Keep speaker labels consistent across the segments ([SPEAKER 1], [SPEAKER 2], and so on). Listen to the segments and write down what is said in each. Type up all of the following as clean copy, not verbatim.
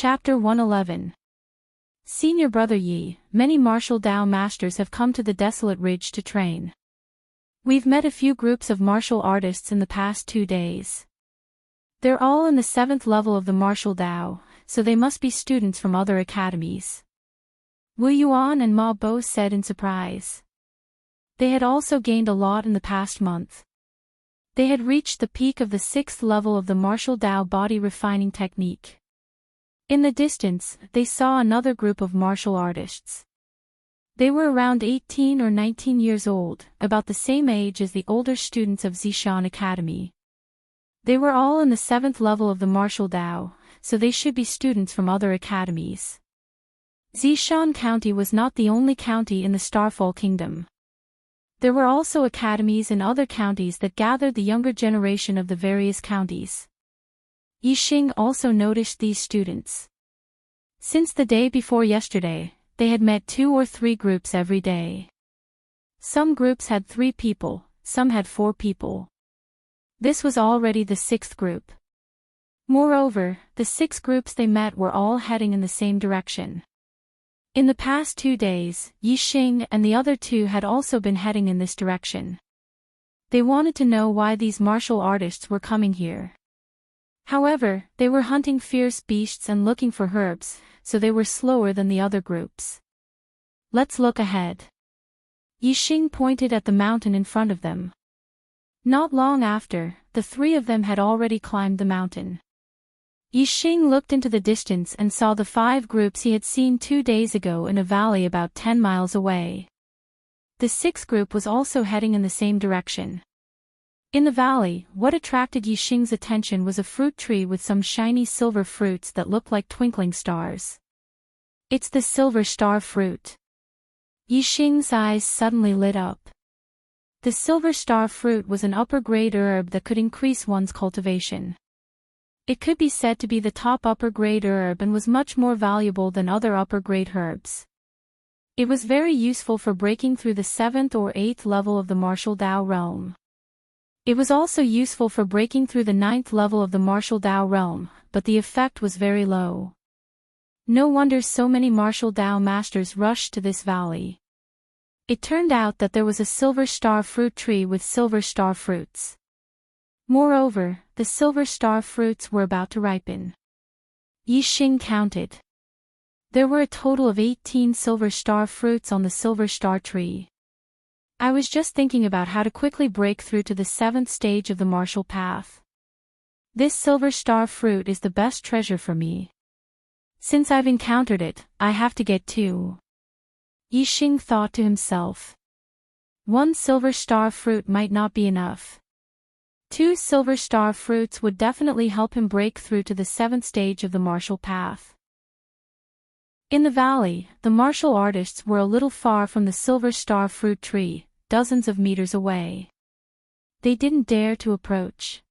[SPEAKER 1] Chapter 111. Senior Brother Yi, many martial Dao masters have come to the desolate ridge to train. We've met a few groups of martial artists in the past 2 days. They're all in the 7th level of the martial Dao, so they must be students from other academies. Wu Yuan and Ma Bo said in surprise. They had also gained a lot in the past month. They had reached the peak of the 6th level of the martial Dao body refining technique. In the distance, they saw another group of martial artists. They were around 18 or 19 years old, about the same age as the older students of Zishan Academy. They were all in the 7th level of the martial Dao, so they should be students from other academies. Zishan County was not the only county in the Starfall Kingdom. There were also academies in other counties that gathered the younger generation of the various counties. Yixing also noticed these students. Since the day before yesterday, they had met 2 or 3 groups every day. Some groups had 3 people, some had 4 people. This was already the 6th group. Moreover, the 6 groups they met were all heading in the same direction. In the past 2 days, Yixing and the other 2 had also been heading in this direction. They wanted to know why these martial artists were coming here. However, they were hunting fierce beasts and looking for herbs, so they were slower than the other groups. Let's look ahead. Yixing pointed at the mountain in front of them. Not long after, the 3 of them had already climbed the mountain. Yixing looked into the distance and saw the 5 groups he had seen 2 days ago in a valley about 10 miles away. The 6th group was also heading in the same direction. In the valley, what attracted Yixing's attention was a fruit tree with some shiny silver fruits that looked like twinkling stars. It's the silver star fruit. Yixing's eyes suddenly lit up. The silver star fruit was an upper-grade herb that could increase one's cultivation. It could be said to be the top upper-grade herb and was much more valuable than other upper-grade herbs. It was very useful for breaking through the 7th or 8th level of the martial Dao realm. It was also useful for breaking through the 9th level of the martial Dao realm, but the effect was very low. No wonder so many martial Dao masters rushed to this valley. It turned out that there was a silver star fruit tree with silver star fruits. Moreover, the silver star fruits were about to ripen. Yixing counted. There were a total of 18 silver star fruits on the silver star tree. I was just thinking about how to quickly break through to the 7th stage of the martial path. This silver star fruit is the best treasure for me. Since I've encountered it, I have to get 2. Yixing thought to himself. 1 silver star fruit might not be enough. 2 silver star fruits would definitely help him break through to the 7th stage of the martial path. In the valley, the martial artists were a little far from the silver star fruit tree, dozens of meters away. They didn't dare to approach.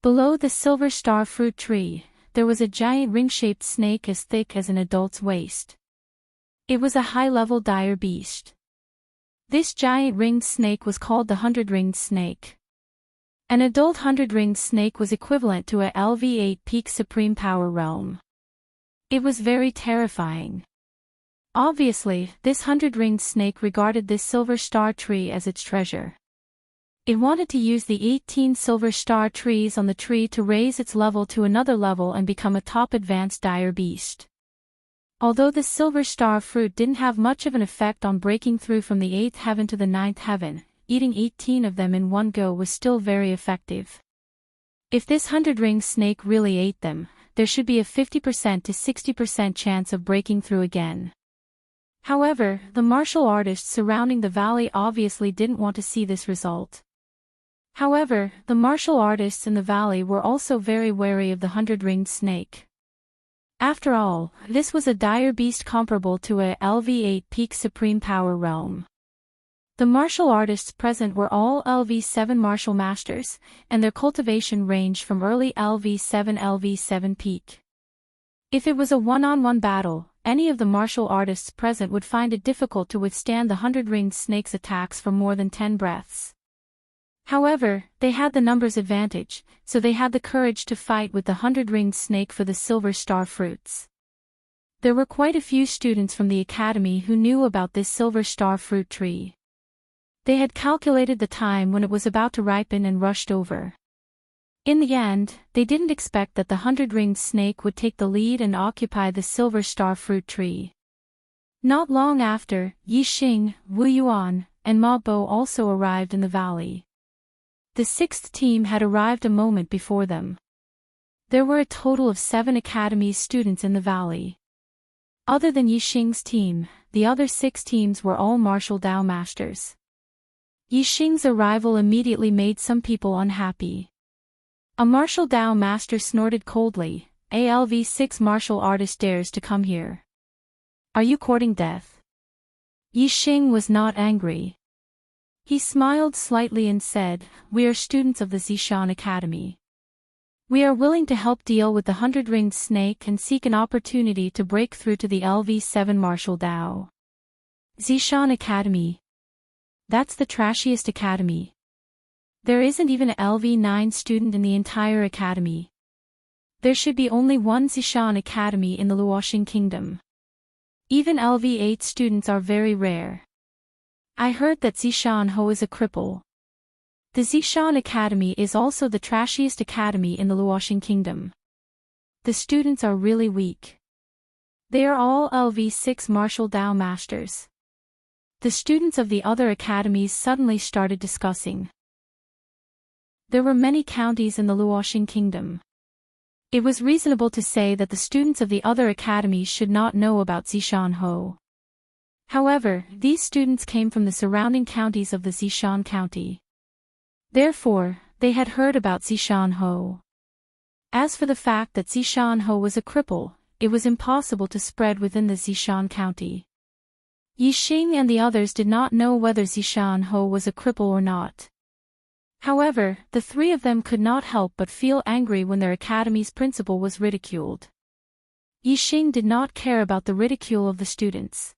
[SPEAKER 1] Below the silver star fruit tree, there was a giant ring-shaped snake as thick as an adult's waist. It was a high-level dire beast. This giant ringed snake was called the 100-ringed snake. An adult 100-ringed snake was equivalent to a LV8 peak supreme power realm. It was very terrifying. Obviously, this 100-ringed snake regarded this silver star tree as its treasure. It wanted to use the 18 silver star trees on the tree to raise its level to another level and become a top advanced dire beast. Although the silver star fruit didn't have much of an effect on breaking through from the 8th heaven to the 9th heaven, eating 18 of them in one go was still very effective. If this 100-ringed snake really ate them, there should be a 50% to 60% chance of breaking through again. However, the martial artists surrounding the valley obviously didn't want to see this result. However, the martial artists in the valley were also very wary of the 100-ringed snake. After all, this was a dire beast comparable to a LV8 peak supreme power realm. The martial artists present were all LV7 martial masters, and their cultivation ranged from early LV7 peak. If it was a one-on-one battle, any of the martial artists present would find it difficult to withstand the 100-ringed snake's attacks for more than 10 breaths. However, they had the numbers advantage, so they had the courage to fight with the 100-ringed snake for the silver star fruits. There were quite a few students from the academy who knew about this silver star fruit tree. They had calculated the time when it was about to ripen and rushed over. In the end, they didn't expect that the 100-ringed snake would take the lead and occupy the silver star fruit tree. Not long after, Yi Xing, Wu Yuan, and Ma Bo also arrived in the valley. The sixth team had arrived a moment before them. There were a total of 7 academy students in the valley. Other than Yi Xing's team, the other 6 teams were all martial Dao masters. Yi Xing's arrival immediately made some people unhappy. A martial Dao master snorted coldly, "ALV6 martial artist dares to come here. Are you courting death?" Yi Xing was not angry. He smiled slightly and said, "We are students of the Zishan Academy. We are willing to help deal with the 100-ringed snake and seek an opportunity to break through to the LV7 martial Dao." Zishan Academy. That's the trashiest academy. There isn't even a LV9 student in the entire academy. There should be only one Zishan Academy in the Luoxing Kingdom. Even LV8 students are very rare. I heard that Zishan Ho is a cripple. The Zishan Academy is also the trashiest academy in the Luoxing Kingdom. The students are really weak. They are all LV6 martial Dao masters. The students of the other academies suddenly started discussing. There were many counties in the Luoxing Kingdom. It was reasonable to say that the students of the other academies should not know about Zishan Ho. However, these students came from the surrounding counties of the Zishan County. Therefore, they had heard about Zishan Ho. As for the fact that Zishan Ho was a cripple, it was impossible to spread within the Zishan County. Yi Xing and the others did not know whether Zishan Ho was a cripple or not. However, the 3 of them could not help but feel angry when their academy's principal was ridiculed. Yi Xing did not care about the ridicule of the students.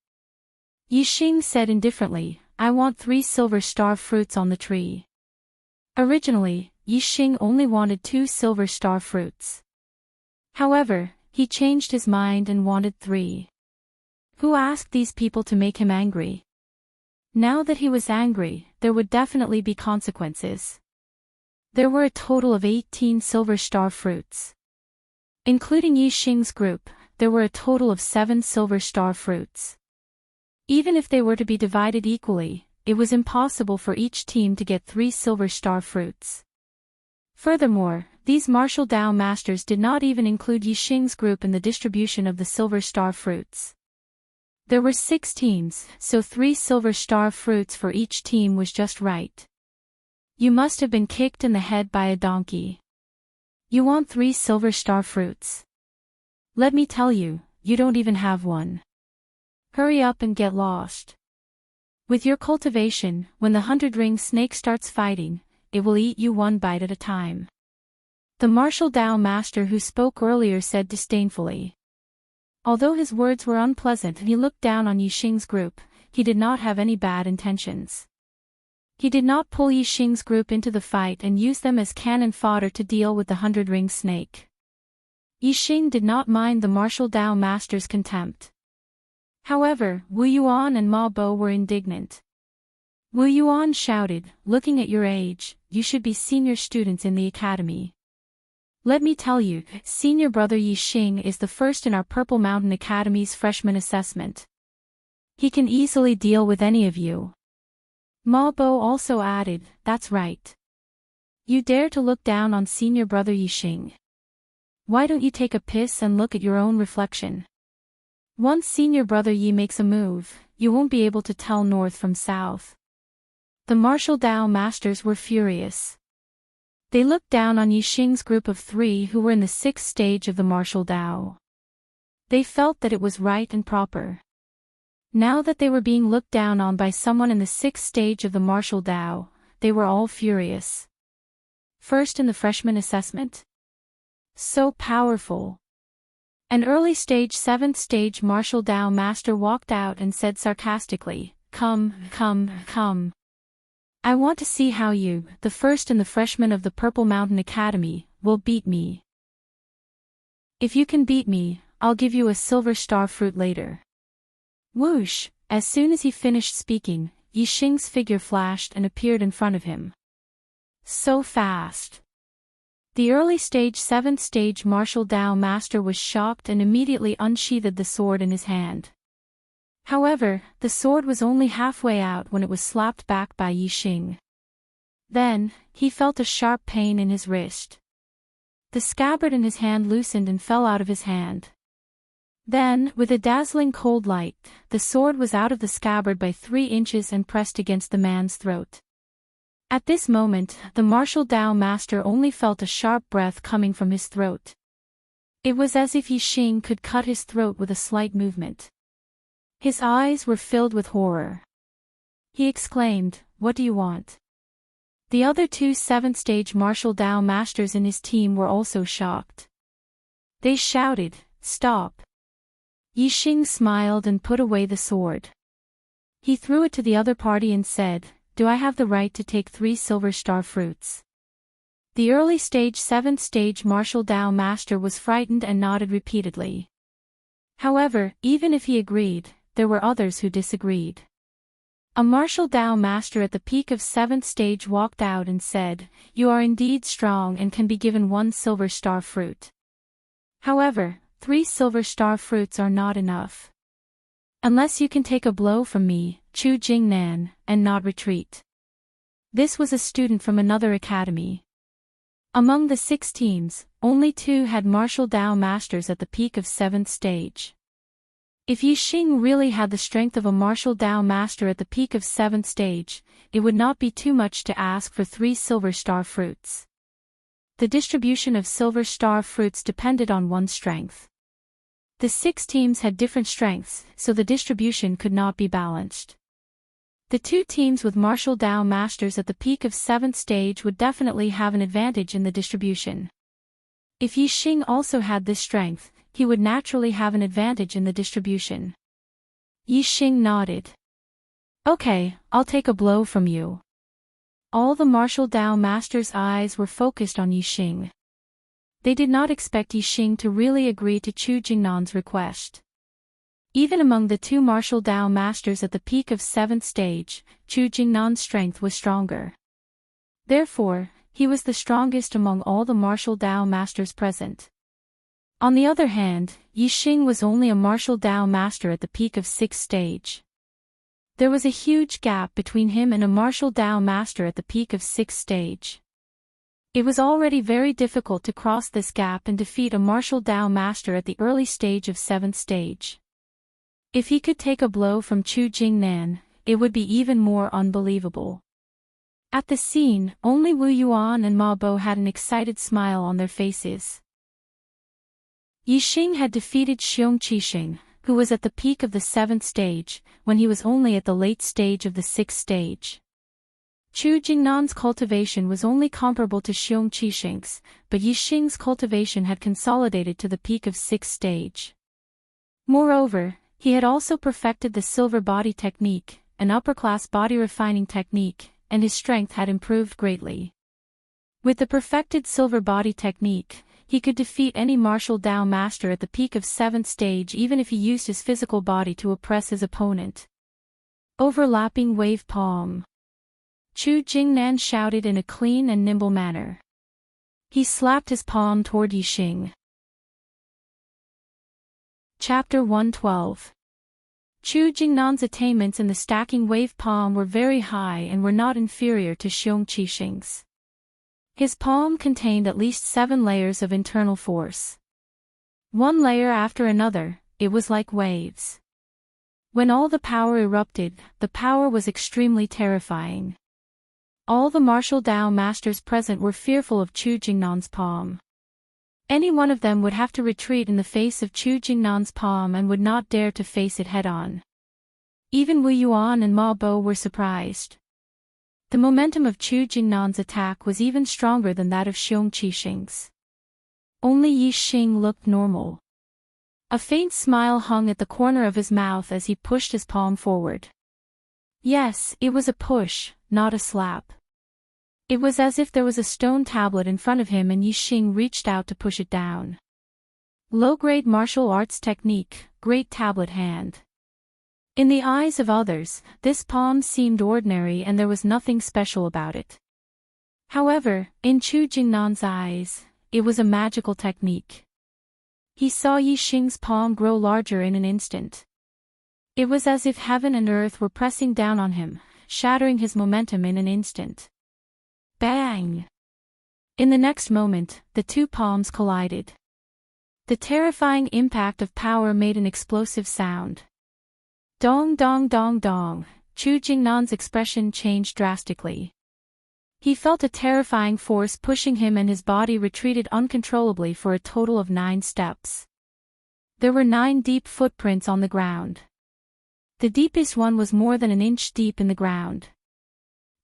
[SPEAKER 1] Yi Xing said indifferently, "I want 3 silver star fruits on the tree." Originally, Yi Xing only wanted 2 silver star fruits. However, he changed his mind and wanted 3. Who asked these people to make him angry? Now that he was angry, there would definitely be consequences. There were a total of 18 silver star fruits. Including Yi Xing's group, there were a total of 7 silver star fruits. Even if they were to be divided equally, it was impossible for each team to get 3 silver star fruits. Furthermore, these martial Dao masters did not even include Yi Xing's group in the distribution of the silver star fruits. There were 6 teams, so 3 silver star fruits for each team was just right. You must have been kicked in the head by a donkey. You want 3 silver star fruits? Let me tell you, you don't even have one. Hurry up and get lost. With your cultivation, when the 100-ring snake starts fighting, it will eat you 1 bite at a time. The martial Dao master who spoke earlier said disdainfully. Although his words were unpleasant and he looked down on Yi Xing's group, he did not have any bad intentions. He did not pull Yi Xing's group into the fight and use them as cannon fodder to deal with the 100-ring snake. Yi Xing did not mind the martial Dao master's contempt. However, Wu Yuan and Ma Bo were indignant. Wu Yuan shouted, "Looking at your age, you should be senior students in the academy. Let me tell you, senior brother Yi Xing is the first in our Purple Mountain Academy's freshman assessment. He can easily deal with any of you." Ma Bo also added, "That's right. You dare to look down on senior brother Yi Xing. Why don't you take a piss and look at your own reflection? Once senior brother Yi makes a move, you won't be able to tell north from south." The martial Dao masters were furious. They looked down on Yi Xing's group of 3 who were in the 6th stage of the martial Dao. They felt that it was right and proper. Now that they were being looked down on by someone in the 6th stage of the martial Dao, they were all furious. First in the freshman assessment? So powerful. An early stage 7th stage martial Dao master walked out and said sarcastically, Come. I want to see how you, the first and the freshman of the Purple Mountain Academy, will beat me. If you can beat me, I'll give you a silver star fruit later. Whoosh! As soon as he finished speaking, Yi Xing's figure flashed and appeared in front of him. So fast! The early stage 7th stage martial Dao master was shocked and immediately unsheathed the sword in his hand. However, the sword was only halfway out when it was slapped back by Yi Xing. Then, he felt a sharp pain in his wrist. The scabbard in his hand loosened and fell out of his hand. Then, with a dazzling cold light, the sword was out of the scabbard by 3 inches and pressed against the man's throat. At this moment, the martial Dao master only felt a sharp breath coming from his throat. It was as if Yi Xing could cut his throat with a slight movement. His eyes were filled with horror. He exclaimed, "What do you want?" The other 2 7th-stage martial Dao masters in his team were also shocked. They shouted, "Stop!" Yi Xing smiled and put away the sword. He threw it to the other party and said, "Do I have the right to take 3 silver star fruits?" The early stage 7th stage martial Dao master was frightened and nodded repeatedly. However, even if he agreed, there were others who disagreed. A martial Dao master at the peak of 7th stage walked out and said, "You are indeed strong and can be given 1 silver star fruit. However, 3 silver star fruits are not enough. Unless you can take a blow from me, Chu Jingnan, and not retreat." This was a student from another academy. Among the 6 teams, only 2 had martial Dao masters at the peak of 7th stage. If Yi Xing really had the strength of a martial Dao master at the peak of 7th stage, it would not be too much to ask for 3 silver star fruits. The distribution of silver star fruits depended on one's strength. The 6 teams had different strengths, so the distribution could not be balanced. The 2 teams with martial Dao masters at the peak of 7th stage would definitely have an advantage in the distribution. If Yi Xing also had this strength, he would naturally have an advantage in the distribution. Yi Xing nodded. "Okay, I'll take a blow from you." All the martial Dao masters' eyes were focused on Yi Xing. They did not expect Yi Xing to really agree to Chu Jingnan's request. Even among the 2 martial Dao masters at the peak of 7th stage, Chu Jingnan's strength was stronger. Therefore, he was the strongest among all the martial Dao masters present. On the other hand, Yi Xing was only a martial Dao master at the peak of 6th stage. There was a huge gap between him and a martial Dao master at the peak of 6th stage. It was already very difficult to cross this gap and defeat a martial Dao master at the early stage of 7th stage. If he could take a blow from Chu Jingnan, it would be even more unbelievable. At the scene, only Wu Yuan and Ma Bo had an excited smile on their faces. Yi Xing had defeated Xiong Qixing, who was at the peak of the 7th stage, when he was only at the late stage of the 6th stage. Chu Jingnan's cultivation was only comparable to Xiong Qixing's, but Yi Xing's cultivation had consolidated to the peak of 6th stage. Moreover, he had also perfected the silver body technique, an upper-class body refining technique, and his strength had improved greatly. With the perfected silver body technique, he could defeat any martial Dao master at the peak of 7th stage even if he used his physical body to oppress his opponent. Overlapping wave palm. Chu Jingnan shouted in a clean and nimble manner. He slapped his palm toward Yi Xing. Chapter 112. Chu Jingnan's attainments in the stacking wave palm were very high and were not inferior to Xiong Qixing's. His palm contained at least 7 layers of internal force. One layer after another, it was like waves. When all the power erupted, the power was extremely terrifying. All the martial Dao masters present were fearful of Chu Jingnan's palm. Any one of them would have to retreat in the face of Chu Jingnan's palm and would not dare to face it head-on. Even Wu Yuan and Ma Bo were surprised. The momentum of Chu Jingnan's attack was even stronger than that of Xiong Qixing's. Only Yi Xing looked normal. A faint smile hung at the corner of his mouth as he pushed his palm forward. Yes, it was a push, not a slap. It was as if there was a stone tablet in front of him and Yixing reached out to push it down. Low-grade martial arts technique, great tablet hand. In the eyes of others, this palm seemed ordinary and there was nothing special about it. However, in Chu Jingnan's eyes, it was a magical technique. He saw Yixing's palm grow larger in an instant. It was as if heaven and earth were pressing down on him, shattering his momentum in an instant. Bang! In the next moment, the two palms collided. The terrifying impact of power made an explosive sound. Dong dong dong dong, Chu Jingnan's expression changed drastically. He felt a terrifying force pushing him and his body retreated uncontrollably for a total of 9 steps. There were 9 deep footprints on the ground. The deepest one was more than an inch deep in the ground.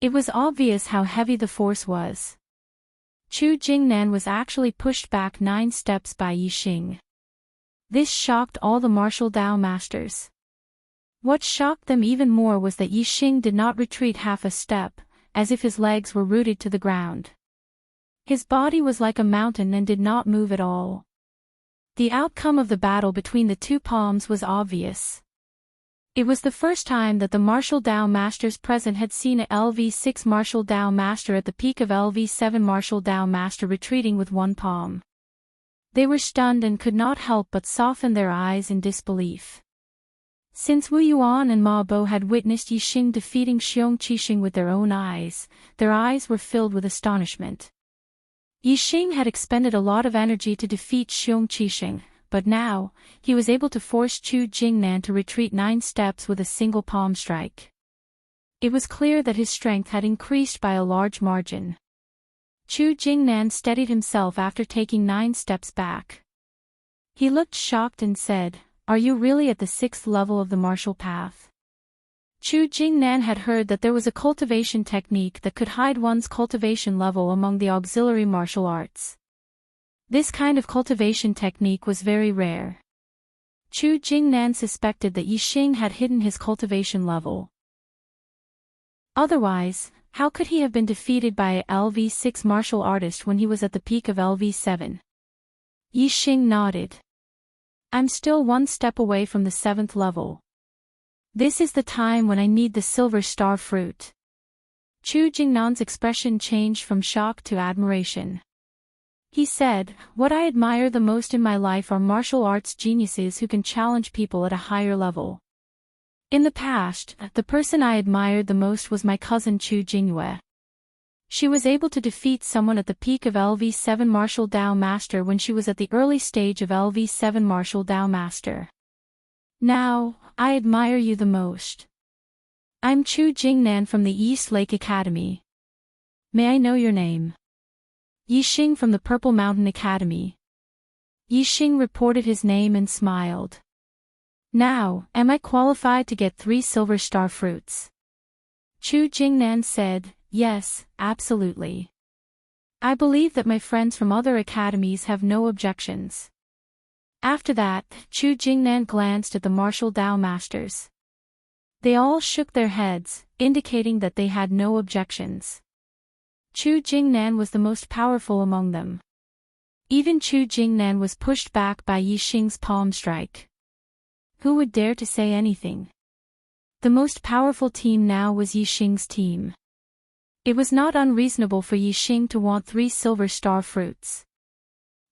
[SPEAKER 1] It was obvious how heavy the force was. Chu Jingnan was actually pushed back 9 steps by Yixing. This shocked all the martial Dao masters. What shocked them even more was that Yixing did not retreat half a step, as if his legs were rooted to the ground. His body was like a mountain and did not move at all. The outcome of the battle between the two palms was obvious. It was the first time that the martial Dao masters present had seen a LV6 martial Dao master at the peak of LV7 martial Dao master retreating with one palm. They were stunned and could not help but soften their eyes in disbelief. Since Wu Yuan and Ma Bo had witnessed Yixing defeating Xiong Qixing with their own eyes, their eyes were filled with astonishment. Yixing had expended a lot of energy to defeat Xiong Qixing, but now, he was able to force Chu Jingnan to retreat 9 steps with a single palm strike. It was clear that his strength had increased by a large margin. Chu Jingnan steadied himself after taking 9 steps back. He looked shocked and said, "Are you really at the 6th level of the martial path?" Chu Jingnan had heard that there was a cultivation technique that could hide one's cultivation level among the auxiliary martial arts. This kind of cultivation technique was very rare. Chu Jingnan suspected that Yixing had hidden his cultivation level. Otherwise, how could he have been defeated by a LV6 martial artist when he was at the peak of LV7? Yixing nodded. "I'm still 1 step away from the 7th level. This is the time when I need the silver star fruit." Chu Jingnan's expression changed from shock to admiration. He said, "What I admire the most in my life are martial arts geniuses who can challenge people at a higher level. In the past, the person I admired the most was my cousin Chu Jingyue. She was able to defeat someone at the peak of LV7 martial Dao master when she was at the early stage of LV7 martial Dao master. Now, I admire you the most. I'm Chu Jingnan from the East Lake Academy. May I know your name?" "Yixing from the Purple Mountain Academy." Yixing reported his name and smiled. "Now, am I qualified to get 3 silver star fruits?" Chu Jingnan said, "Yes, absolutely. I believe that my friends from other academies have no objections." After that, Chu Jingnan glanced at the martial Dao masters. They all shook their heads, indicating that they had no objections. Chu Jingnan was the most powerful among them. Even Chu Jingnan was pushed back by Yixing's palm strike. Who would dare to say anything? The most powerful team now was Yixing's team. It was not unreasonable for Yixing to want 3 silver star fruits.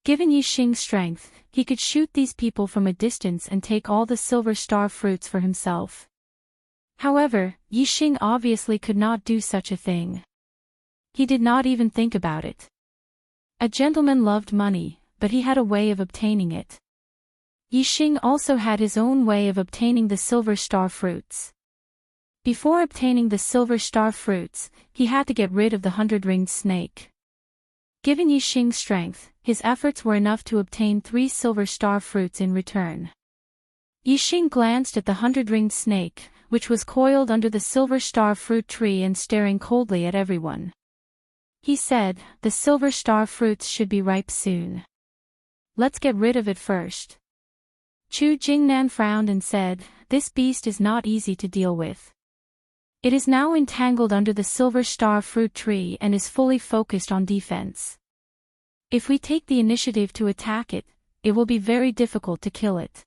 [SPEAKER 1] Given Yixing's strength, he could shoot these people from a distance and take all the silver star fruits for himself. However, Yixing obviously could not do such a thing. He did not even think about it. A gentleman loved money, but he had a way of obtaining it. Yixing also had his own way of obtaining the silver star fruits. Before obtaining the silver star fruits, he had to get rid of the 100-ringed snake. Given Yixing's strength, his efforts were enough to obtain 3 silver star fruits in return. Yixing glanced at the 100-ringed snake, which was coiled under the silver star fruit tree and staring coldly at everyone. He said, "The silver star fruits should be ripe soon. Let's get rid of it first." Chu Jingnan frowned and said, "This beast is not easy to deal with. It is now entangled under the silver star fruit tree and is fully focused on defense. If we take the initiative to attack it, it will be very difficult to kill it.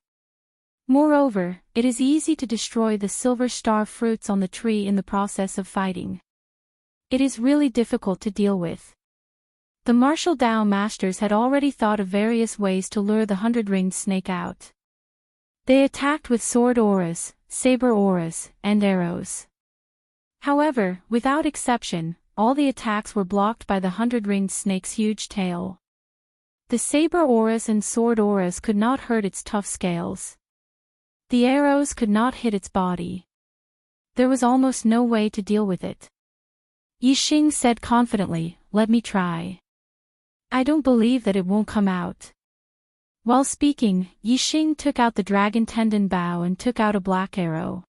[SPEAKER 1] Moreover, it is easy to destroy the silver star fruits on the tree in the process of fighting. It is really difficult to deal with. The martial Dao masters had already thought of various ways to lure the 100-ringed snake out. They attacked with sword auras, saber auras, and arrows. However, without exception, all the attacks were blocked by the 100-ringed snake's huge tail. The saber auras and sword auras could not hurt its tough scales. The arrows could not hit its body. There was almost no way to deal with it. Yixing said confidently, "Let me try. I don't believe that it won't come out." While speaking, Yixing took out the dragon tendon bow and took out a black arrow.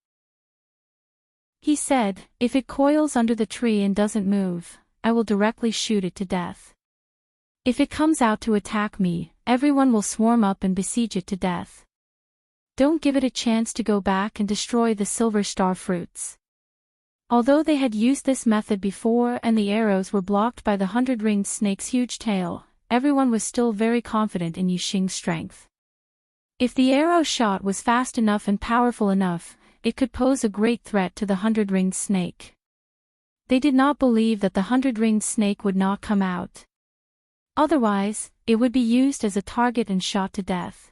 [SPEAKER 1] He said, "If it coils under the tree and doesn't move, I will directly shoot it to death. If it comes out to attack me, everyone will swarm up and besiege it to death. Don't give it a chance to go back and destroy the silver star fruits." Although they had used this method before and the arrows were blocked by the 100-ringed snake's huge tail, everyone was still very confident in Yixing's strength. If the arrow shot was fast enough and powerful enough, it could pose a great threat to the 100-ringed snake. They did not believe that the 100-ringed snake would not come out. Otherwise, it would be used as a target and shot to death.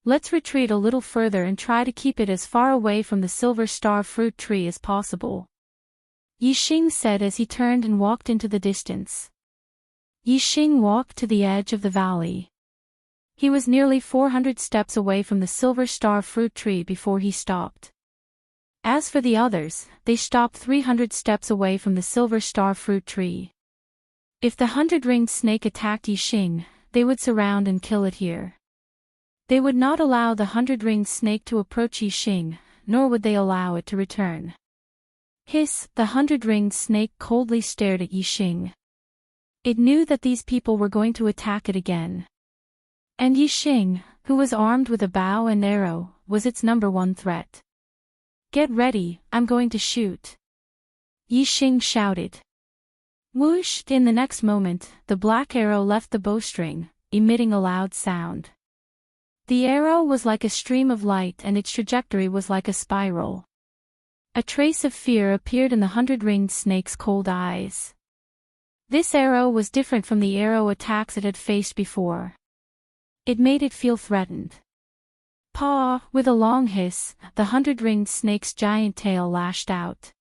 [SPEAKER 1] Let's retreat a little further and try to keep it as far away from the silver star fruit tree as possible, Yixing said as he turned and walked into the distance. Yixing walked to the edge of the valley. He was nearly 400 steps away from the silver star fruit tree before he stopped. As for the others, they stopped 300 steps away from the silver star fruit tree. If the 100-ringed snake attacked Yixing, they would surround and kill it here. They would not allow the 100-ringed snake to approach Yixing, nor would they allow it to return. Hiss! The 100-ringed snake coldly stared at Yixing. It knew that these people were going to attack it again. And Yixing, who was armed with a bow and arrow, was its #1 threat. "Get ready, I'm going to shoot," Yixing shouted. Whoosh! In the next moment, the black arrow left the bowstring, emitting a loud sound. The arrow was like a stream of light and its trajectory was like a spiral. A trace of fear appeared in the 100-ringed snake's cold eyes. This arrow was different from the arrow attacks it had faced before. It made it feel threatened. Paw! With a long hiss, the 100-ringed snake's giant tail lashed out.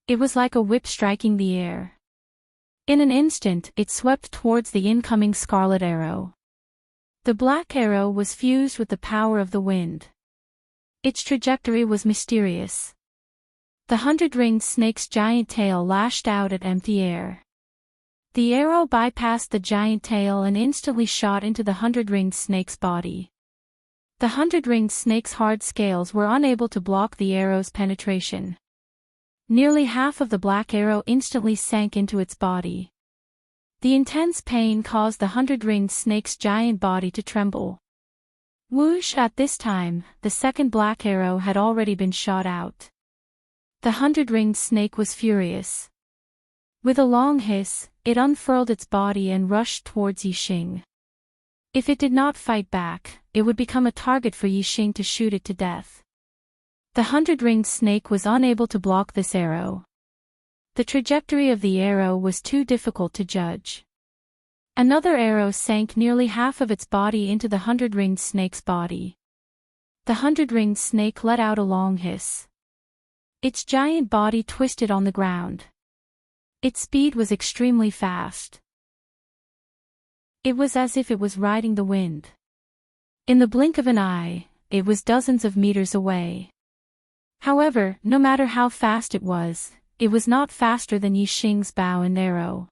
[SPEAKER 1] It was like a whip striking the air. In an instant, it swept towards the incoming scarlet arrow. The black arrow was fused with the power of the wind. Its trajectory was mysterious. The 100-ringed snake's giant tail lashed out at empty air. The arrow bypassed the giant tail and instantly shot into the 100-ringed snake's body. The 100-ringed snake's hard scales were unable to block the arrow's penetration. Nearly half of the black arrow instantly sank into its body. The intense pain caused the 100-ringed snake's giant body to tremble. Whoosh! At this time, the second black arrow had already been shot out. The 100-ringed snake was furious. With a long hiss, it unfurled its body and rushed towards Yixing. If it did not fight back, it would become a target for Yixing to shoot it to death. The 100-ringed snake was unable to block this arrow. The trajectory of the arrow was too difficult to judge. Another arrow sank nearly half of its body into the 100-ringed snake's body. The 100-ringed snake let out a long hiss. Its giant body twisted on the ground. Its speed was extremely fast. It was as if it was riding the wind. In the blink of an eye, it was dozens of meters away. However, no matter how fast it was not faster than Yixing's bow and arrow.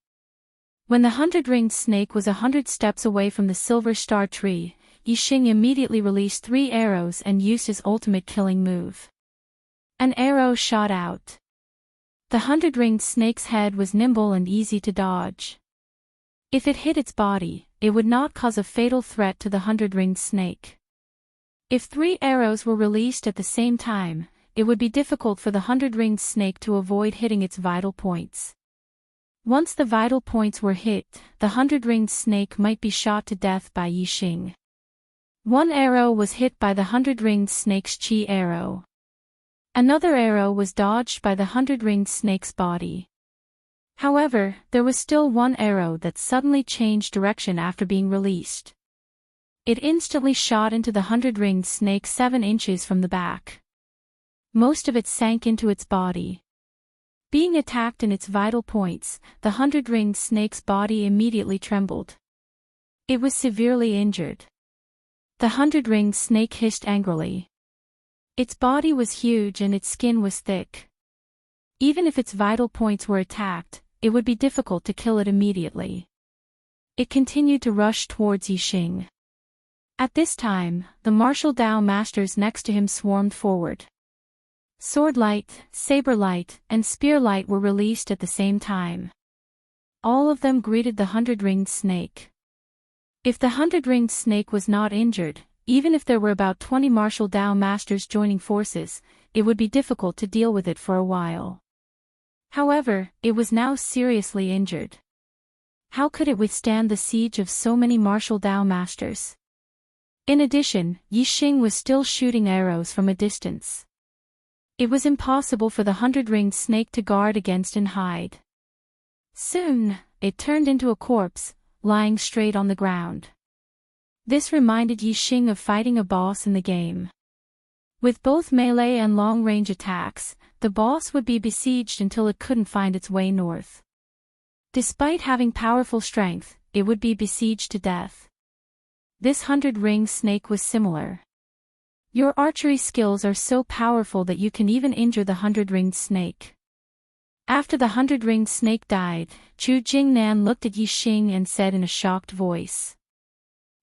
[SPEAKER 1] When the 100-ringed snake was 100 steps away from the silver star tree, Yixing immediately released 3 arrows and used his ultimate killing move. An arrow shot out. The 100-ringed snake's head was nimble and easy to dodge. If it hit its body, it would not cause a fatal threat to the 100-ringed snake. If 3 arrows were released at the same time, it would be difficult for the 100-ringed snake to avoid hitting its vital points. Once the vital points were hit, the 100-ringed snake might be shot to death by Yixing. One arrow was hit by the 100-ringed snake's chi arrow. Another arrow was dodged by the 100-ringed snake's body. However, there was still one arrow that suddenly changed direction after being released. It instantly shot into the 100-ringed snake 7 inches from the back. Most of it sank into its body. Being attacked in its vital points, the 100-ringed snake's body immediately trembled. It was severely injured. The 100-ringed snake hissed angrily. Its body was huge and its skin was thick. Even if its vital points were attacked, it would be difficult to kill it immediately. It continued to rush towards Yixing. At this time, the martial Dao masters next to him swarmed forward. Sword light, saber light, and spear light were released at the same time. All of them greeted the 100-ringed snake. If the 100-ringed snake was not injured, even if there were about 20 martial Dao masters joining forces, it would be difficult to deal with it for a while. However, it was now seriously injured. How could it withstand the siege of so many martial Dao masters? In addition, Yixing was still shooting arrows from a distance. It was impossible for the 100-ringed snake to guard against and hide. Soon, it turned into a corpse, lying straight on the ground. This reminded Yixing of fighting a boss in the game. With both melee and long-range attacks, the boss would be besieged until it couldn't find its way north. Despite having powerful strength, it would be besieged to death. This 100-ringed snake was similar. Your archery skills are so powerful that you can even injure the 100-ringed snake. After the 100-ringed snake died, Chu Jingnan looked at Yixing and said in a shocked voice.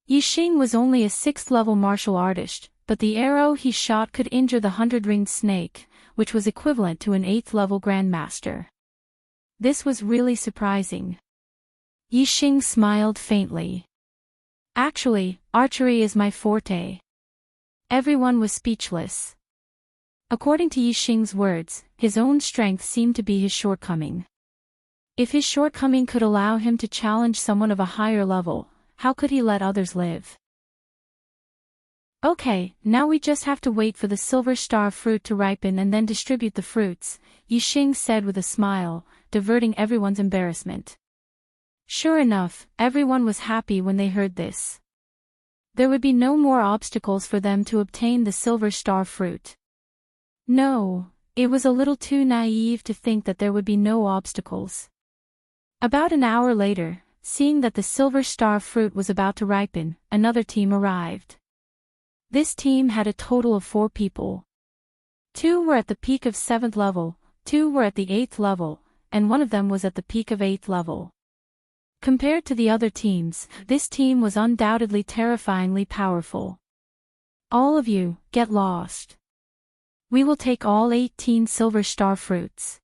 [SPEAKER 1] Yixing was only a 6th-level martial artist, but the arrow he shot could injure the 100-ringed snake, which was equivalent to an 8th-level grandmaster. This was really surprising. Yixing smiled faintly. Actually, archery is my forte. Everyone was speechless. According to Yixing's words, his own strength seemed to be his shortcoming. If his shortcoming could allow him to challenge someone of a higher level, how could he let others live? Okay, now we just have to wait for the silver star fruit to ripen and then distribute the fruits, Yixing said with a smile, diverting everyone's embarrassment. Sure enough, everyone was happy when they heard this. There would be no more obstacles for them to obtain the silver star fruit. No, it was a little too naive to think that there would be no obstacles. About an hour later, seeing that the silver star fruit was about to ripen, another team arrived. This team had a total of 4 people. 2 were at the peak of 7th level, 2 were at the 8th level, and one of them was at the peak of 8th level. Compared to the other teams, this team was undoubtedly terrifyingly powerful. All of you, get lost. We will take all 18 silver star fruits.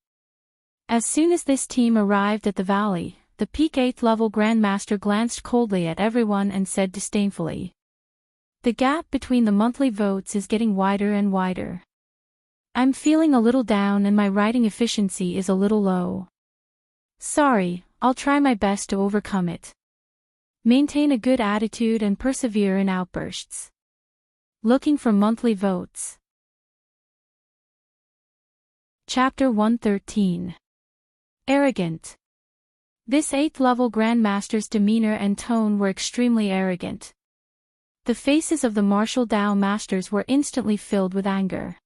[SPEAKER 1] As soon as this team arrived at the valley, the peak 8th level grandmaster glanced coldly at everyone and said disdainfully. The gap between the monthly votes is getting wider and wider. I'm feeling a little down and my writing efficiency is a little low. Sorry, I'll try my best to overcome it. Maintain a good attitude and persevere in outbursts. Looking for monthly votes. Chapter 113. Arrogant. This 8th level grandmaster's demeanor and tone were extremely arrogant. The faces of the martial Dao masters were instantly filled with anger.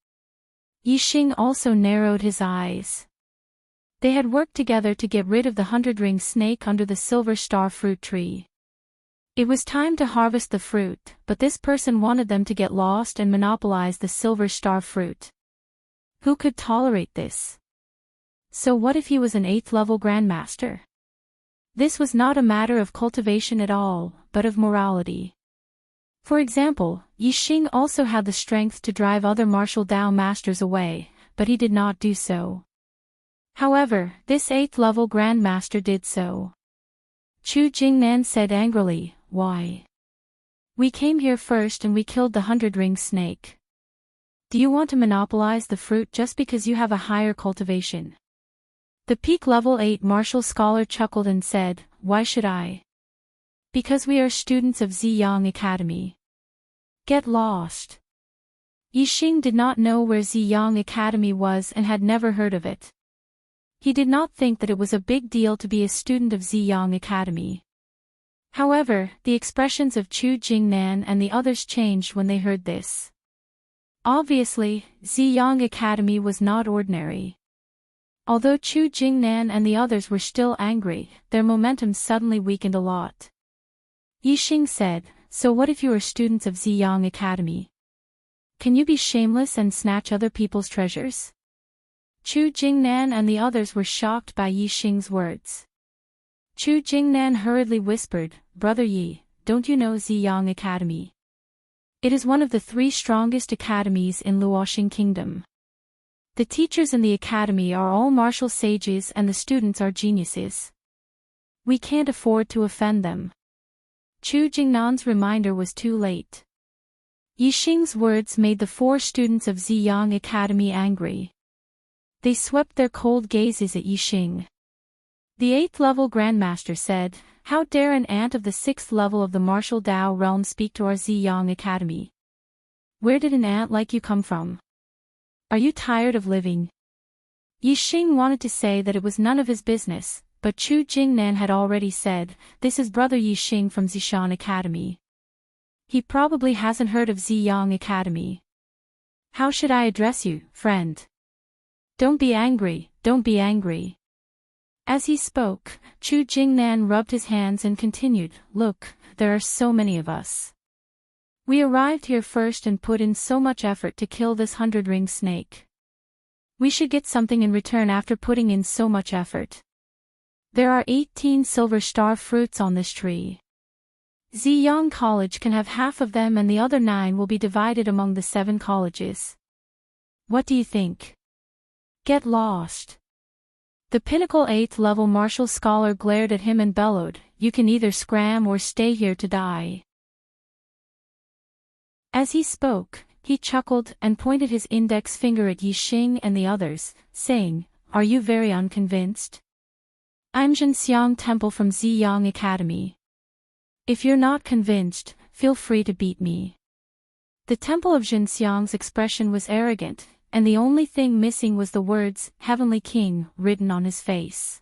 [SPEAKER 1] Yixing also narrowed his eyes. They had worked together to get rid of the 100-ringed snake under the silver star fruit tree. It was time to harvest the fruit, but this person wanted them to get lost and monopolize the silver star fruit. Who could tolerate this? So what if he was an 8th level grandmaster? This was not a matter of cultivation at all, but of morality. For example, Yixing also had the strength to drive other martial Dao masters away, but he did not do so. However, this 8th level grandmaster did so. Chu Jingnan said angrily, "Why? We came here first and we killed the 100-ringed snake. Do you want to monopolize the fruit just because you have a higher cultivation? The peak level 8 martial scholar chuckled and said, why should I? Because we are students of Ziyang Academy. Get lost. Yixing did not know where Ziyang Academy was and had never heard of it. He did not think that it was a big deal to be a student of Ziyang Academy. However, the expressions of Chu Jingnan and the others changed when they heard this. Obviously, Ziyang Academy was not ordinary. Although Chu Jingnan and the others were still angry, their momentum suddenly weakened a lot. Yixing said, so what if you are students of Ziyang Academy? Can you be shameless and snatch other people's treasures? Chu Jingnan and the others were shocked by Yixing's words. Chu Jingnan hurriedly whispered, Brother Yi, don't you know Ziyang Academy? It is one of the 3 strongest academies in Luoxing Kingdom. The teachers in the academy are all martial sages and the students are geniuses. We can't afford to offend them. Chu Jingnan's reminder was too late. Yixing's words made the 4 students of Ziyang Academy angry. They swept their cold gazes at Yixing. The 8th level Grandmaster said, how dare an ant of the 6th level of the martial Dao realm speak to our Ziyang Academy? Where did an ant like you come from? Are you tired of living? Yixing wanted to say that it was none of his business, but Chu Jingnan had already said, this is Brother Yixing from Zishan Academy. He probably hasn't heard of Ziyang Academy. How should I address you, friend? Don't be angry, don't be angry. As he spoke, Chu Jingnan rubbed his hands and continued, look, there are so many of us. We arrived here first and put in so much effort to kill this 100-ring snake. We should get something in return after putting in so much effort. There are 18 silver star fruits on this tree. Ziyang College can have half of them and the other 9 will be divided among the 7 colleges. What do you think? Get lost. The pinnacle 8th level martial scholar glared at him and bellowed, you can either scram or stay here to die. As he spoke, he chuckled and pointed his index finger at Yixing and the others, saying, are you very unconvinced? I'm Zhenxiang Temple from Ziyang Academy. If you're not convinced, feel free to beat me. The Temple of Zhenxiang's expression was arrogant, and the only thing missing was the words, Heavenly King, written on his face.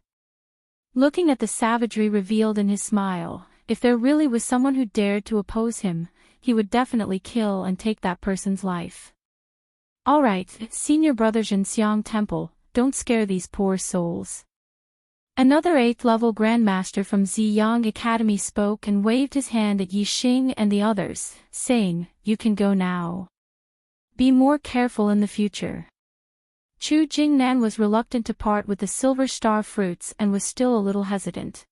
[SPEAKER 1] Looking at the savagery revealed in his smile, if there really was someone who dared to oppose him, he would definitely kill and take that person's life. Alright, Senior Brother Zhenxiang Temple, don't scare these poor souls. Another 8th level Grandmaster from Ziyang Academy spoke and waved his hand at Yixing and the others, saying, you can go now. Be more careful in the future. Chu Jingnan was reluctant to part with the silver star fruits and was still a little hesitant.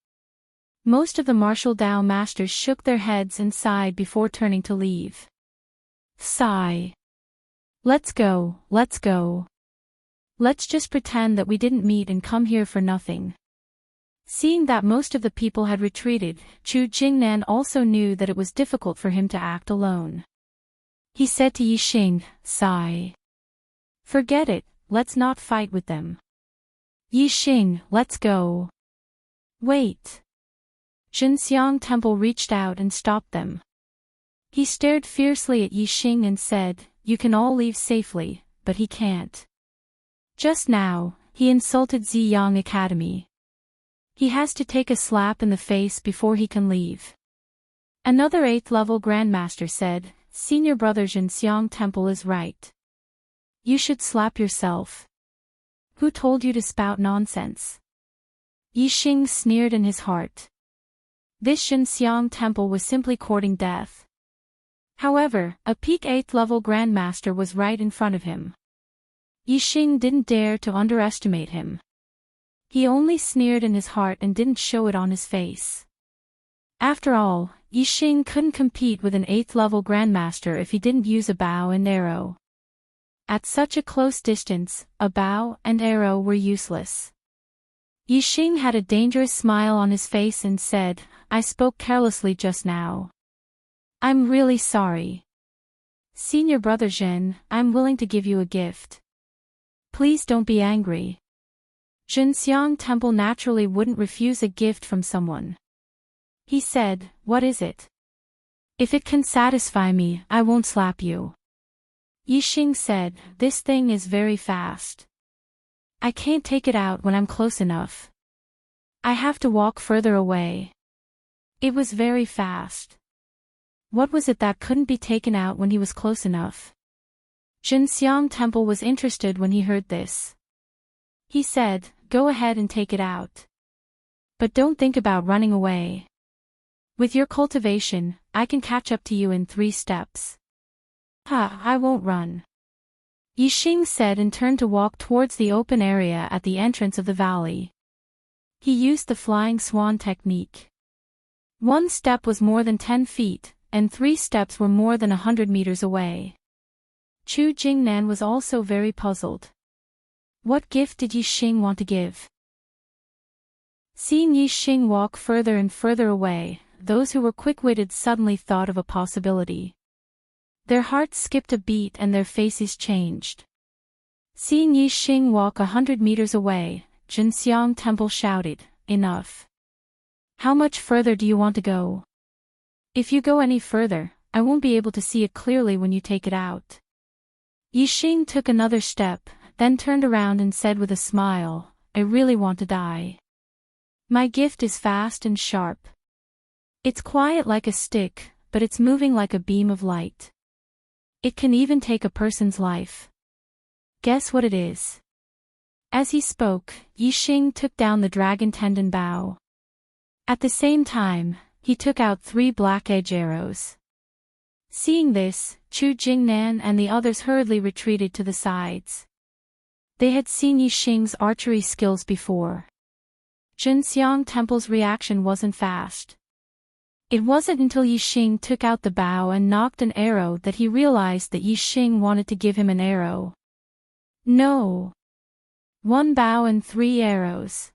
[SPEAKER 1] Most of the martial Dao masters shook their heads and sighed before turning to leave. Sigh. Let's go, let's go. Let's just pretend that we didn't meet and come here for nothing. Seeing that most of the people had retreated, Chu Jingnan also knew that it was difficult for him to act alone. He said to Yixing, sigh. Forget it, let's not fight with them. Yixing, let's go. Wait. Zhenxiang Temple reached out and stopped them. He stared fiercely at Yixing and said, you can all leave safely, but he can't. Just now, he insulted Ziyang Academy. He has to take a slap in the face before he can leave. Another 8th level Grandmaster said, Senior Brother Zhenxiang Temple is right. You should slap yourself. Who told you to spout nonsense? Yixing sneered in his heart. This Zhenxiang Temple was simply courting death. However, a peak 8th level Grandmaster was right in front of him. Yixing didn't dare to underestimate him. He only sneered in his heart and didn't show it on his face. After all, Yixing couldn't compete with an 8th level Grandmaster if he didn't use a bow and arrow. At such a close distance, a bow and arrow were useless. Yixing had a dangerous smile on his face and said, I spoke carelessly just now. I'm really sorry. Senior brother Zhen, I'm willing to give you a gift. Please don't be angry. Jinxiang Temple naturally wouldn't refuse a gift from someone. He said, what is it? If it can satisfy me, I won't slap you. Yixing said, this thing is very fast. I can't take it out when I'm close enough. I have to walk further away. It was very fast. What was it that couldn't be taken out when he was close enough? Jinxiang Temple was interested when he heard this. He said, go ahead and take it out. But don't think about running away. With your cultivation, I can catch up to you in 3 steps. I won't run. Yixing said and turned to walk towards the open area at the entrance of the valley. He used the flying swan technique. 1 step was more than 10 feet, and 3 steps were more than 100 meters away. Chu Jingnan was also very puzzled. What gift did Yixing want to give? Seeing Yixing walk further and further away, those who were quick-witted suddenly thought of a possibility. Their hearts skipped a beat and their faces changed. Seeing Yixing walk 100 meters away, Jinxiang Temple shouted, enough. How much further do you want to go? If you go any further, I won't be able to see it clearly when you take it out. Yixing took another step, then turned around and said with a smile, I really want to die. My gift is fast and sharp. It's quiet like a stick, but it's moving like a beam of light. It can even take a person's life. Guess what it is? As he spoke, Yixing took down the dragon tendon bow. At the same time, he took out 3 black edge arrows. Seeing this, Chu Jingnan and the others hurriedly retreated to the sides. They had seen Yixing's archery skills before. Jinxiang Temple's reaction wasn't fast. It wasn't until Yixing took out the bow and knocked an arrow that he realized that Yixing wanted to give him an arrow. No. 1 bow and 3 arrows.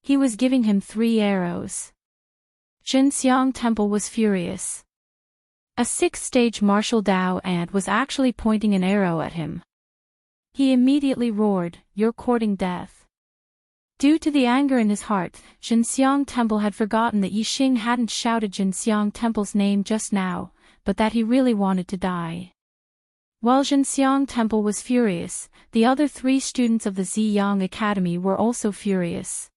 [SPEAKER 1] He was giving him 3 arrows. Jinxiang Temple was furious. A 6th-stage martial Dao ant was actually pointing an arrow at him. He immediately roared, you're courting death. Due to the anger in his heart, Jinxiang Temple had forgotten that Yixing hadn't shouted Jinxiang Temple's name just now, but that he really wanted to die. While Jinxiang Temple was furious, the other 3 students of the Ziyang Academy were also furious.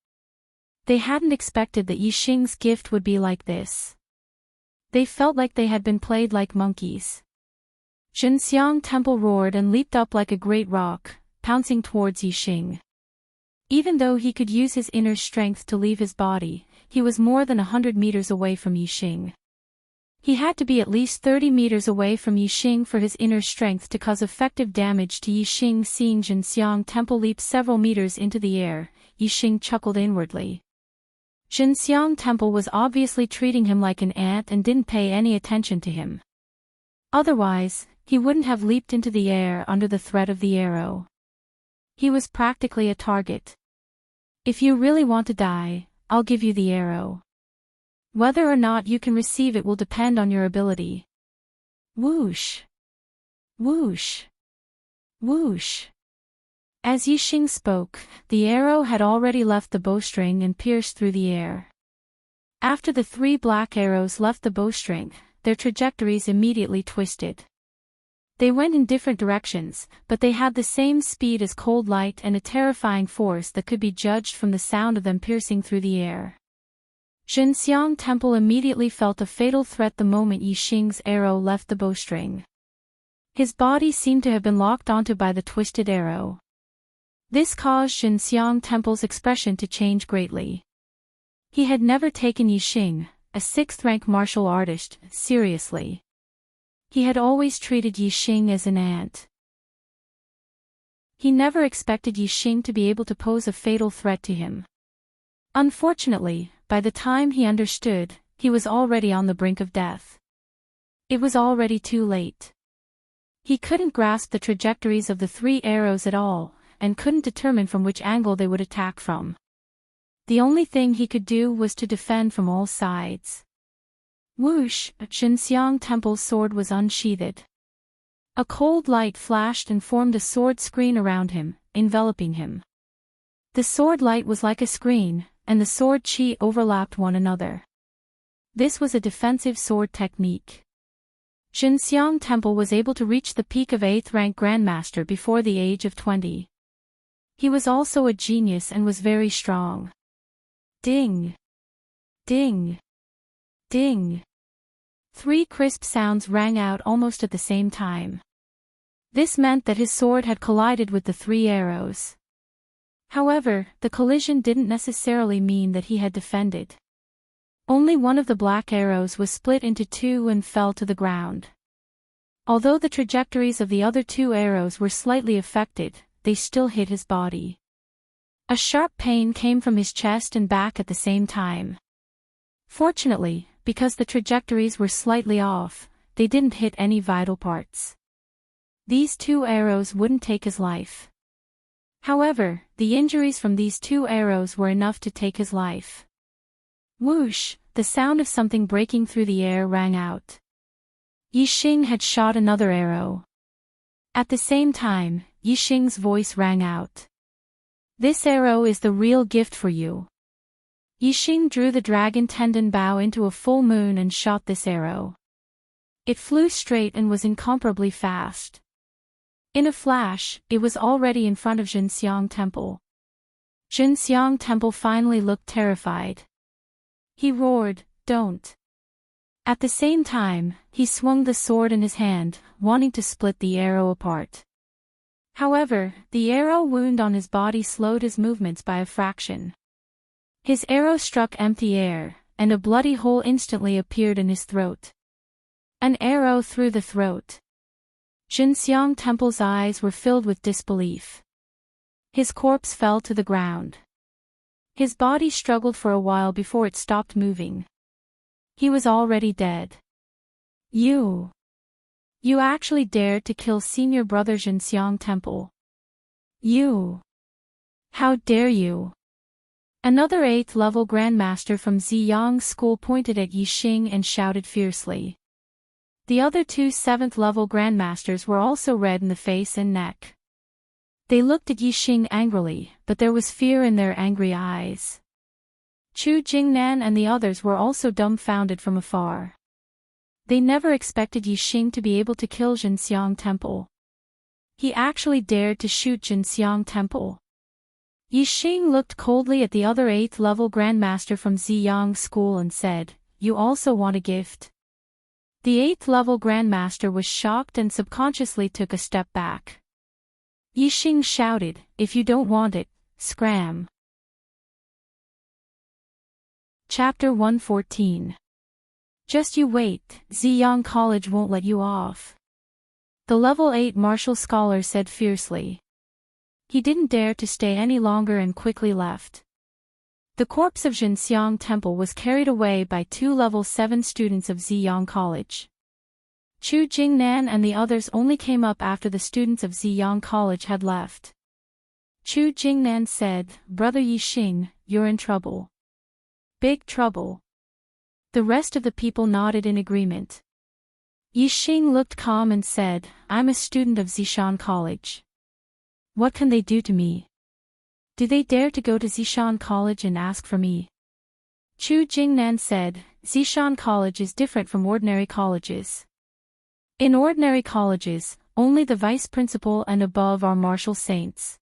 [SPEAKER 1] They hadn't expected that Yixing's gift would be like this. They felt like they had been played like monkeys. Jinxiang Temple roared and leaped up like a great rock, pouncing towards Yixing. Even though he could use his inner strength to leave his body, he was more than 100 meters away from Yixing. He had to be at least 30 meters away from Yixing for his inner strength to cause effective damage to Yixing. Seeing Jinxiang Temple leap several meters into the air, Yixing chuckled inwardly. Jinxiang Temple was obviously treating him like an ant and didn't pay any attention to him. Otherwise, he wouldn't have leaped into the air under the threat of the arrow. He was practically a target. If you really want to die, I'll give you the arrow. Whether or not you can receive it will depend on your ability. Whoosh! Whoosh! Whoosh! As Yixing spoke, the arrow had already left the bowstring and pierced through the air. After the 3 black arrows left the bowstring, their trajectories immediately twisted. They went in different directions, but they had the same speed as cold light and a terrifying force that could be judged from the sound of them piercing through the air. Jinxiang Temple immediately felt a fatal threat the moment Yixing's arrow left the bowstring. His body seemed to have been locked onto by the twisted arrow. This caused Jinxiang Temple's expression to change greatly. He had never taken Yixing, a 6th-rank martial artist, seriously. He had always treated Yixing as an ant. He never expected Yixing to be able to pose a fatal threat to him. Unfortunately, by the time he understood, he was already on the brink of death. It was already too late. He couldn't grasp the trajectories of the 3 arrows at all, and couldn't determine from which angle they would attack from. The only thing he could do was to defend from all sides. Whoosh! Jinxiang Temple's sword was unsheathed. A cold light flashed and formed a sword screen around him, enveloping him. The sword light was like a screen, and the sword chi overlapped one another. This was a defensive sword technique. Jinxiang Temple was able to reach the peak of 8th rank Grandmaster before the age of 20. He was also a genius and was very strong. Ding! Ding! Ding! 3 crisp sounds rang out almost at the same time. This meant that his sword had collided with the 3 arrows. However, the collision didn't necessarily mean that he had defended. Only one of the black arrows was split into 2 and fell to the ground. Although the trajectories of the other 2 arrows were slightly affected, they still hit his body. A sharp pain came from his chest and back at the same time. Fortunately, because the trajectories were slightly off, they didn't hit any vital parts. These 2 arrows wouldn't take his life. However, the injuries from these 2 arrows were enough to take his life. Whoosh! The sound of something breaking through the air rang out. Yixing had shot another arrow. At the same time, Yixing's voice rang out. This arrow is the real gift for you. Yixing drew the dragon tendon bow into a full moon and shot this arrow. It flew straight and was incomparably fast. In a flash, it was already in front of Jinxiang Temple. Jinxiang Temple finally looked terrified. He roared, "Don't!" At the same time, he swung the sword in his hand, wanting to split the arrow apart. However, the arrow wound on his body slowed his movements by a fraction. His arrow struck empty air, and a bloody hole instantly appeared in his throat. An arrow through the throat. Jinxiang Temple's eyes were filled with disbelief. His corpse fell to the ground. His body struggled for a while before it stopped moving. He was already dead. You actually dared to kill senior brother Jinxiang Temple. How dare you? Another 8th level Grandmaster from Ziyang's school pointed at Yixing and shouted fiercely. The other 2 7th level Grandmasters were also red in the face and neck. They looked at Yixing angrily, but there was fear in their angry eyes. Chu Jingnan and the others were also dumbfounded from afar. They never expected Yixing to be able to kill Jinxiang Temple. He actually dared to shoot Jinxiang Temple. Yixing looked coldly at the other 8th level Grandmaster from Ziyang's school and said, "You also want a gift?" The 8th level Grandmaster was shocked and subconsciously took a step back. Yixing shouted, "If you don't want it, scram." Chapter 114. Just you wait, Ziyang College won't let you off. The level 8 martial scholar said fiercely. He didn't dare to stay any longer and quickly left. The corpse of Jinxiang Temple was carried away by 2 level 7 students of Ziyang College. Chu Jingnan and the others only came up after the students of Ziyang College had left. Chu Jingnan said, "Brother Yixing, you're in trouble." "Big trouble." The rest of the people nodded in agreement. Yixing looked calm and said, "I'm a student of Zishan College. What can they do to me? Do they dare to go to Zishan College and ask for me?" Chu Jingnan said, "Zishan College is different from ordinary colleges. In ordinary colleges, only the vice principal and above are martial saints.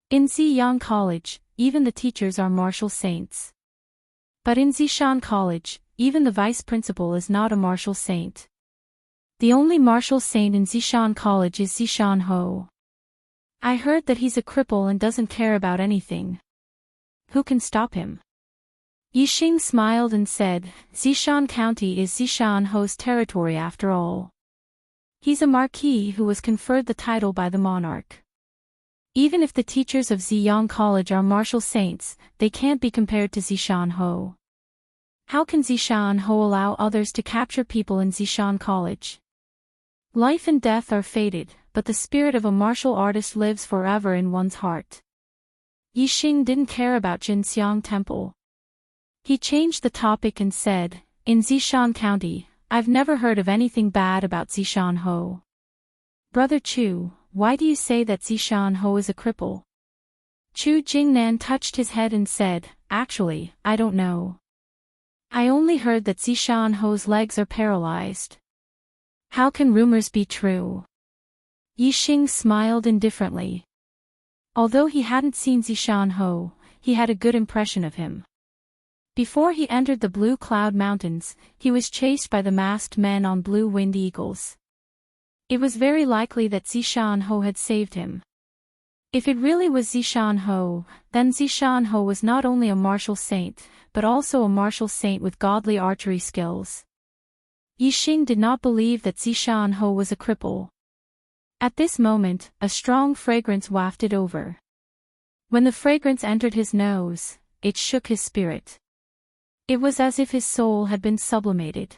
[SPEAKER 1] In Ziyang College, even the teachers are martial saints. But in Zishan College, even the vice principal is not a martial saint. The only martial saint in Zishan College is Zishan Ho. I heard that he's a cripple and doesn't care about anything. Who can stop him?" Yixing smiled and said, "Zishan County is Zishan Ho's territory after all. He's a marquis who was conferred the title by the monarch. Even if the teachers of Ziyang College are martial saints, they can't be compared to Zishan Ho. How can Zishan Ho allow others to capture people in Zishan College? Life and death are fated, but the spirit of a martial artist lives forever in one's heart." Yixing didn't care about Jinxiang Temple. He changed the topic and said, "In Zishan County, I've never heard of anything bad about Zishan Ho. Brother Chu, why do you say that Zishan Ho is a cripple? Chu Jingnan touched his head and said, actually, I don't know. I only heard that Zishan Ho's legs are paralyzed. How can rumors be true? Yixing smiled indifferently. Although he hadn't seen Zishan Ho, he had a good impression of him. Before he entered the Blue Cloud Mountains, he was chased by the masked men on blue-winged eagles. It was very likely that Zishan Ho had saved him. If it really was Zishan Ho, then Zishan Ho was not only a martial saint, but also a martial saint with godly archery skills. Yixing did not believe that Zishan Ho was a cripple. At this moment, a strong fragrance wafted over. When the fragrance entered his nose, it shook his spirit. It was as if his soul had been sublimated.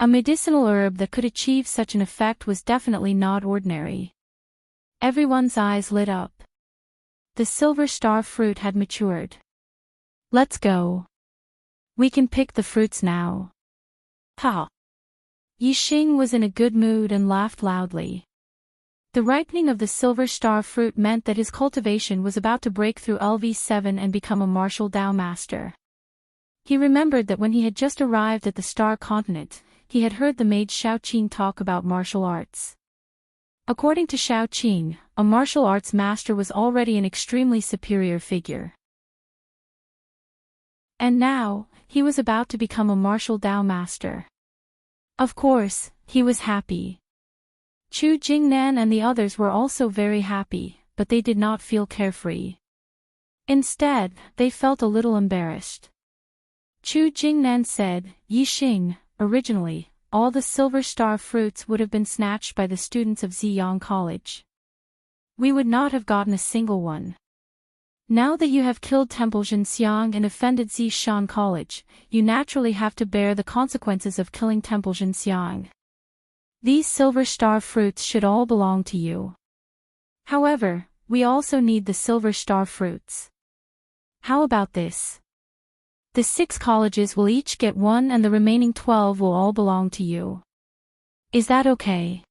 [SPEAKER 1] A medicinal herb that could achieve such an effect was definitely not ordinary. Everyone's eyes lit up. The silver star fruit had matured. Let's go. We can pick the fruits now. Ha! Yixing was in a good mood and laughed loudly. The ripening of the silver star fruit meant that his cultivation was about to break through LV7 and become a martial Dao master. He remembered that when he had just arrived at the Star Continent, he had heard the maid Xiaoqing talk about martial arts. According to Xiaoqing, a martial arts master was already an extremely superior figure. And now, he was about to become a martial Dao master. Of course, he was happy. Chu Jingnan and the others were also very happy, but they did not feel carefree. Instead, they felt a little embarrassed. Chu Jingnan said, Yixing, originally, all the silver star fruits would have been snatched by the students of Ziyang College. We would not have gotten a single one. Now that you have killed Temple Zhenxiang and offended Zishan College, you naturally have to bear the consequences of killing Temple Zhenxiang. These silver star fruits should all belong to you. However, we also need the silver star fruits. How about this? The 6 colleges will each get 1 and the remaining 12 will all belong to you. Is that okay?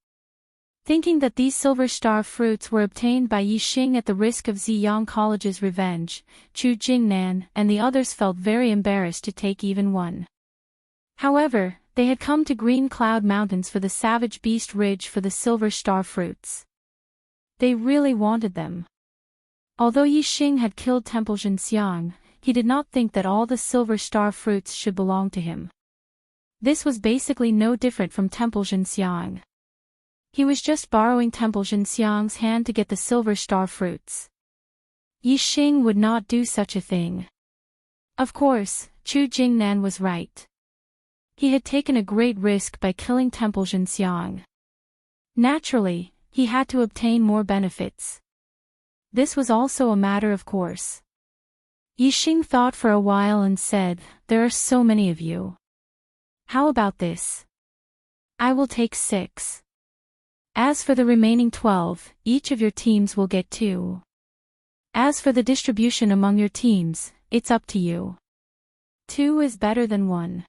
[SPEAKER 1] Thinking that these silver star fruits were obtained by Yixing at the risk of Ziyang College's revenge, Chu Jingnan and the others felt very embarrassed to take even one. However, they had come to Green Cloud Mountains for the Savage Beast Ridge for the silver star fruits. They really wanted them. Although Yixing had killed Temple Zhenxiang, he did not think that all the silver star fruits should belong to him. This was basically no different from Temple Zhenxiang. He was just borrowing Temple Zhenxiang's hand to get the silver star fruits. Yixing would not do such a thing. Of course, Chu Jingnan was right. He had taken a great risk by killing Temple Zhenxiang. Naturally, he had to obtain more benefits. This was also a matter of course. Yixing thought for a while and said, there are so many of you. How about this? I will take 6. As for the remaining 12, each of your teams will get 2. As for the distribution among your teams, it's up to you. 2 is better than 1.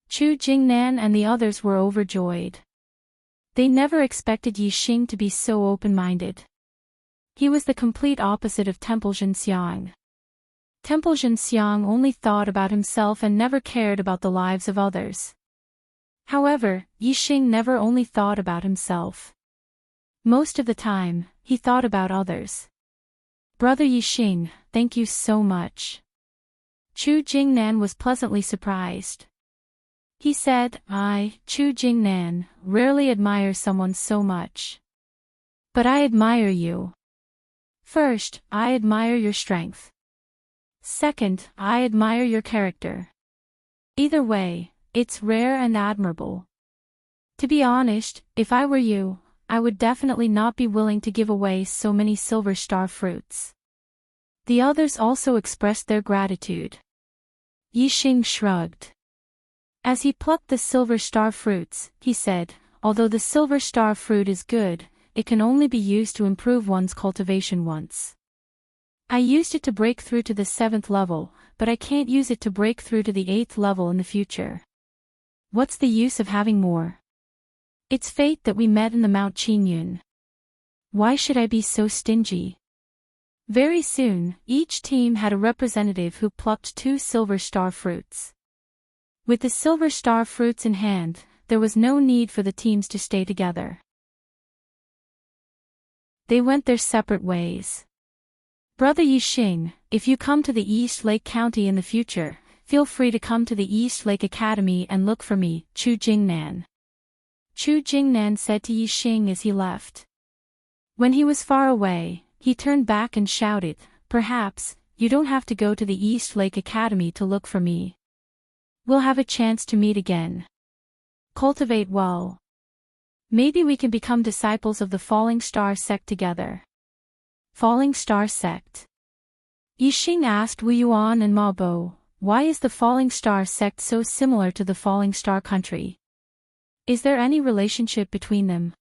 [SPEAKER 1] Chu Jingnan and the others were overjoyed. They never expected Yixing to be so open-minded. He was the complete opposite of Temple Zhenxiang. Temple Zhenxiang only thought about himself and never cared about the lives of others. However, Yixing never only thought about himself. Most of the time, he thought about others. Brother Yixing, thank you so much. Chu Jingnan was pleasantly surprised. He said, I, Chu Jingnan, rarely admire someone so much. But I admire you. First, I admire your strength. Second, I admire your character. Either way, it's rare and admirable. To be honest, if I were you, I would definitely not be willing to give away so many silver star fruits. The others also expressed their gratitude. Yixing shrugged. As he plucked the silver star fruits, he said, although the silver star fruit is good, it can only be used to improve one's cultivation once. I used it to break through to the 7th level, but I can't use it to break through to the 8th level in the future. What's the use of having more? It's fate that we met in the Mount Qinyun. Why should I be so stingy? Very soon, each team had a representative who plucked 2 silver star fruits. With the silver star fruits in hand, there was no need for the teams to stay together. They went their separate ways. Brother Yixing, if you come to the East Lake County in the future, feel free to come to the East Lake Academy and look for me, Chu Jingnan. Chu Jingnan said to Yixing as he left. When he was far away, he turned back and shouted, "Perhaps, you don't have to go to the East Lake Academy to look for me. We'll have a chance to meet again. Cultivate well. Maybe we can become disciples of the Falling Star sect together." Falling Star sect. Yixing asked Wu Yuan and Ma Bo, "Why is the Falling Star sect so similar to the Falling Star country? Is there any relationship between them?"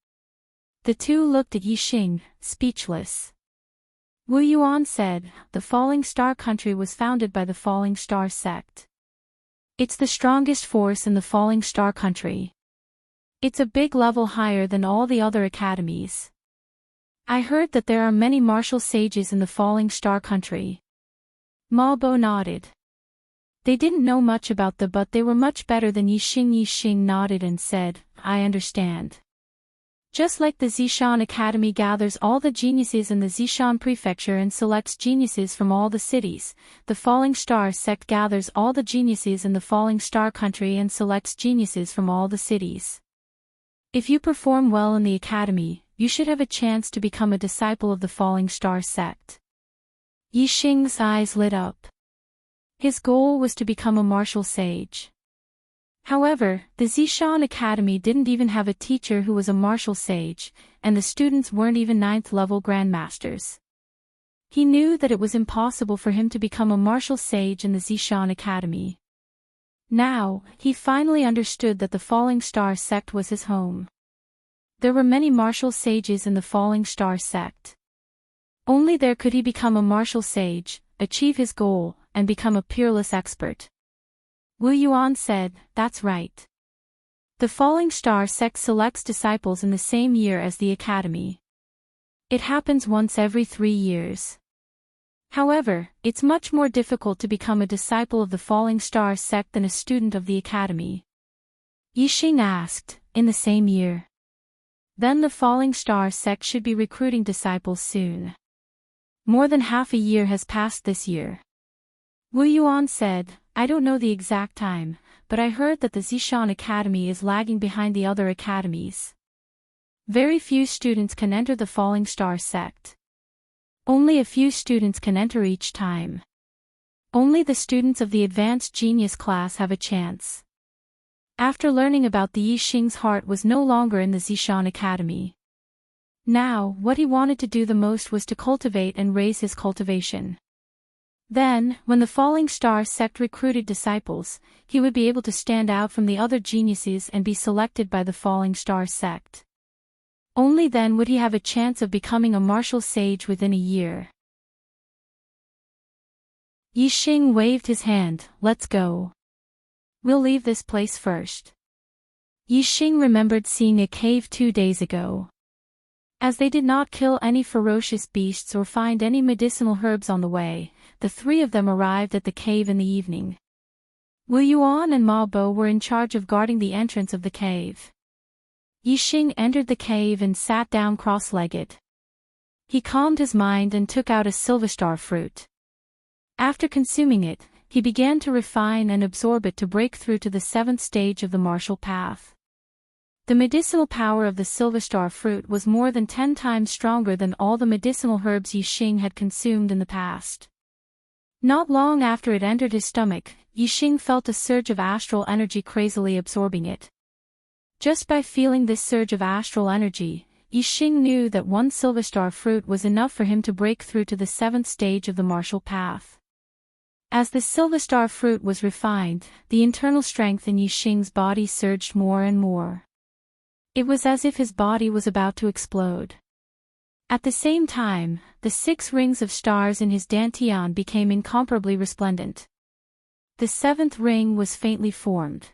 [SPEAKER 1] The two looked at Yixing, speechless. Wu Yuan said, "The Falling Star country was founded by the Falling Star sect. It's the strongest force in the Falling Star country. It's a big level higher than all the other academies. I heard that there are many martial sages in the Falling Star country." Ma Bo nodded. They didn't know much about but they were much better than Yixing. Yixing nodded and said, "I understand. Just like the Zishan Academy gathers all the geniuses in the Zishan Prefecture and selects geniuses from all the cities, the Falling Star sect gathers all the geniuses in the Falling Star country and selects geniuses from all the cities. If you perform well in the academy, you should have a chance to become a disciple of the Falling Star sect." Yixing's eyes lit up. His goal was to become a martial sage. However, the Zishan Academy didn't even have a teacher who was a martial sage, and the students weren't even 9th level grandmasters. He knew that it was impossible for him to become a martial sage in the Zishan Academy. Now, he finally understood that the Falling Star sect was his home. There were many martial sages in the Falling Star sect. Only there could he become a martial sage, achieve his goal, and become a peerless expert. Wu Yuan said, "That's right. The Falling Star sect selects disciples in the same year as the academy. It happens once every 3 years. However, it's much more difficult to become a disciple of the Falling Star sect than a student of the academy." Yixing asked, "In the same year? Then the Falling Star sect should be recruiting disciples soon. More than half a year has passed this year." Wu Yuan said, "I don't know the exact time, but I heard that the Zishan Academy is lagging behind the other academies. Very few students can enter the Falling Star sect. Only a few students can enter each time. Only the students of the Advanced Genius class have a chance." After learning about the Yixing's heart was no longer in the Zishan Academy. Now, what he wanted to do the most was to cultivate and raise his cultivation. Then, when the Falling Star sect recruited disciples, he would be able to stand out from the other geniuses and be selected by the Falling Star sect. Only then would he have a chance of becoming a martial sage within a year. Yixing waved his hand, "Let's go. We'll leave this place first." Yixing remembered seeing a cave 2 days ago. As they did not kill any ferocious beasts or find any medicinal herbs on the way, the 3 of them arrived at the cave in the evening. Wu Yuan and Ma Bo were in charge of guarding the entrance of the cave. Yixing entered the cave and sat down cross-legged. He calmed his mind and took out a silverstar fruit. After consuming it, he began to refine and absorb it to break through to the 7th stage of the martial path. The medicinal power of the silverstar fruit was more than 10 times stronger than all the medicinal herbs Yixing had consumed in the past. Not long after it entered his stomach, Yixing felt a surge of astral energy crazily absorbing it. Just by feeling this surge of astral energy, Yixing knew that 1 silverstar fruit was enough for him to break through to the 7th stage of the martial path. As the silverstar fruit was refined, the internal strength in Yixing's body surged more and more. It was as if his body was about to explode. At the same time, the 6 rings of stars in his dantian became incomparably resplendent. The 7th ring was faintly formed.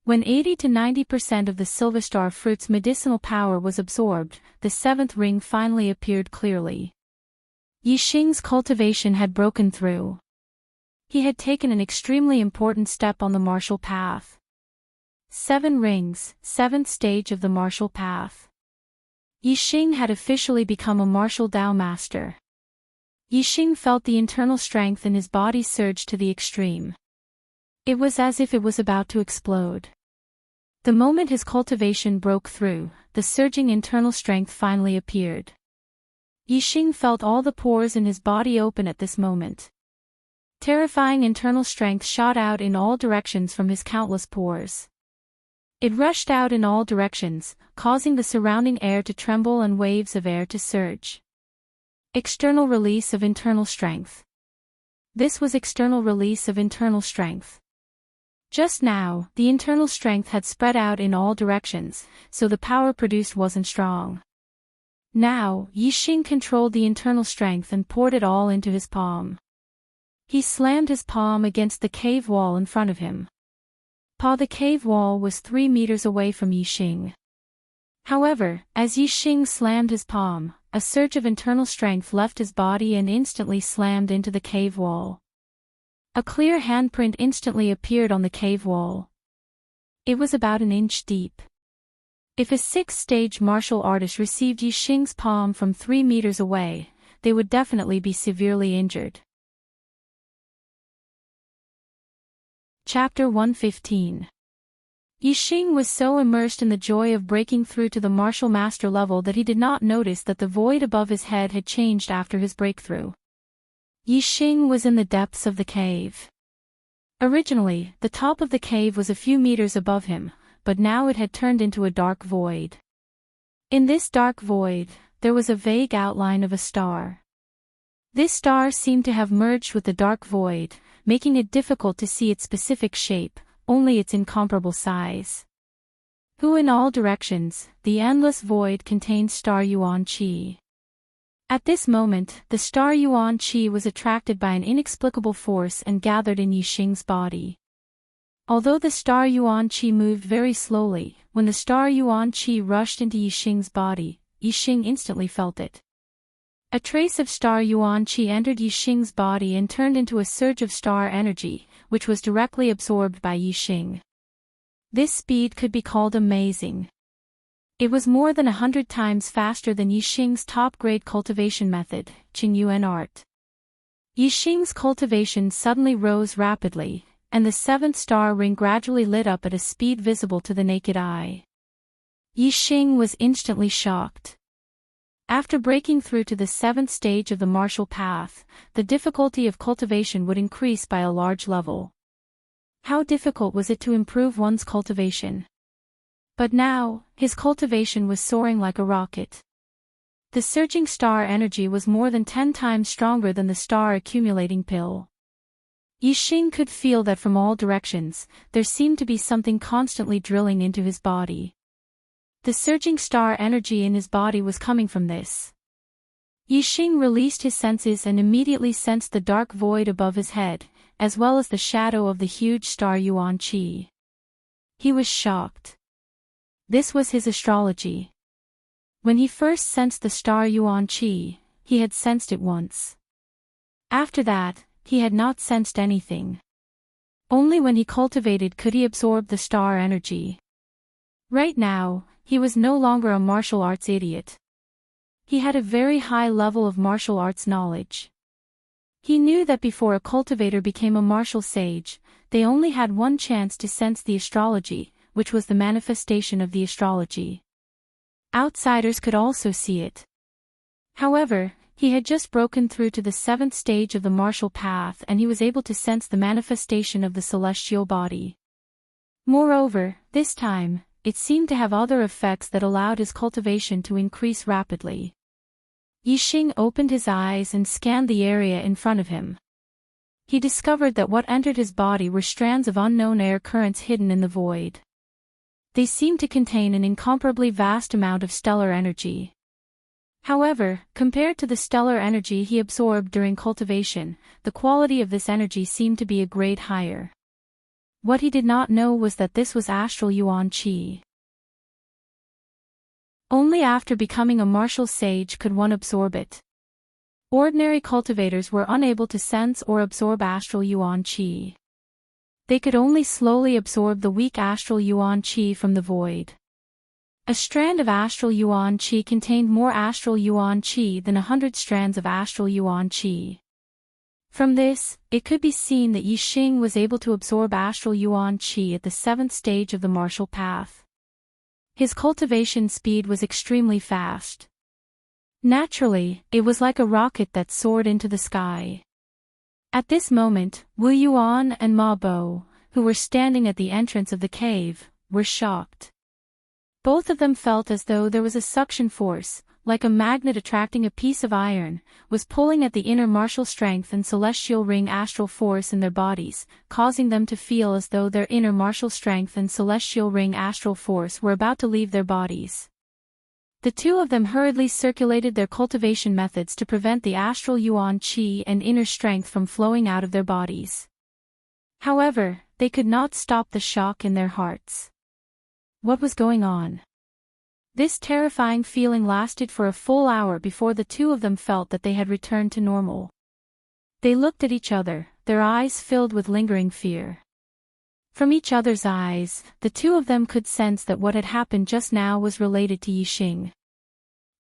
[SPEAKER 1] When 80 to 90% of the Silver Star fruit's medicinal power was absorbed, the seventh ring finally appeared clearly. Yixing's cultivation had broken through. He had taken an extremely important step on the martial path. 7 rings, 7th stage of the martial path. Yixing had officially become a martial Dao master. Yixing felt the internal strength in his body surge to the extreme. It was as if it was about to explode. The moment his cultivation broke through, the surging internal strength finally appeared. Yixing felt all the pores in his body open at this moment. Terrifying internal strength shot out in all directions from his countless pores. It rushed out in all directions, causing the surrounding air to tremble and waves of air to surge. External release of internal strength. This was external release of internal strength. Just now, the internal strength had spread out in all directions, so the power produced wasn't strong. Now, Yixing controlled the internal strength and poured it all into his palm. He slammed his palm against the cave wall in front of him. The cave wall was 3 meters away from Yixing. However, as Yixing slammed his palm, a surge of internal strength left his body and instantly slammed into the cave wall. A clear handprint instantly appeared on the cave wall. It was about an inch deep. If a 6th-stage martial artist received Yixing's palm from 3 meters away, they would definitely be severely injured. Chapter 115. Yixing was so immersed in the joy of breaking through to the martial master level that he did not notice that the void above his head had changed after his breakthrough. Yixing was in the depths of the cave. Originally, the top of the cave was a few meters above him, but now it had turned into a dark void. In this dark void, there was a vague outline of a star. This star seemed to have merged with the dark void, making it difficult to see its specific shape, only its incomparable size. In all directions, the endless void contained star Yuan Qi. At this moment, the star Yuan Qi was attracted by an inexplicable force and gathered in Yixing's body. Although the star Yuan Qi moved very slowly, when the star Yuan Qi rushed into Yixing's body, Yixing instantly felt it. A trace of star Yuan Qi entered Yixing's body and turned into a surge of star energy, which was directly absorbed by Yixing. This speed could be called amazing. It was more than 100 times faster than Yixing's top-grade cultivation method, Qingyuan art. Yixing's cultivation suddenly rose rapidly, and the 7th star ring gradually lit up at a speed visible to the naked eye. Yixing was instantly shocked. After breaking through to the 7th stage of the martial path, the difficulty of cultivation would increase by a large level. How difficult was it to improve one's cultivation? But now, his cultivation was soaring like a rocket. The surging star energy was more than 10 times stronger than the star accumulating pill. Yixing could feel that from all directions, there seemed to be something constantly drilling into his body. The surging star energy in his body was coming from this. Yixing released his senses and immediately sensed the dark void above his head, as well as the shadow of the huge star Yuan Qi. He was shocked. This was his astrology. When he first sensed the star Yuan Qi, he had sensed it once. After that, he had not sensed anything. Only when he cultivated could he absorb the star energy. Right now, he was no longer a martial arts idiot. He had a very high level of martial arts knowledge. He knew that before a cultivator became a martial sage, they only had one chance to sense the astrology, which was the manifestation of the astrology. Outsiders could also see it. However, he had just broken through to the 7th stage of the martial path and he was able to sense the manifestation of the celestial body. Moreover, this time, it seemed to have other effects that allowed his cultivation to increase rapidly. Yixing opened his eyes and scanned the area in front of him. He discovered that what entered his body were strands of unknown air currents hidden in the void. They seemed to contain an incomparably vast amount of stellar energy. However, compared to the stellar energy he absorbed during cultivation, the quality of this energy seemed to be a grade higher. What he did not know was that this was astral yuan qi. Only after becoming a martial sage could one absorb it. Ordinary cultivators were unable to sense or absorb astral yuan qi. They could only slowly absorb the weak astral yuan qi from the void. A strand of astral yuan qi contained more astral yuan qi than 100 strands of astral yuan qi. From this, it could be seen that Yixing was able to absorb astral yuan qi at the 7th stage of the martial path. His cultivation speed was extremely fast. Naturally, it was like a rocket that soared into the sky. At this moment, Wu Yuan and Ma Bo, who were standing at the entrance of the cave, were shocked. Both of them felt as though there was a suction force, like a magnet attracting a piece of iron, was pulling at the inner martial strength and celestial ring astral force in their bodies, causing them to feel as though their inner martial strength and celestial ring astral force were about to leave their bodies. The two of them hurriedly circulated their cultivation methods to prevent the astral yuan qi and inner strength from flowing out of their bodies. However, they could not stop the shock in their hearts. What was going on? This terrifying feeling lasted for a full hour before the two of them felt that they had returned to normal. They looked at each other, their eyes filled with lingering fear. From each other's eyes, the two of them could sense that what had happened just now was related to Yixing.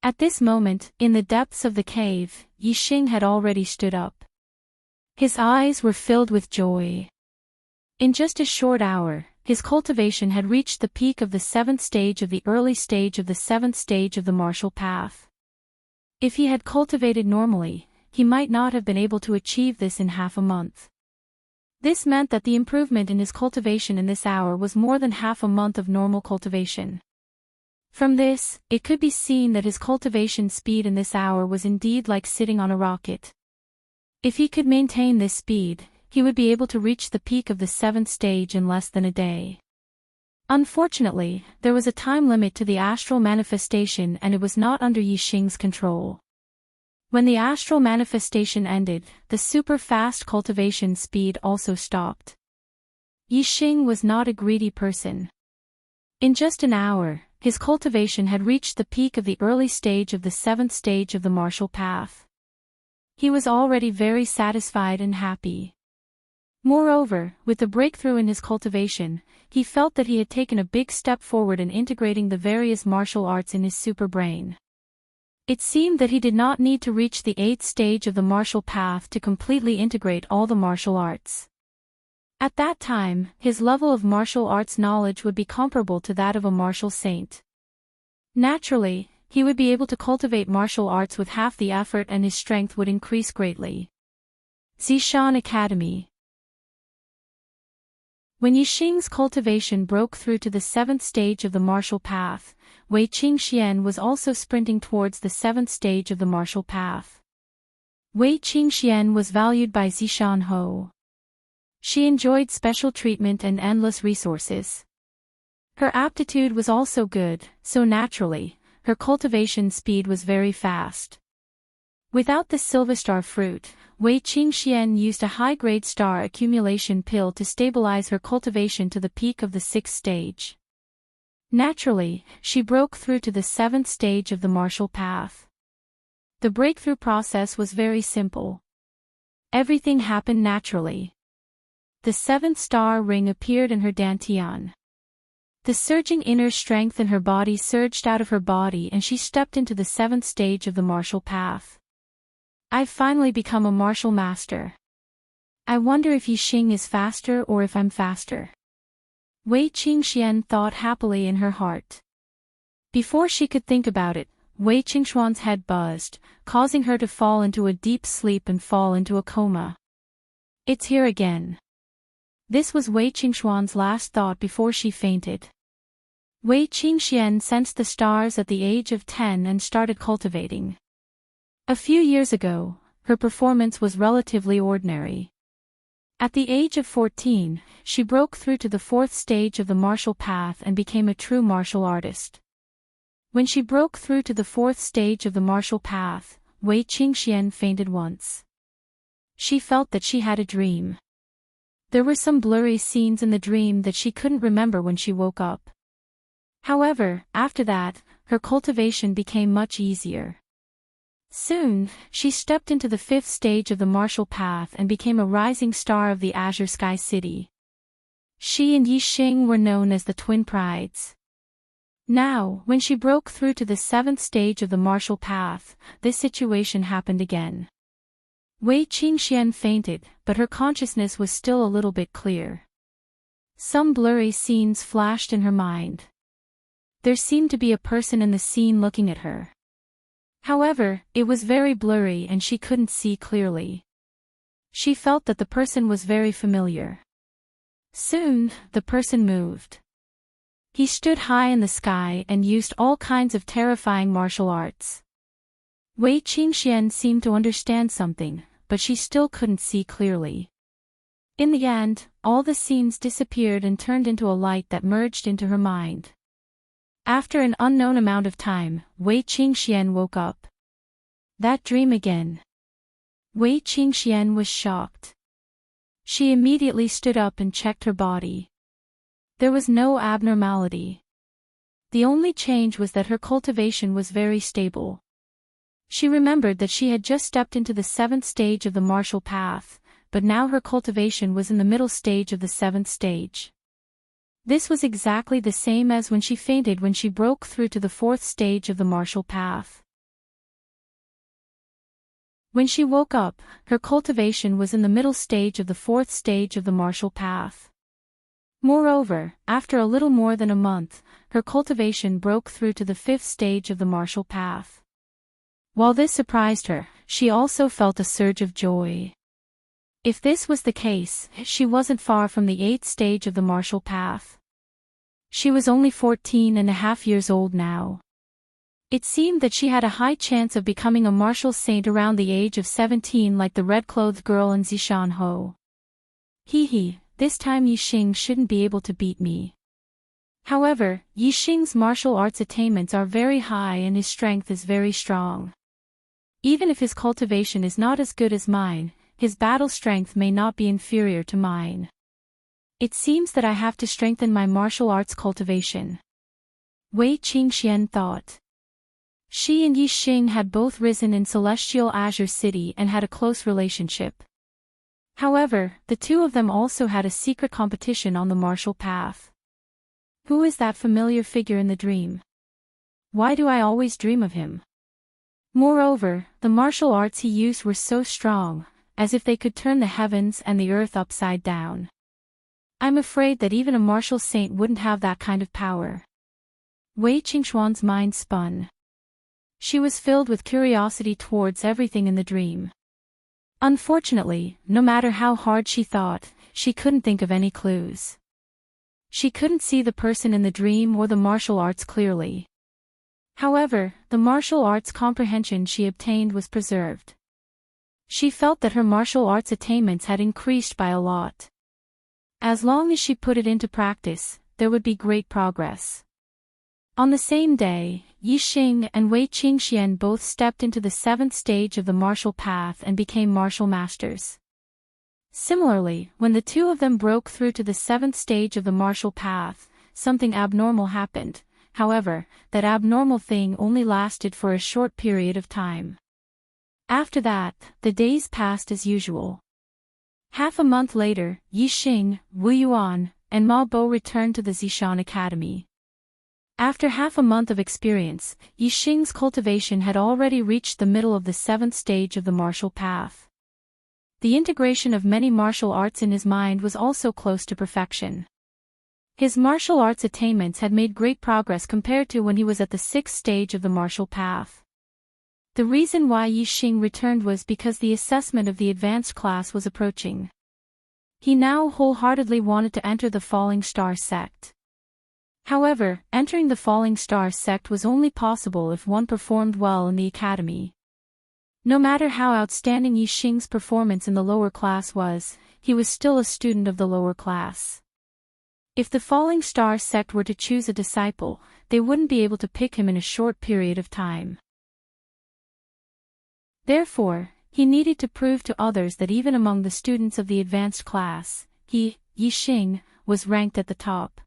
[SPEAKER 1] At this moment, in the depths of the cave, Yixing had already stood up. His eyes were filled with joy. In just a short hour, his cultivation had reached the peak of the 7th stage of the early stage of the 7th stage of the martial path. If he had cultivated normally, he might not have been able to achieve this in half a month. This meant that the improvement in his cultivation in this hour was more than half a month of normal cultivation. From this, it could be seen that his cultivation speed in this hour was indeed like sitting on a rocket. If he could maintain this speed, he would be able to reach the peak of the 7th stage in less than a day. Unfortunately, there was a time limit to the astral manifestation and it was not under Yixing's control. When the astral manifestation ended, the super-fast cultivation speed also stopped. Yixing was not a greedy person. In just an hour, his cultivation had reached the peak of the early stage of the 7th stage of the martial path. He was already very satisfied and happy. Moreover, with the breakthrough in his cultivation, he felt that he had taken a big step forward in integrating the various martial arts in his super brain. It seemed that he did not need to reach the 8th stage of the martial path to completely integrate all the martial arts. At that time, his level of martial arts knowledge would be comparable to that of a martial saint. Naturally, he would be able to cultivate martial arts with half the effort and his strength would increase greatly. Zishan Academy. When Yixing's cultivation broke through to the 7th stage of the martial path, Wei Qingxian was also sprinting towards the 7th stage of the martial path. Wei Qingxian was valued by Zishan Ho. She enjoyed special treatment and endless resources. Her aptitude was also good, so naturally, her cultivation speed was very fast. Without the Silverstar fruit, Wei Qingxian used a high-grade star accumulation pill to stabilize her cultivation to the peak of the 6th stage. Naturally, she broke through to the 7th stage of the martial path. The breakthrough process was very simple. Everything happened naturally. The 7th star ring appeared in her dantian. The surging inner strength in her body surged out of her body and she stepped into the 7th stage of the martial path. I've finally become a martial master. I wonder if Yixing is faster or if I'm faster. Wei Qingxian thought happily in her heart. Before she could think about it, Wei Qingshuan's head buzzed, causing her to fall into a deep sleep and fall into a coma. It's here again. This was Wei Qingshuan's last thought before she fainted. Wei Qingxian sensed the stars at the age of 10 and started cultivating. A few years ago, her performance was relatively ordinary. At the age of 14, she broke through to the 4th stage of the martial path and became a true martial artist. When she broke through to the 4th stage of the martial path, Wei Qingxian fainted once. She felt that she had a dream. There were some blurry scenes in the dream that she couldn't remember when she woke up. However, after that, her cultivation became much easier. Soon, she stepped into the 5th stage of the martial path and became a rising star of the Azure Sky City. She and Yixing were known as the Twin Prides. Now, when she broke through to the 7th stage of the martial path, this situation happened again. Wei Qingxian fainted, but her consciousness was still a little bit clear. Some blurry scenes flashed in her mind. There seemed to be a person in the scene looking at her. However, it was very blurry and she couldn't see clearly. She felt that the person was very familiar. Soon, the person moved. He stood high in the sky and used all kinds of terrifying martial arts. Wei Qingxian seemed to understand something, but she still couldn't see clearly. In the end, all the scenes disappeared and turned into a light that merged into her mind. After an unknown amount of time, Wei Qingxian woke up. That dream again. Wei Qingxian was shocked. She immediately stood up and checked her body. There was no abnormality. The only change was that her cultivation was very stable. She remembered that she had just stepped into the 7th stage of the martial path, but now her cultivation was in the middle stage of the 7th stage. This was exactly the same as when she fainted when she broke through to the 4th stage of the martial path. When she woke up, her cultivation was in the middle stage of the 4th stage of the martial path. Moreover, after a little more than a month, her cultivation broke through to the 5th stage of the martial path. While this surprised her, she also felt a surge of joy. If this was the case, she wasn't far from the 8th stage of the martial path. She was only 14.5 years old now. It seemed that she had a high chance of becoming a martial saint around the age of 17 like the red-clothed girl in Zishan Ho. This time Yixing shouldn't be able to beat me. However, Yixing's martial arts attainments are very high and his strength is very strong. Even if his cultivation is not as good as mine, his battle strength may not be inferior to mine. It seems that I have to strengthen my martial arts cultivation. Wei Qingxian thought. She and Yixing had both risen in Celestial Azure City and had a close relationship. However, the two of them also had a secret competition on the martial path. Who is that familiar figure in the dream? Why do I always dream of him? Moreover, the martial arts he used were so strong, as if they could turn the heavens and the earth upside down. I'm afraid that even a martial saint wouldn't have that kind of power. Wei Qingxuan's mind spun. She was filled with curiosity towards everything in the dream. Unfortunately, no matter how hard she thought, she couldn't think of any clues. She couldn't see the person in the dream or the martial arts clearly. However, the martial arts comprehension she obtained was preserved. She felt that her martial arts attainments had increased by a lot. As long as she put it into practice, there would be great progress. On the same day, Yixing and Wei Qingxian both stepped into the 7th stage of the martial path and became martial masters. Similarly, when the two of them broke through to the 7th stage of the martial path, something abnormal happened. However, that abnormal thing only lasted for a short period of time. After that, the days passed as usual. Half a month later, Yixing, Wu Yuan, and Ma Bo returned to the Zishan Academy. After half a month of experience, Yixing's cultivation had already reached the middle of the 7th stage of the martial path. The integration of many martial arts in his mind was also close to perfection. His martial arts attainments had made great progress compared to when he was at the 6th stage of the martial path. The reason why Yixing returned was because the assessment of the advanced class was approaching. He now wholeheartedly wanted to enter the Falling Star sect. However, entering the Falling Star sect was only possible if one performed well in the academy. No matter how outstanding Yixing's performance in the lower class was, he was still a student of the lower class. If the Falling Star sect were to choose a disciple, they wouldn't be able to pick him in a short period of time. Therefore, he needed to prove to others that even among the students of the advanced class, Yi Xing, was ranked at the top.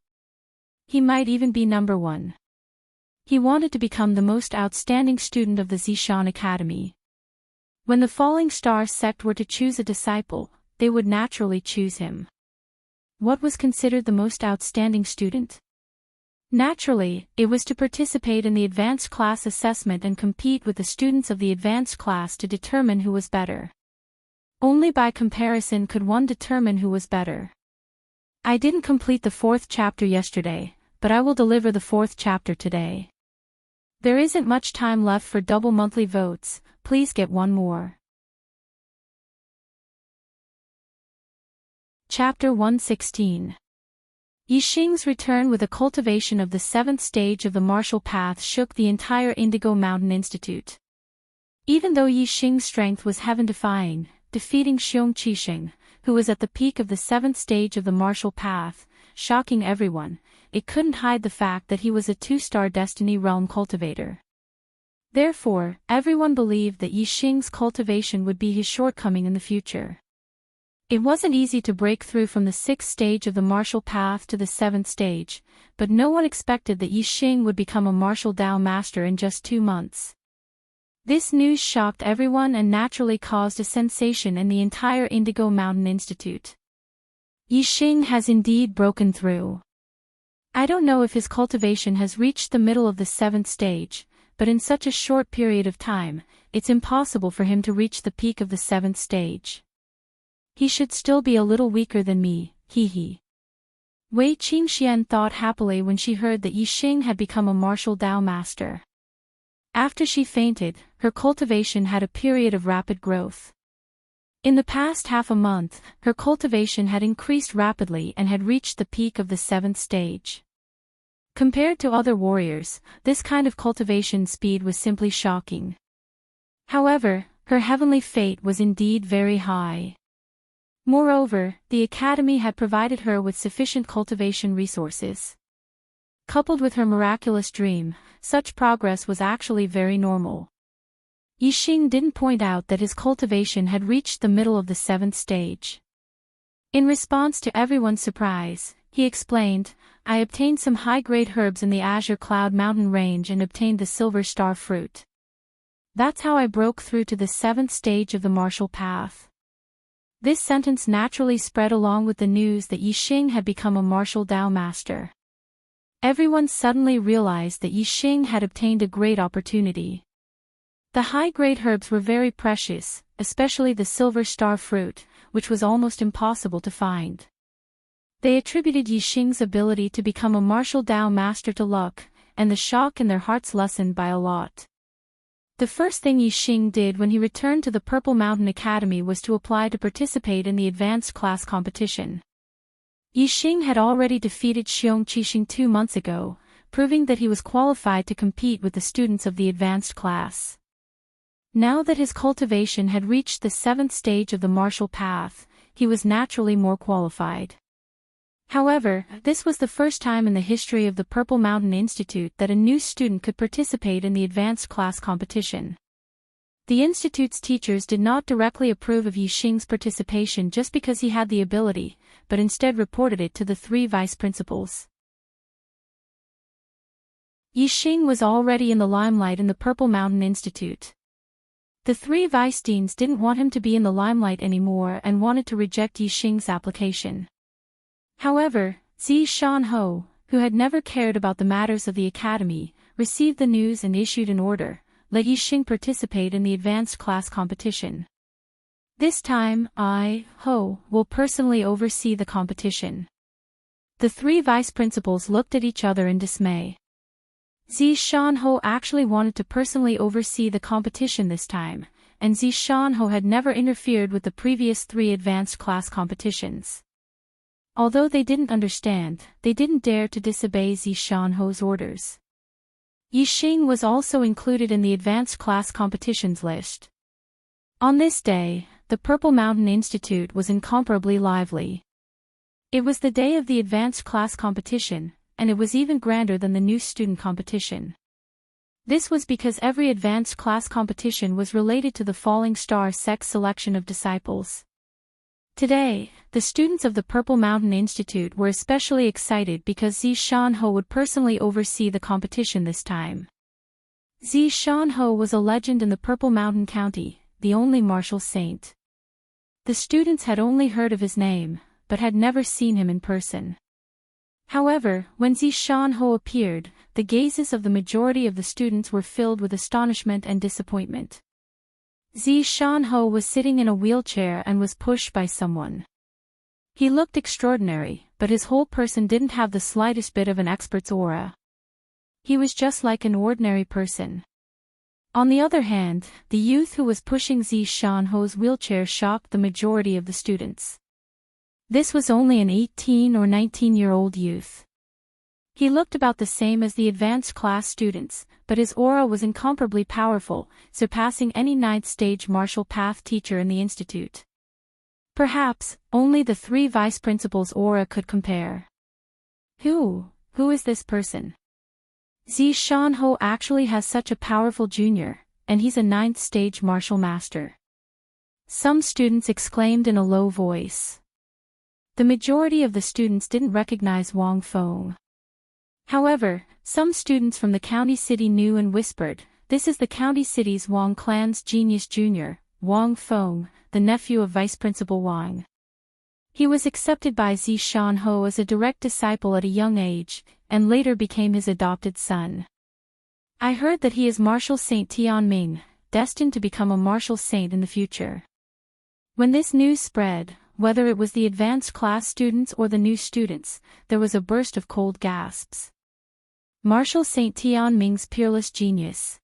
[SPEAKER 1] He might even be number one. He wanted to become the most outstanding student of the Zishan Academy. When the Falling Star sect were to choose a disciple, they would naturally choose him. What was considered the most outstanding student? Naturally, it was to participate in the advanced class assessment and compete with the students of the advanced class to determine who was better. Only by comparison could one determine who was better. I didn't complete the 4th chapter yesterday, but I will deliver the 4th chapter today. There isn't much time left for double monthly votes, please get one more. Chapter 116. Yi Xing's return with the cultivation of the 7th stage of the martial path shook the entire Indigo Mountain Institute. Even though Yi Xing's strength was heaven-defying, defeating Xiong Qixing, who was at the peak of the 7th stage of the martial path, shocking everyone, it couldn't hide the fact that he was a 2-star Destiny Realm cultivator. Therefore, everyone believed that Yi Xing's cultivation would be his shortcoming in the future. It wasn't easy to break through from the 6th stage of the martial path to the 7th stage, but no one expected that Yi Xing would become a martial Dao master in just 2 months. This news shocked everyone and naturally caused a sensation in the entire Indigo Mountain Institute. Yi Xing has indeed broken through. I don't know if his cultivation has reached the middle of the 7th stage, but in such a short period of time, it's impossible for him to reach the peak of the 7th stage. He should still be a little weaker than me, hee. Wei Qingxian thought happily when she heard that Yi Xing had become a martial Dao master. After she fainted, her cultivation had a period of rapid growth. In the past half a month, her cultivation had increased rapidly and had reached the peak of the 7th stage. Compared to other warriors, this kind of cultivation speed was simply shocking. However, her heavenly fate was indeed very high. Moreover, the academy had provided her with sufficient cultivation resources. Coupled with her miraculous dream, such progress was actually very normal. Yi Xing didn't point out that his cultivation had reached the middle of the 7th stage. In response to everyone's surprise, he explained, I obtained some high-grade herbs in the Azure Cloud Mountain range and obtained the Silver Star fruit. That's how I broke through to the 7th stage of the martial path. This sentence naturally spread along with the news that Yi Xing had become a martial Dao master. Everyone suddenly realized that Yi Xing had obtained a great opportunity. The high-grade herbs were very precious, especially the Silver Star fruit, which was almost impossible to find. They attributed Yi Xing's ability to become a martial Dao master to luck, and the shock in their hearts lessened by a lot. The first thing Yi Xing did when he returned to the Purple Mountain Academy was to apply to participate in the advanced class competition. Yi Xing had already defeated Xiong Qixing 2 months ago, proving that he was qualified to compete with the students of the advanced class. Now that his cultivation had reached the 7th stage of the martial path, he was naturally more qualified. However, this was the first time in the history of the Purple Mountain Institute that a new student could participate in the advanced class competition. The institute's teachers did not directly approve of Yi Xing's participation just because he had the ability, but instead reported it to the 3 vice principals. Yi Xing was already in the limelight in the Purple Mountain Institute. The 3 vice deans didn't want him to be in the limelight anymore and wanted to reject Yi Xing's application. However, Zishan Ho, who had never cared about the matters of the academy, received the news and issued an order, let Yi Xing participate in the advanced class competition. This time, I, Ho, will personally oversee the competition. The 3 vice principals looked at each other in dismay. Zishan Ho actually wanted to personally oversee the competition this time, and Zishan Ho had never interfered with the previous 3 advanced class competitions. Although they didn't understand, they didn't dare to disobey Zishan Ho's orders. Yi Xing was also included in the advanced class competitions list. On this day, the Purple Mountain Institute was incomparably lively. It was the day of the advanced class competition, and it was even grander than the new student competition. This was because every advanced class competition was related to the Falling Star sect's selection of disciples. Today, the students of the Purple Mountain Institute were especially excited because Zi Shanho would personally oversee the competition this time. Zi Shanho was a legend in the Purple Mountain County, the only martial saint. The students had only heard of his name, but had never seen him in person. However, when Zi Shanho appeared, the gazes of the majority of the students were filled with astonishment and disappointment. Zi Shanho was sitting in a wheelchair and was pushed by someone. He looked extraordinary, but his whole person didn't have the slightest bit of an expert's aura. He was just like an ordinary person. On the other hand, the youth who was pushing Zi Shanho's wheelchair shocked the majority of the students. This was only an 18 or 19-year-old youth. He looked about the same as the advanced class students, but his aura was incomparably powerful, surpassing any ninth-stage martial path teacher in the institute. Perhaps, only the 3 vice principals' aura could compare. Who is this person? Zi Shanho actually has such a powerful junior, and he's a ninth-stage martial master. Some students exclaimed in a low voice. The majority of the students didn't recognize Wang Feng. However, some students from the county city knew and whispered, "This is the county city's Wang clan's genius junior, Wang Feng, the nephew of Vice Principal Wang." He was accepted by Zi Shanho as a direct disciple at a young age, and later became his adopted son. I heard that he is Martial Saint Tianming, destined to become a martial saint in the future. When this news spread, whether it was the advanced class students or the new students, there was a burst of cold gasps. Martial Saint Tianming's peerless genius.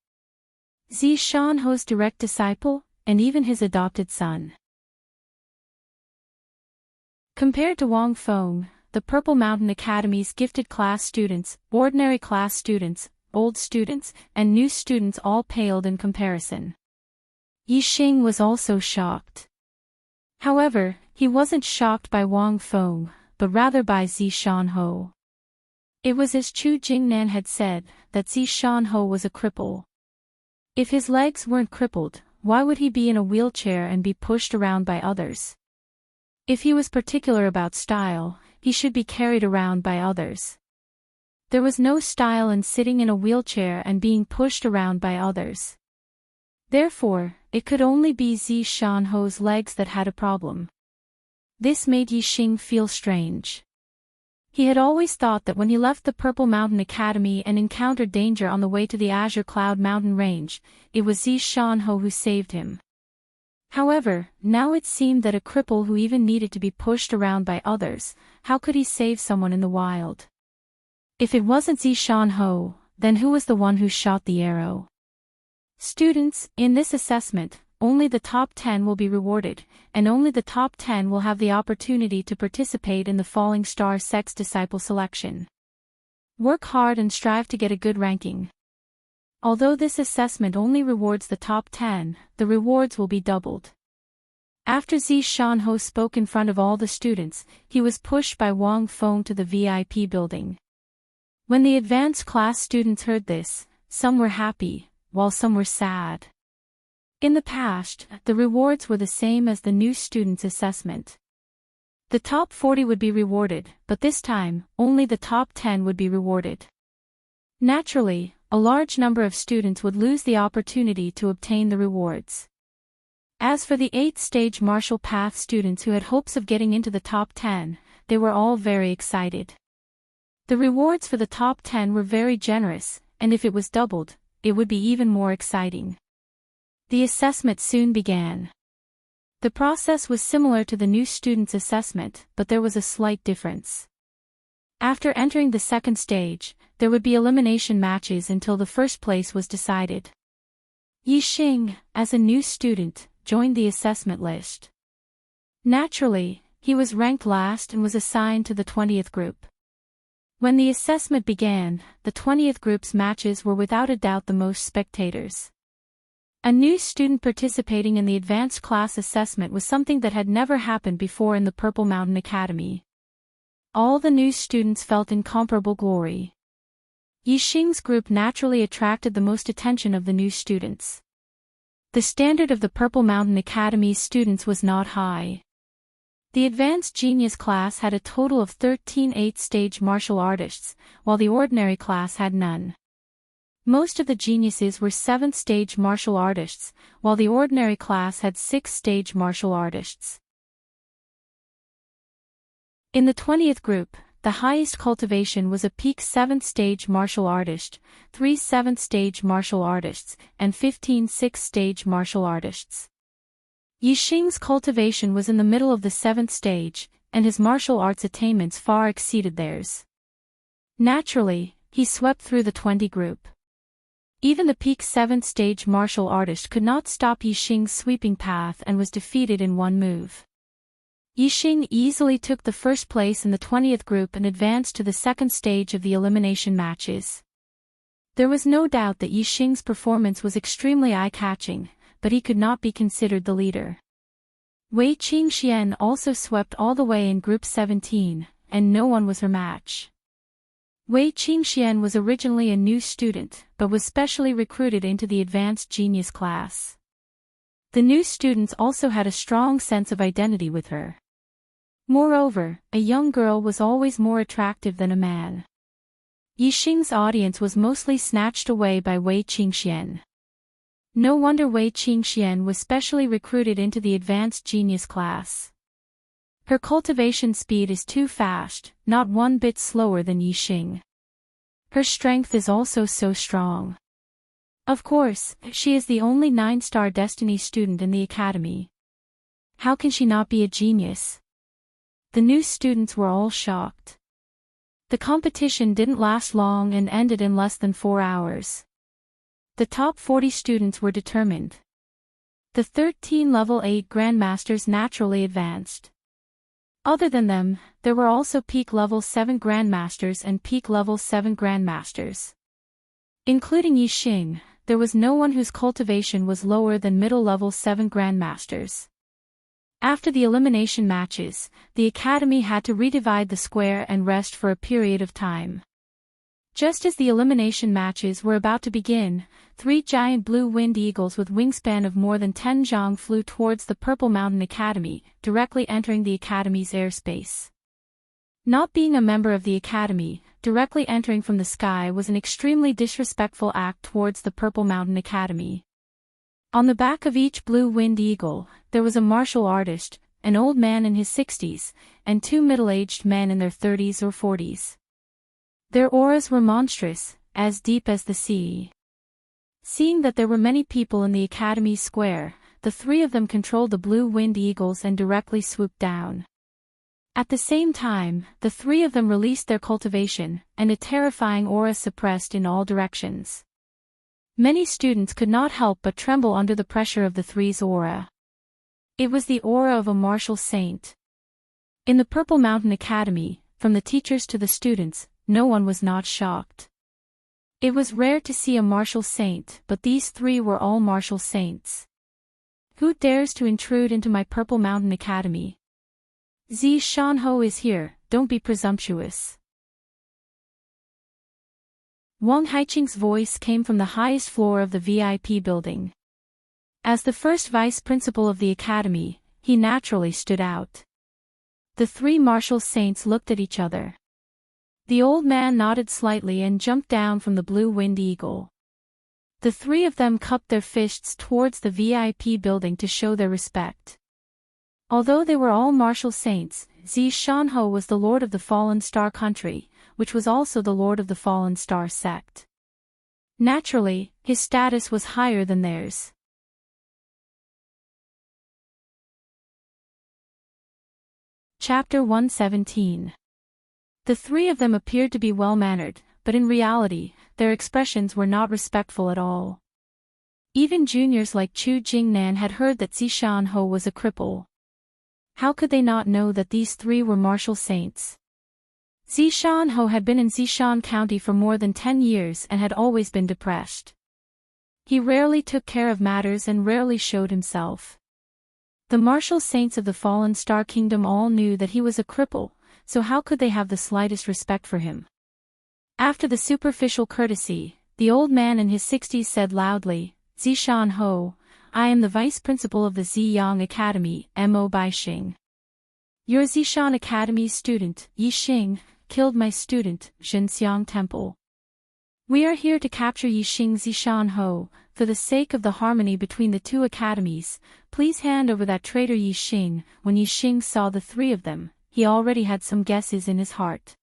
[SPEAKER 1] Zi Shanho's direct disciple, and even his adopted son. Compared to Wang Feng, the Purple Mountain Academy's gifted class students, ordinary class students, old students, and new students all paled in comparison. Yixing was also shocked. However, he wasn't shocked by Wang Feng, but rather by Zi Shanho. It was as Chu Jingnan had said, that Zi Shanho was a cripple. If his legs weren't crippled, why would he be in a wheelchair and be pushed around by others? If he was particular about style, he should be carried around by others. There was no style in sitting in a wheelchair and being pushed around by others. Therefore, it could only be Zi Shanho's legs that had a problem. This made Yixing feel strange. He had always thought that when he left the Purple Mountain Academy and encountered danger on the way to the Azure Cloud Mountain Range, it was Zi Shanho who saved him. However, now it seemed that a cripple who even needed to be pushed around by others, how could he save someone in the wild? If it wasn't Zi Shanho, then who was the one who shot the arrow? Students, in this assessment, only the top 10 will be rewarded, and only the top 10 will have the opportunity to participate in the Falling Star Sex Disciple selection. Work hard and strive to get a good ranking. Although this assessment only rewards the top 10, the rewards will be doubled. After Zi Shanho spoke in front of all the students, he was pushed by Wang Feng to the VIP building. When the advanced class students heard this, some were happy, while some were sad. In the past, the rewards were the same as the new students' assessment. The top 40 would be rewarded, but this time, only the top 10 would be rewarded. Naturally, a large number of students would lose the opportunity to obtain the rewards. As for the 8th-stage martial path students who had hopes of getting into the top 10, they were all very excited. The rewards for the top 10 were very generous, and if it was doubled, it would be even more exciting. The assessment soon began. The process was similar to the new students' assessment, but there was a slight difference. After entering the second stage, there would be elimination matches until the first place was decided. Yixing, as a new student, joined the assessment list. Naturally, he was ranked last and was assigned to the 20th group. When the assessment began, the 20th group's matches were without a doubt the most spectators. A new student participating in the advanced class assessment was something that had never happened before in the Purple Mountain Academy. All the new students felt incomparable glory. Yixing's group naturally attracted the most attention of the new students. The standard of the Purple Mountain Academy's students was not high. The Advanced Genius class had a total of 13 8th-stage martial artists, while the ordinary class had none. Most of the geniuses were 7th-stage martial artists, while the ordinary class had 6th-stage martial artists. In the 20th group, the highest cultivation was a peak 7th-stage martial artist, 3 7th-stage martial artists, and 15 6th-stage martial artists. Yixing's cultivation was in the middle of the 7th stage, and his martial arts attainments far exceeded theirs. Naturally, he swept through the 20 group. Even the peak 7th stage martial artist could not stop Yixing's sweeping path and was defeated in one move. Yixing easily took the first place in the 20th group and advanced to the second stage of the elimination matches. There was no doubt that Yixing's performance was extremely eye-catching, but he could not be considered the leader. Wei Qingxian also swept all the way in Group 17, and no one was her match. Wei Qingxian was originally a new student, but was specially recruited into the Advanced Genius class. The new students also had a strong sense of identity with her. Moreover, a young girl was always more attractive than a man. Yixing's audience was mostly snatched away by Wei Qingxian. No wonder Wei Qingxian was specially recruited into the Advanced Genius class. Her cultivation speed is too fast, not one bit slower than Yixing. Her strength is also so strong. Of course, she is the only 9-star Destiny student in the academy. How can she not be a genius? The new students were all shocked. The competition didn't last long and ended in less than 4 hours. The top 40 students were determined. The 13 level 8 grandmasters naturally advanced. Other than them, there were also peak level 7 grandmasters and peak level 7 grandmasters. Including Yixing, there was no one whose cultivation was lower than middle level 7 grandmasters. After the elimination matches, the academy had to redivide the square and rest for a period of time. Just as the elimination matches were about to begin, 3 giant blue-winged eagles with wingspan of more than 10 zhang flew towards the Purple Mountain Academy, directly entering the academy's airspace. Not being a member of the academy, directly entering from the sky was an extremely disrespectful act towards the Purple Mountain Academy. On the back of each blue-winged eagle, there was a martial artist, an old man in his 60s, and 2 middle-aged men in their 30s or 40s. Their auras were monstrous, as deep as the sea. Seeing that there were many people in the academy's square, the 3 of them controlled the blue-winged eagles and directly swooped down. At the same time, the 3 of them released their cultivation, and a terrifying aura suppressed in all directions. Many students could not help but tremble under the pressure of the 3's aura. It was the aura of a martial saint. In the Purple Mountain Academy, from the teachers to the students, no one was not shocked. It was rare to see a martial saint, but these 3 were all martial saints. Who dares to intrude into my Purple Mountain Academy? Zi Shanho is here, don't be presumptuous. Wang Haiqing's voice came from the highest floor of the VIP building. As the first vice principal of the academy, he naturally stood out. The 3 martial saints looked at each other. The old man nodded slightly and jumped down from the blue-winged eagle. The 3 of them cupped their fists towards the VIP building to show their respect. Although they were all martial saints, Zi Shanho was the lord of the Fallen Star country, which was also the lord of the Fallen Star sect. Naturally, his status was higher than theirs. Chapter 117. The 3 of them appeared to be well-mannered, but in reality, their expressions were not respectful at all. Even juniors like Chu Jingnan had heard that Zishan-ho was a cripple. How could they not know that these 3 were martial saints? Zishan-ho had been in Zishan County for more than 10 years and had always been depressed. He rarely took care of matters and rarely showed himself. The martial saints of the Fallen Star Kingdom all knew that he was a cripple, so how could they have the slightest respect for him? After the superficial courtesy, the old man in his 60s said loudly, Zishan Ho, I am the vice principal of the Ziyang Academy, Mo Baixing. Your Zishan Academy's student, Yi Xing, killed my student, Zhenxiang Temple. We are here to capture Yi Xing Zishan Ho. For the sake of the harmony between the two academies, please hand over that traitor Yi Xing. When Yi Xing saw the three of them, he already had some guesses in his heart.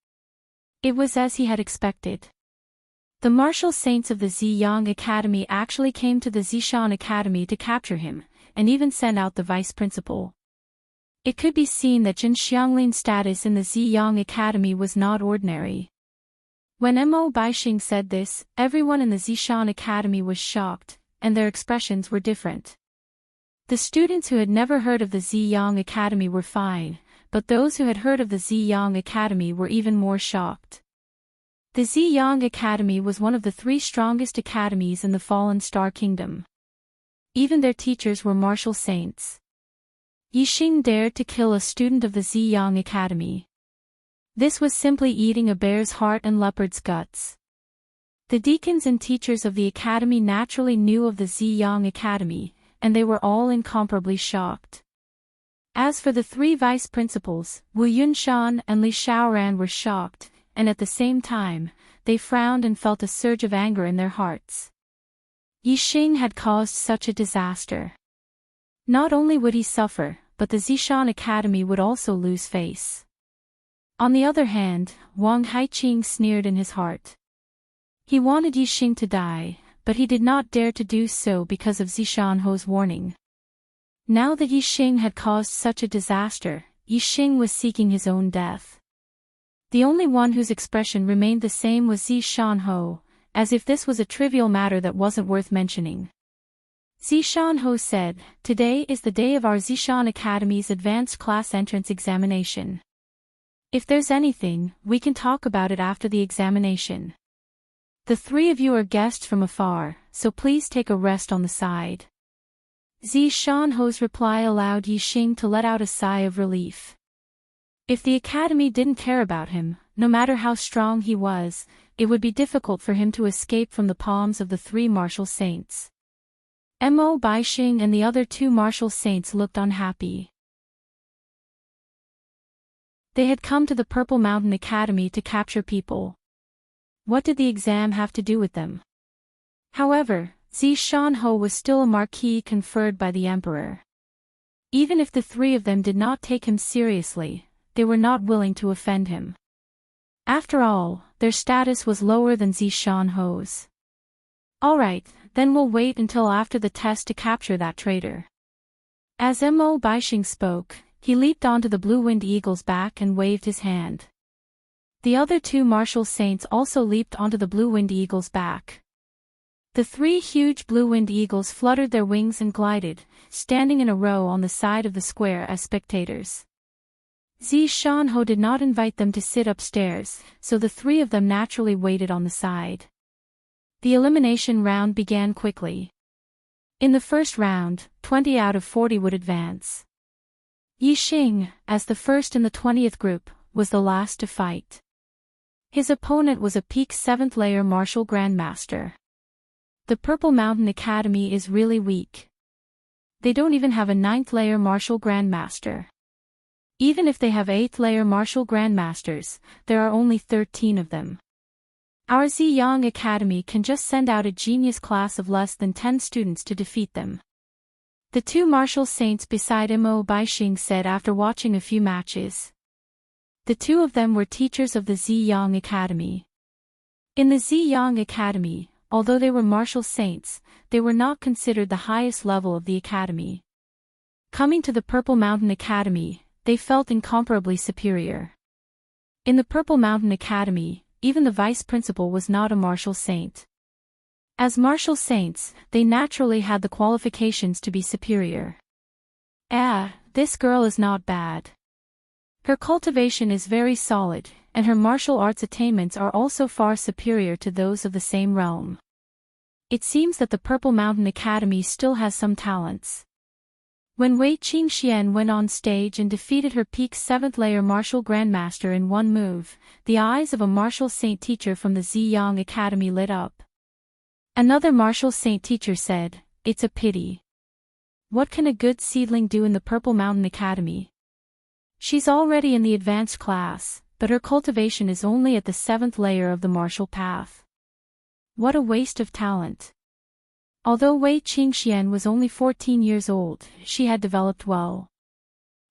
[SPEAKER 1] It was as he had expected. The martial saints of the Ziyang Academy actually came to the Zishan Academy to capture him, and even sent out the vice principal. It could be seen that Jin Xianglin's status in the Ziyang Academy was not ordinary. When Mo Baixing said this, everyone in the Zishan Academy was shocked, and their expressions were different. The students who had never heard of the Ziyang Academy were fine, but those who had heard of the Ziyang Academy were even more shocked. The Ziyang Academy was one of the three strongest academies in the Fallen Star Kingdom. Even their teachers were martial saints. Yi Xing dared to kill a student of the Ziyang Academy. This was simply eating a bear's heart and leopard's guts. The deacons and teachers of the academy naturally knew of the Ziyang Academy, and they were all incomparably shocked. As for the three vice principals, Wu Yunshan and Li Shaoran were shocked, and at the same time, they frowned and felt a surge of anger in their hearts. Yi Xing had caused such a disaster. Not only would he suffer, but the Zishan Academy would also lose face. On the other hand, Wang Haiqing sneered in his heart. He wanted Yi Xing to die, but he did not dare to do so because of Zishan Ho's warning. Now that Yi Xing had caused such a disaster, Yi Xing was seeking his own death. The only one whose expression remained the same was Zishan Ho, as if this was a trivial matter that wasn't worth mentioning. Zishan Ho said, "Today is the day of our Zishan Academy's advanced class entrance examination. If there's anything, we can talk about it after the examination. The three of you are guests from afar, so please take a rest on the side." Zishan Ho's reply allowed Yi Xing to let out a sigh of relief. If the academy didn't care about him, no matter how strong he was, it would be difficult for him to escape from the palms of the three martial saints. Mo Baixing and the other two martial saints looked unhappy. They had come to the Purple Mountain Academy to capture people. What did the exam have to do with them? However, Zishan Ho was still a marquis conferred by the emperor. Even if the three of them did not take him seriously, they were not willing to offend him. After all, their status was lower than Zishan Ho's. Alright, then we'll wait until after the test to capture that traitor. As Mo Baixing spoke, he leaped onto the blue-winged eagle's back and waved his hand. The other two martial saints also leaped onto the blue-winged eagle's back. The three huge blue-winged eagles fluttered their wings and glided, standing in a row on the side of the square as spectators. Zishan Ho did not invite them to sit upstairs, so the three of them naturally waited on the side. The elimination round began quickly. In the first round, 20 out of 40 would advance. Yi Xing, as the first in the 20th group, was the last to fight. His opponent was a peak 7th layer martial grandmaster. The Purple Mountain Academy is really weak. They don't even have a 9th layer martial grandmaster. Even if they have 8th layer martial grandmasters, there are only 13 of them. Our Ziyang Academy can just send out a genius class of less than 10 students to defeat them. The two martial saints beside Mo Baixing said after watching a few matches. The two of them were teachers of the Ziyang Academy. In the Ziyang Academy, although they were martial saints, they were not considered the highest level of the academy. Coming to the Purple Mountain Academy, they felt incomparably superior. In the Purple Mountain Academy, even the vice principal was not a martial saint. As martial saints, they naturally had the qualifications to be superior. This girl is not bad. Her cultivation is very solid, and her martial arts attainments are also far superior to those of the same realm. It seems that the Purple Mountain Academy still has some talents. When Wei Qingxian went on stage and defeated her peak 7th layer martial grandmaster in one move, the eyes of a martial saint teacher from the Ziyang Academy lit up. Another martial saint teacher said, "It's a pity. What can a good seedling do in the Purple Mountain Academy?" She's already in the advanced class, but her cultivation is only at the 7th layer of the martial path. What a waste of talent. Although Wei Qingxian was only 14 years old, she had developed well.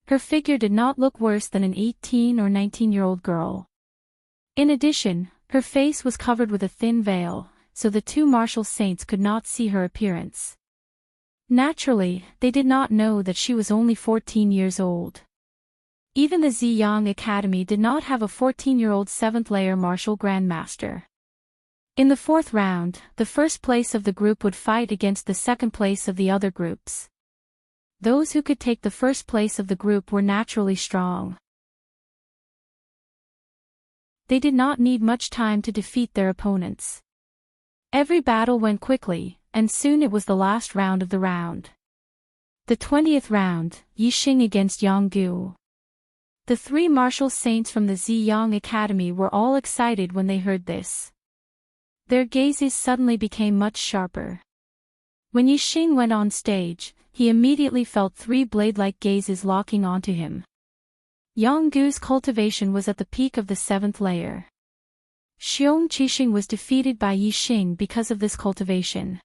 [SPEAKER 1] Her figure did not look worse than an 18 or 19-year-old girl. In addition, her face was covered with a thin veil, so the two martial saints could not see her appearance. Naturally, they did not know that she was only 14 years old. Even the Ziyang Academy did not have a 14-year-old 7th-layer martial grandmaster. In the 4th round, the first place of the group would fight against the second place of the other groups. Those who could take the first place of the group were naturally strong. They did not need much time to defeat their opponents. Every battle went quickly, and soon it was the last round of the round. The 20th round, Yixing against Yang Gu. The 3 martial saints from the Ziyang Academy were all excited when they heard this. Their gazes suddenly became much sharper. When Yixing went on stage, he immediately felt 3 blade-like gazes locking onto him. Yang Gu's cultivation was at the peak of the 7th layer. Xiong Qixing was defeated by Yixing because of this cultivation.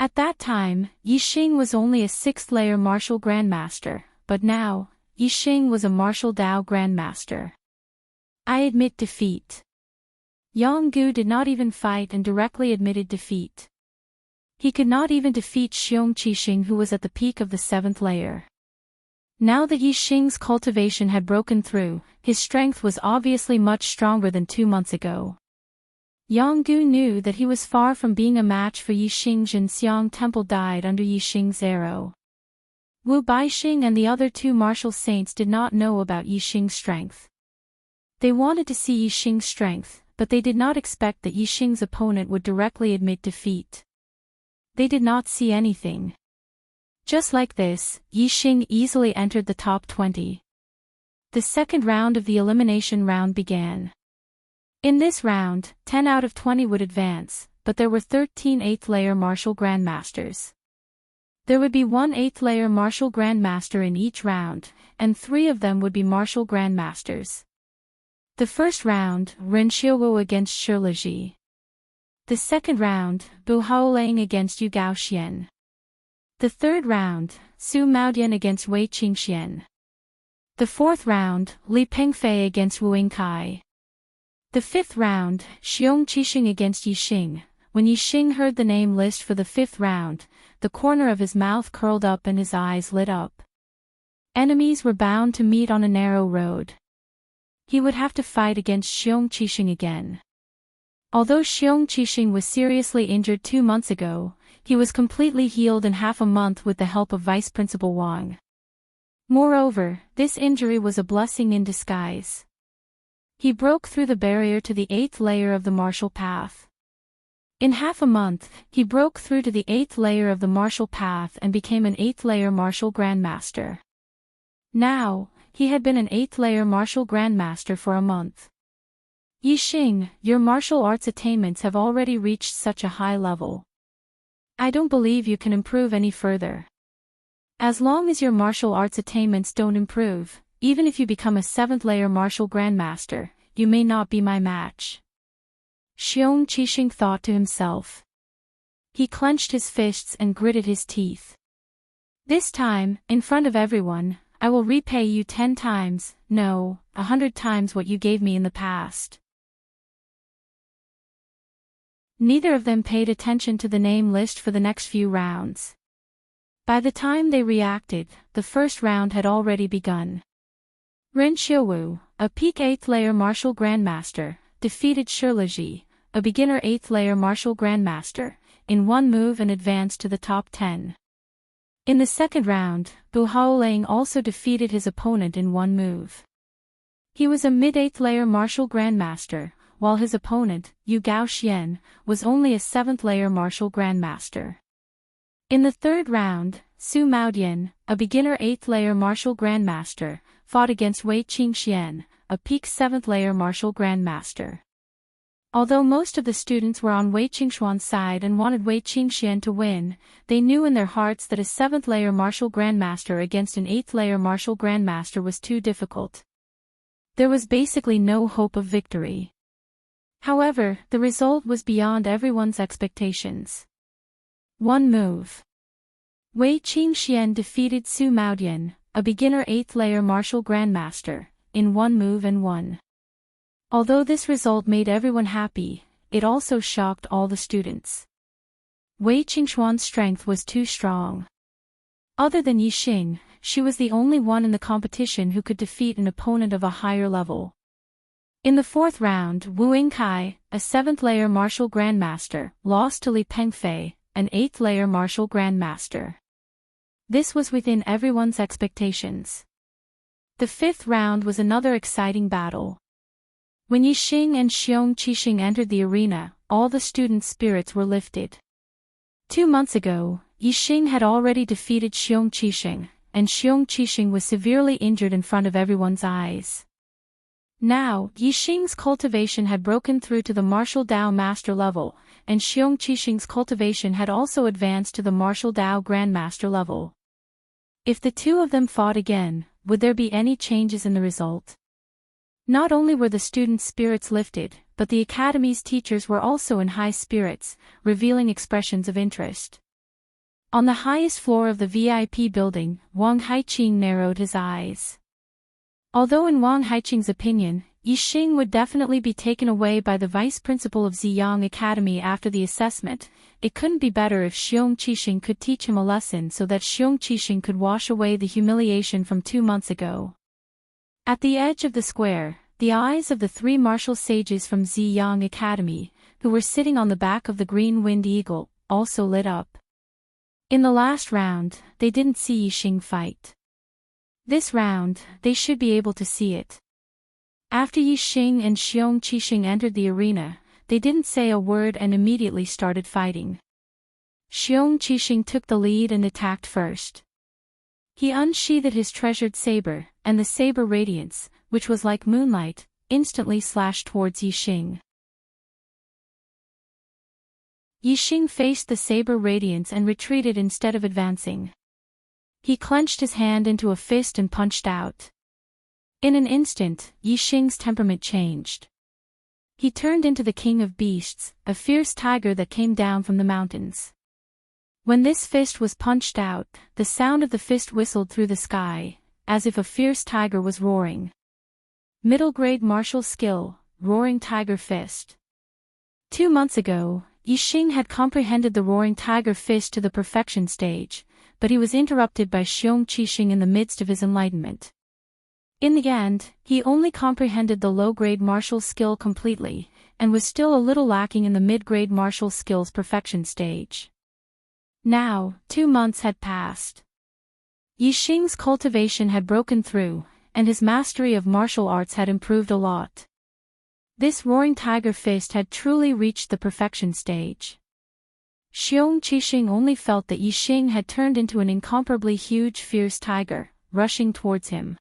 [SPEAKER 1] At that time, Yixing was only a 6th-layer martial grandmaster, but now, Yixing was a martial Dao grandmaster. I admit defeat. Yang Gu did not even fight and directly admitted defeat. He could not even defeat Xiong Qixing, who was at the peak of the 7th layer. Now that Yixing's cultivation had broken through, his strength was obviously much stronger than 2 months ago. Yang Gu knew that he was far from being a match for Yixing. Jinxiang Temple died under Yixing's arrow. Wu Baixing and the other 2 martial saints did not know about Yixing's strength. They wanted to see Yixing's strength, but they did not expect that Yixing's opponent would directly admit defeat. They did not see anything. Just like this, Yixing easily entered the top 20. The second round of the elimination round began. In this round, 10 out of 20 would advance, but there were 13 8th-layer martial grandmasters. There would be 1 8th-layer martial grandmaster in each round, and 3 of them would be martial grandmasters. The first round, Ren Xiuwu against Shi Liji. The second round, Bu Haolang against Yu Gaoxian. The third round, Su Maodian against Wei Qingxian. The fourth round, Li Pengfei against Wu Yingkai. The fifth round, Xiong Qixing against Yixing. When Yixing heard the name list for the fifth round, the corner of his mouth curled up and his eyes lit up. Enemies were bound to meet on a narrow road. He would have to fight against Xiong Qixing again. Although Xiong Qixing was seriously injured 2 months ago, he was completely healed in half a month with the help of Vice Principal Wang. Moreover, this injury was a blessing in disguise. He broke through the barrier to the 8th layer of the martial path. In half a month, he broke through to the 8th layer of the martial path and became an 8th-layer martial grandmaster. Now, he had been an 8th-layer martial grandmaster for a month. Yixing, your martial arts attainments have already reached such a high level. I don't believe you can improve any further. As long as your martial arts attainments don't improve, even if you become a 7th-layer martial grandmaster, you may not be my match. Xiong Qixing thought to himself. He clenched his fists and gritted his teeth. This time, in front of everyone, I will repay you 10 times, no, 100 times what you gave me in the past. Neither of them paid attention to the name list for the next few rounds. By the time they reacted, the first round had already begun. Ren Xiuwu, a peak 8th-layer martial grandmaster, defeated Shi Liji, a beginner 8th-layer martial grandmaster, in one move and advanced to the top 10. In the second round, Bu Haolang also defeated his opponent in one move. He was a mid-8th-layer martial grandmaster, while his opponent, Yu Gaoxian, was only a 7th-layer martial grandmaster. In the third round, Su Maodian, a beginner 8th-layer martial grandmaster, fought against Wei Qingxian, a peak 7th-layer martial grandmaster. Although most of the students were on Wei Qingxuan's side and wanted Wei Qingxian to win, they knew in their hearts that a 7th-layer martial grandmaster against an 8th-layer martial grandmaster was too difficult. There was basically no hope of victory. However, the result was beyond everyone's expectations. One move. Wei Qingxian defeated Su Maodian, a beginner 8th-layer martial grandmaster, in one move and won. Although this result made everyone happy, it also shocked all the students. Wei Qingxuan's strength was too strong. Other than Yixing, she was the only one in the competition who could defeat an opponent of a higher level. In the 4th round, Wu Yingkai, a 7th-layer martial grandmaster, lost to Li Pengfei, an 8th-layer martial grandmaster. This was within everyone's expectations. The 5th round was another exciting battle. When Yixing and Xiong Qixing entered the arena, all the students' spirits were lifted. 2 months ago, Yixing had already defeated Xiong Qixing, and Xiong Qixing was severely injured in front of everyone's eyes. Now, Yixing's cultivation had broken through to the martial Dao master level, and Xiong Qixing's cultivation had also advanced to the martial Dao grandmaster level. If the two of them fought again, would there be any changes in the result? Not only were the students' spirits lifted, but the academy's teachers were also in high spirits, revealing expressions of interest. On the highest floor of the VIP building, Wang Haiqing narrowed his eyes. Although in Wang Haiqing's opinion, Yixing would definitely be taken away by the vice principal of Ziyang Academy after the assessment, it couldn't be better if Xiong Qixing could teach him a lesson so that Xiong Qixing could wash away the humiliation from 2 months ago. At the edge of the square, the eyes of the 3 martial sages from Ziyang Academy, who were sitting on the back of the green winged eagle, also lit up. In the last round, they didn't see Yixing fight. This round, they should be able to see it. After Yixing and Xiong Qixing entered the arena, they didn't say a word and immediately started fighting. Xiong Qixing took the lead and attacked first. He unsheathed his treasured saber, and the saber radiance, which was like moonlight, instantly slashed towards Yixing. Yixing faced the saber radiance and retreated instead of advancing. He clenched his hand into a fist and punched out. In an instant, Yixing's temperament changed. He turned into the king of beasts, a fierce tiger that came down from the mountains. When this fist was punched out, the sound of the fist whistled through the sky, as if a fierce tiger was roaring. Middle-grade martial skill, Roaring Tiger Fist. 2 months ago, Yixing had comprehended the Roaring Tiger Fist to the perfection stage, but he was interrupted by Xiong Qixing in the midst of his enlightenment. In the end, he only comprehended the low-grade martial skill completely, and was still a little lacking in the mid-grade martial skill's perfection stage. Now, 2 months had passed. Yixing's cultivation had broken through, and his mastery of martial arts had improved a lot. This Roaring Tiger Fist had truly reached the perfection stage. Xiong Qixing only felt that Yixing had turned into an incomparably huge fierce tiger, rushing towards him.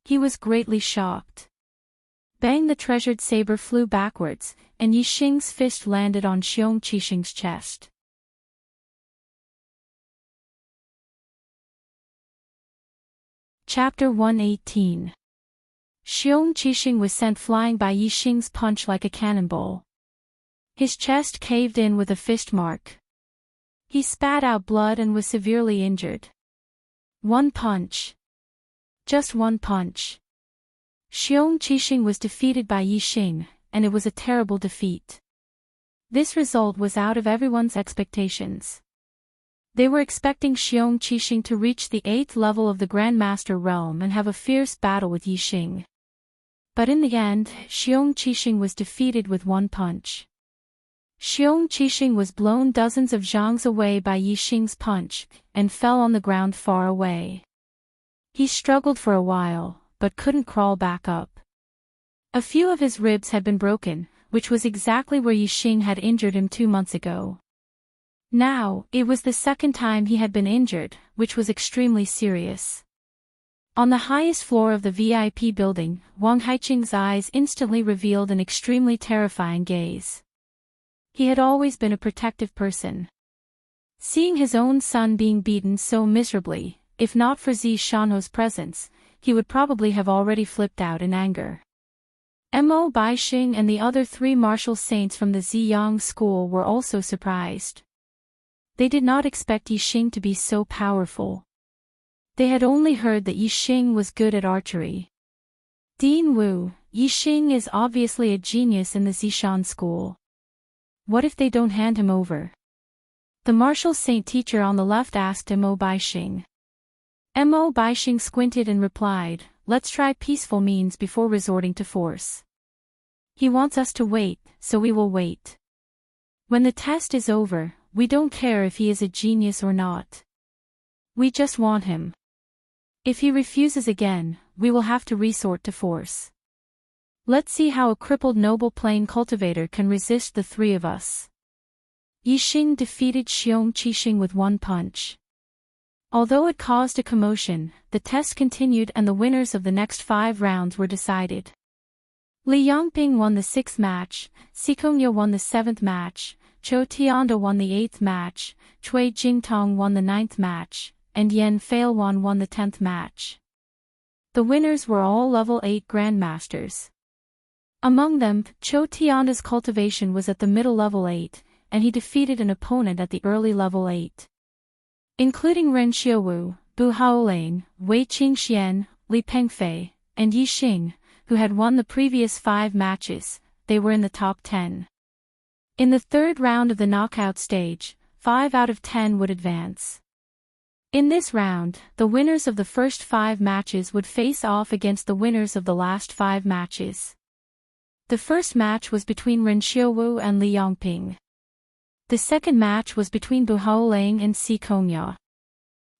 [SPEAKER 1] He was greatly shocked. Bang! The treasured saber flew backwards, and Yixing's fist landed on Xiong Qixing's chest. Chapter 118. Xiong Qixing was sent flying by Yixing's punch like a cannonball. His chest caved in with a fist mark. He spat out blood and was severely injured. One punch. Just one punch. Xiong Qixing was defeated by Yixing, and it was a terrible defeat. This result was out of everyone's expectations. They were expecting Xiong Qixing to reach the 8th level of the Grandmaster realm and have a fierce battle with Yixing. But in the end, Xiong Qixing was defeated with one punch. Xiong Qixing was blown dozens of zhangs away by Yixing's punch, and fell on the ground far away. He struggled for a while, but couldn't crawl back up. A few of his ribs had been broken, which was exactly where Yixing had injured him 2 months ago. Now, it was the second time he had been injured, which was extremely serious. On the highest floor of the VIP building, Wang Haiqing's eyes instantly revealed an extremely terrifying gaze. He had always been a protective person. Seeing his own son being beaten so miserably, if not for Zi Shanho's presence, he would probably have already flipped out in anger. Mo Baixing and the other 3 martial saints from the Ziyang school were also surprised. They did not expect Yixing to be so powerful. They had only heard that Yixing was good at archery. Dean Wu, Yixing is obviously a genius in the Zishan school. What if they don't hand him over? The martial saint teacher on the left asked Mo Baixing. Mo Baixing squinted and replied, "Let's try peaceful means before resorting to force. He wants us to wait, so we will wait. When the test is over, we don't care if he is a genius or not. We just want him. If he refuses again, we will have to resort to force. Let's see how a crippled noble plane cultivator can resist the 3 of us." Yixing defeated Xiong Qixing with 1 punch. Although it caused a commotion, the test continued and the winners of the next 5 rounds were decided. Li Yangping won the 6th match, Xikongya won the 7th match, Zhou Tianda won the 8th match, Cui Jingtong won the 9th match, and Yan Failwan won the 10th match. The winners were all level 8 grandmasters. Among them, Zhou Tianda's cultivation was at the middle level 8, and he defeated an opponent at the early level 8. Including Ren Xiaowu, Bu Haoling, Wei Qingxian, Li Pengfei, and Yixing, who had won the previous 5 matches, they were in the top 10. In the 3rd round of the knockout stage, 5 out of 10 would advance. In this round, the winners of the first 5 matches would face off against the winners of the last 5 matches. The first match was between Ren Xiaowu and Li Yangping. The second match was between Bu Haoling and Si Kongya.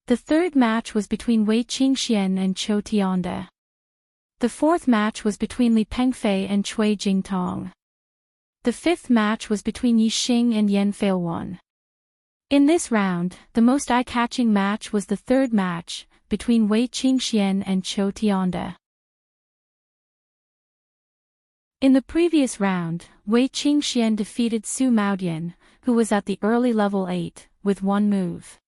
[SPEAKER 1] The third match was between Wei Qingxian and Zhou Tianda. The fourth match was between Li Pengfei and Cui Jingtong. The fifth match was between Yixing and Yan Failwan. In this round, the most eye-catching match was the third match, between Wei Qingxian and Zhou Tianda. In the previous round, Wei Qingxian defeated Su Maodian, who was at the early level 8, with 1 move.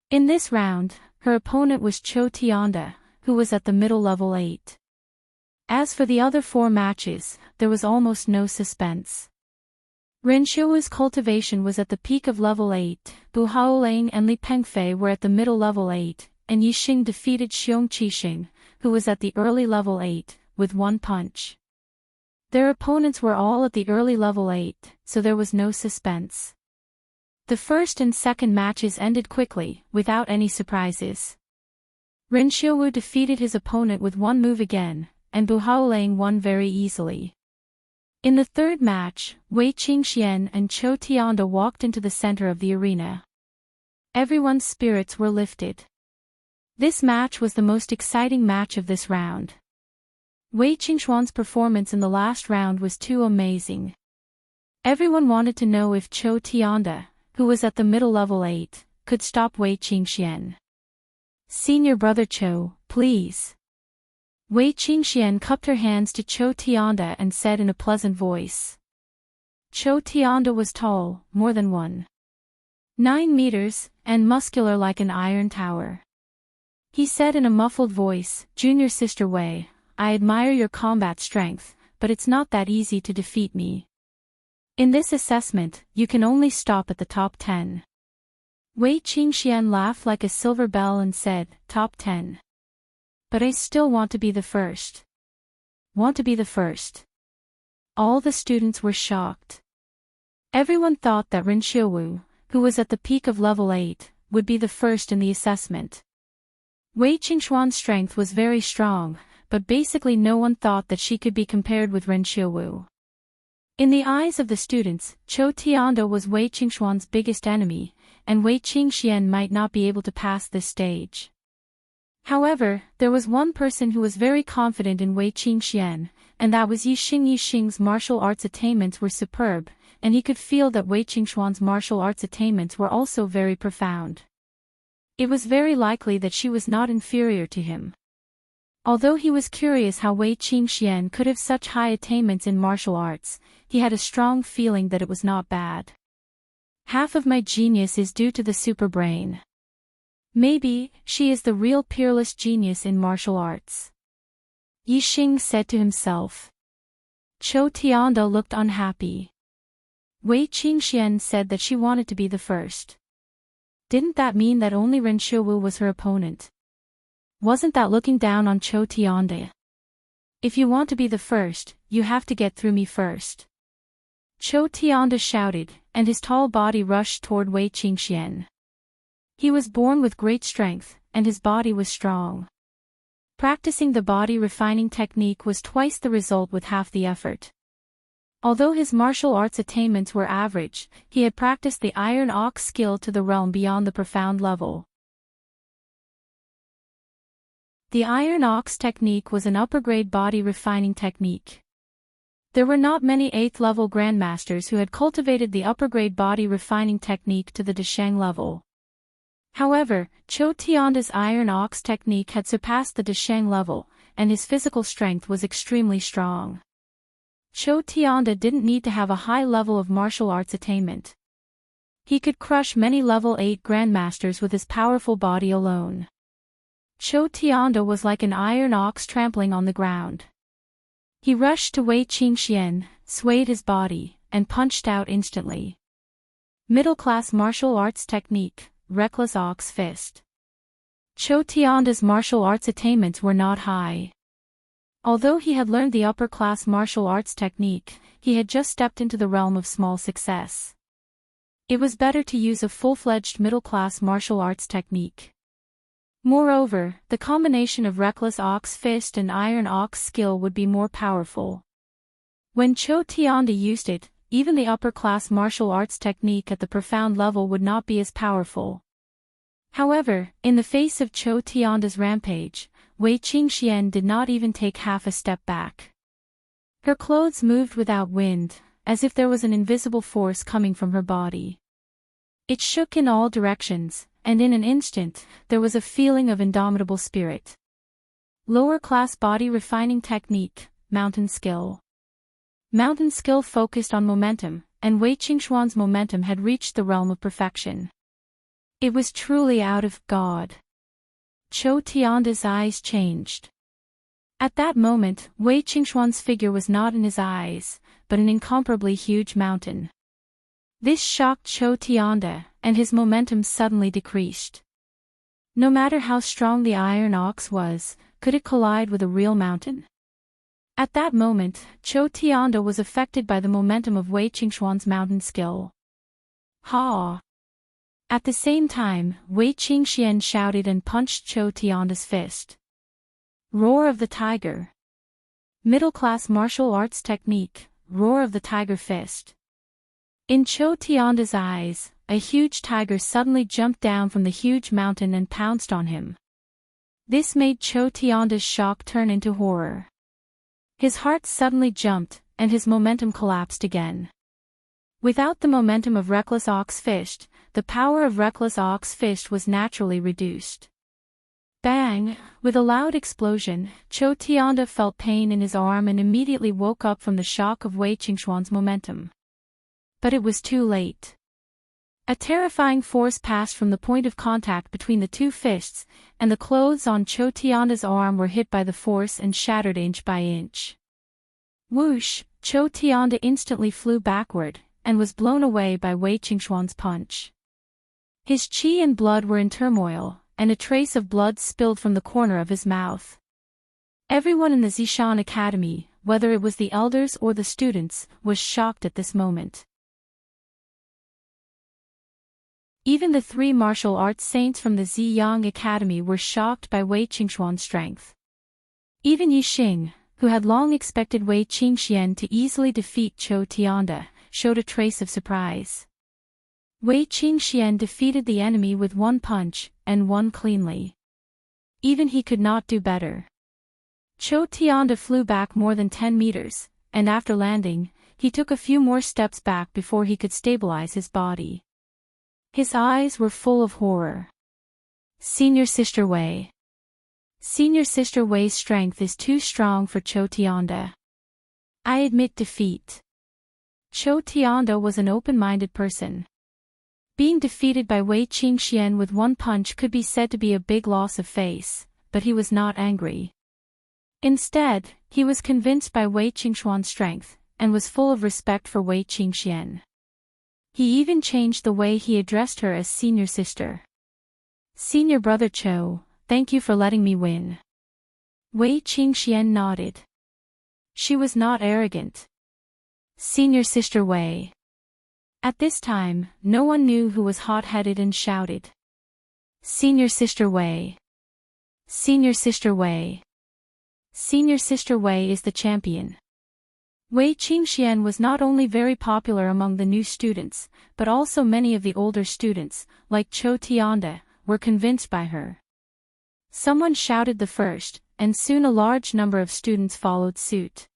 [SPEAKER 1] In this round, her opponent was Zhou Tianda, who was at the middle level 8. As for the other 4 matches, there was almost no suspense. Ren Xiaowu's cultivation was at the peak of level 8, Bu Haoling and Li Pengfei were at the middle level 8, and Yixing defeated Xiong Qixing, who was at the early level 8, with 1 punch. Their opponents were all at the early level 8, so there was no suspense. The first and second matches ended quickly, without any surprises. Ren Xiaowu defeated his opponent with 1 move again, and Bu Haoling won very easily. In the third match, Wei Qingxian and Zhou Tianda walked into the center of the arena. Everyone's spirits were lifted. This match was the most exciting match of this round. Wei Qingxuan's performance in the last round was too amazing. Everyone wanted to know if Zhou Tianda, who was at the middle level 8, could stop Wei Qingxian. "Senior brother Zhou, please." Wei Qingxian cupped her hands to Zhou Tianda and said in a pleasant voice. Zhou Tianda was tall, more than 1.9 meters, and muscular like an iron tower. He said in a muffled voice, "Junior sister Wei, I admire your combat strength, but it's not that easy to defeat me. In this assessment, you can only stop at the top 10. Wei Qingxian laughed like a silver bell and said, "Top 10. But I still want to be the first." "Want to be the first?" All the students were shocked. Everyone thought that Ren Xiaowu, who was at the peak of level 8, would be the first in the assessment. Wei Qingxuan's strength was very strong, but basically no one thought that she could be compared with Ren Xiaowu. In the eyes of the students, Zhou Tianda was Wei Qingxuan's biggest enemy, and Wei Qingxian might not be able to pass this stage. However, there was one person who was very confident in Wei Qingxian, and that was Yixing. Yixing's martial arts attainments were superb, and he could feel that Wei Qingxuan's martial arts attainments were also very profound. It was very likely that she was not inferior to him. Although he was curious how Wei Qingxian could have such high attainments in martial arts, he had a strong feeling that it was not bad. Half of my genius is due to the superbrain. Maybe, she is the real peerless genius in martial arts. Yi Xing said to himself. Chou Tianda looked unhappy. Wei Qingxian said that she wanted to be the first. Didn't that mean that only Ren Shiwu was her opponent? Wasn't that looking down on Chou Tianda? If you want to be the first, you have to get through me first. Chou Tianda shouted, and his tall body rushed toward Wei Qingxian. He was born with great strength, and his body was strong. Practicing the body refining technique was twice the result with half the effort. Although his martial arts attainments were average, he had practiced the Iron Ox skill to the realm beyond the profound level. The Iron Ox technique was an upper-grade body refining technique. There were not many 8th-level grandmasters who had cultivated the upper-grade body refining technique to the Desheng level. However, Chou Tianda's Iron Ox technique had surpassed the Desheng level, and his physical strength was extremely strong. Chou Tianda didn't need to have a high level of martial arts attainment. He could crush many level 8 grandmasters with his powerful body alone. Chou Tianda was like an iron ox trampling on the ground. He rushed to Wei Qingxian, swayed his body, and punched out instantly. Middle-class martial arts technique, Reckless Ox Fist. Chou Tianda's martial arts attainments were not high. Although he had learned the upper-class martial arts technique, he had just stepped into the realm of small success. It was better to use a full-fledged middle-class martial arts technique. Moreover, the combination of Reckless Ox Fist and Iron Ox skill would be more powerful. When Chou Tianda used it, even the upper-class martial arts technique at the profound level would not be as powerful. However, in the face of Chou Tianda's rampage, Wei Qingxian did not even take half a step back. Her clothes moved without wind, as if there was an invisible force coming from her body. It shook in all directions, and in an instant, there was a feeling of indomitable spirit. Lower-class body refining technique, Mountain Skill. Mountain Skill focused on momentum, and Wei Qingxuan's momentum had reached the realm of perfection. It was truly out of God. Chou Tianda's eyes changed. At that moment, Wei Qingxuan's figure was not in his eyes, but an incomparably huge mountain. This shocked Chou Tianda, and his momentum suddenly decreased. No matter how strong the Iron Ox was, could it collide with a real mountain? At that moment, Chou Tianda was affected by the momentum of Wei Qingxuan's mountain skill. Ha! At the same time, Wei Qingxian shouted and punched Chou Tianda's fist. Roar of the Tiger. Middle-class martial arts technique, Roar of the Tiger Fist. In Chou Tianda's eyes, a huge tiger suddenly jumped down from the huge mountain and pounced on him. This made Chou Tianda's shock turn into horror. His heart suddenly jumped, and his momentum collapsed again. Without the momentum of Reckless Ox Fist, the power of Reckless Ox Fist was naturally reduced. Bang! With a loud explosion, Chou Tianda felt pain in his arm and immediately woke up from the shock of Wei Qingxuan's momentum. But it was too late. A terrifying force passed from the point of contact between the two fists, and the clothes on Chou Tianda's arm were hit by the force and shattered inch by inch. Whoosh! Chou Tianda instantly flew backward, and was blown away by Wei Qingxuan's punch. His qi and blood were in turmoil, and a trace of blood spilled from the corner of his mouth. Everyone in the Zishan Academy, whether it was the elders or the students, was shocked at this moment. Even the 3 martial arts saints from the Ziyang Academy were shocked by Wei Qingxuan's strength. Even Yi Xing, who had long expected Wei Qingxian to easily defeat Chou Tianda, showed a trace of surprise. Wei Qingxian defeated the enemy with 1 punch, and won cleanly. Even he could not do better. Chou Tianda flew back more than 10 meters, and after landing, he took a few more steps back before he could stabilize his body. His eyes were full of horror. Senior Sister Wei. Senior Sister Wei's strength is too strong for Cho Tianda. I admit defeat. Cho Tianda was an open-minded person. Being defeated by Wei Qingxian with one punch could be said to be a big loss of face, but he was not angry. Instead, he was convinced by Wei Qingxuan's strength, and was full of respect for Wei Qingxian. He even changed the way he addressed her as Senior Sister. Senior Brother Cho, thank you for letting me win. Wei Qingxian nodded. She was not arrogant. Senior Sister Wei. At this time, no one knew who was hot-headed and shouted. Senior Sister Wei. Senior Sister Wei. Senior Sister Wei is the champion. Wei Qingxian was not only very popular among the new students, but also many of the older students, like Cho Tianda, were convinced by her. Someone shouted the first, and soon a large number of students followed suit.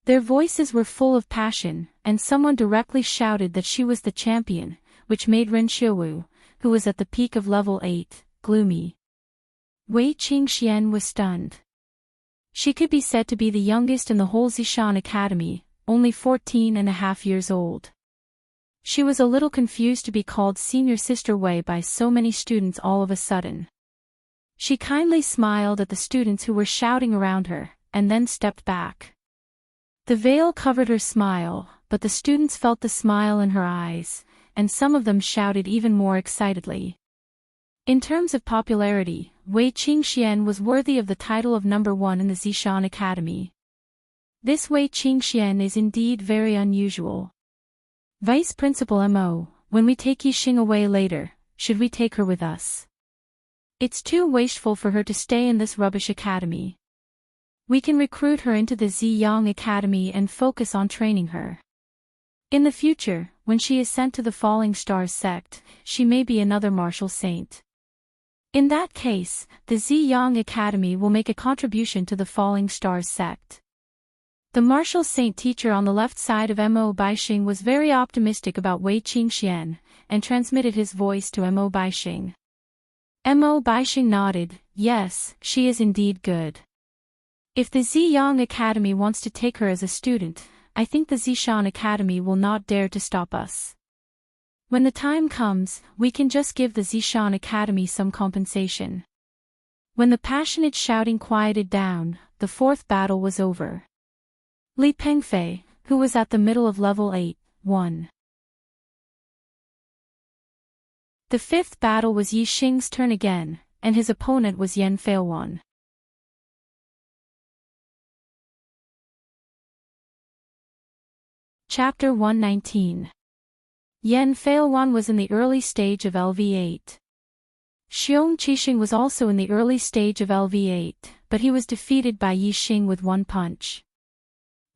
[SPEAKER 1] Their voices were full of passion, and someone directly shouted that she was the champion, which made Ren Xiaowu, who was at the peak of level 8, gloomy. Wei Qingxian was stunned. She could be said to be the youngest in the whole Zishan Academy, only 14.5 years old. She was a little confused to be called Senior Sister Wei by so many students all of a sudden. She kindly smiled at the students who were shouting around her, and then stepped back. The veil covered her smile, but the students felt the smile in her eyes, and some of them shouted even more excitedly. In terms of popularity, Wei Qingxian was worthy of the title of number 1 in the Zishan Academy. This Wei Qingxian is indeed very unusual. Vice Principal Mo, when we take Yixing away later, should we take her with us? It's too wasteful for her to stay in this rubbish academy. We can recruit her into the Ziyang Academy and focus on training her. In the future, when she is sent to the Falling Stars sect, she may be another martial saint. In that case, the Ziyang Academy will make a contribution to the Falling Stars sect. The martial saint teacher on the left side of Mo Baixing was very optimistic about Wei Qingxian, and transmitted his voice to Mo Baixing. Mo Baixing nodded, yes, she is indeed good. If the Ziyang Academy wants to take her as a student, I think the Zishan Academy will not dare to stop us. When the time comes, we can just give the Zishan Academy some compensation. When the passionate shouting quieted down, the fourth battle was over. Li Pengfei, who was at the middle of level 8, won. The fifth battle was Yi Xing's turn again, and his opponent was Yan Feilwan. Chapter 119. Yan Feilwan was in the early stage of LV8. Xiong Qixing was also in the early stage of LV8, but he was defeated by Yi Xing with one punch.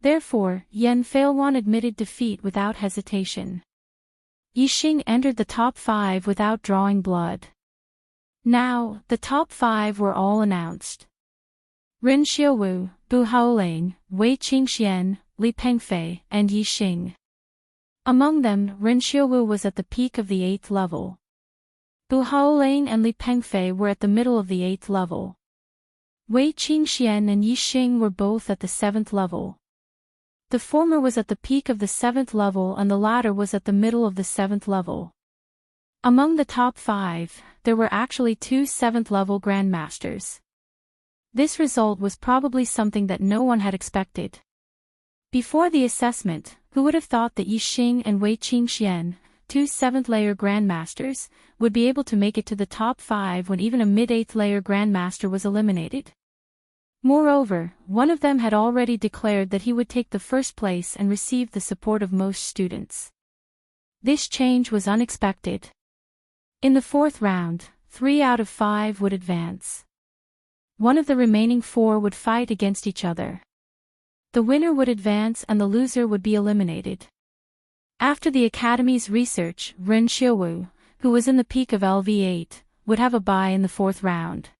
[SPEAKER 1] Therefore, Yan Feilwan admitted defeat without hesitation. Yi Xing entered the top 5 without drawing blood. Now, the top 5 were all announced. Ren Xiaowu, Bu Haoling, Wei Qingxian, Li Pengfei, and Yi Xing. Among them, Ren Xiaowu was at the peak of the 8th level. Bu Haoling and Li Pengfei were at the middle of the 8th level. Wei Qingxian and Yi Xing were both at the 7th level. The former was at the peak of the 7th level and the latter was at the middle of the 7th level. Among the top 5, there were actually 2 7th level grandmasters. This result was probably something that no one had expected. Before the assessment, who would have thought that Yi Xing and Wei Qingxian, 2 7th layer grandmasters, would be able to make it to the top 5 when even a mid-8th layer grandmaster was eliminated? Moreover, one of them had already declared that he would take the first place and receive the support of most students. This change was unexpected. In the 4th round, 3 out of 5 would advance. One of the remaining 4 would fight against each other. The winner would advance and the loser would be eliminated. After the Academy's research, Ren Xiaowu, who was in the peak of LV8, would have a bye in the 4th round.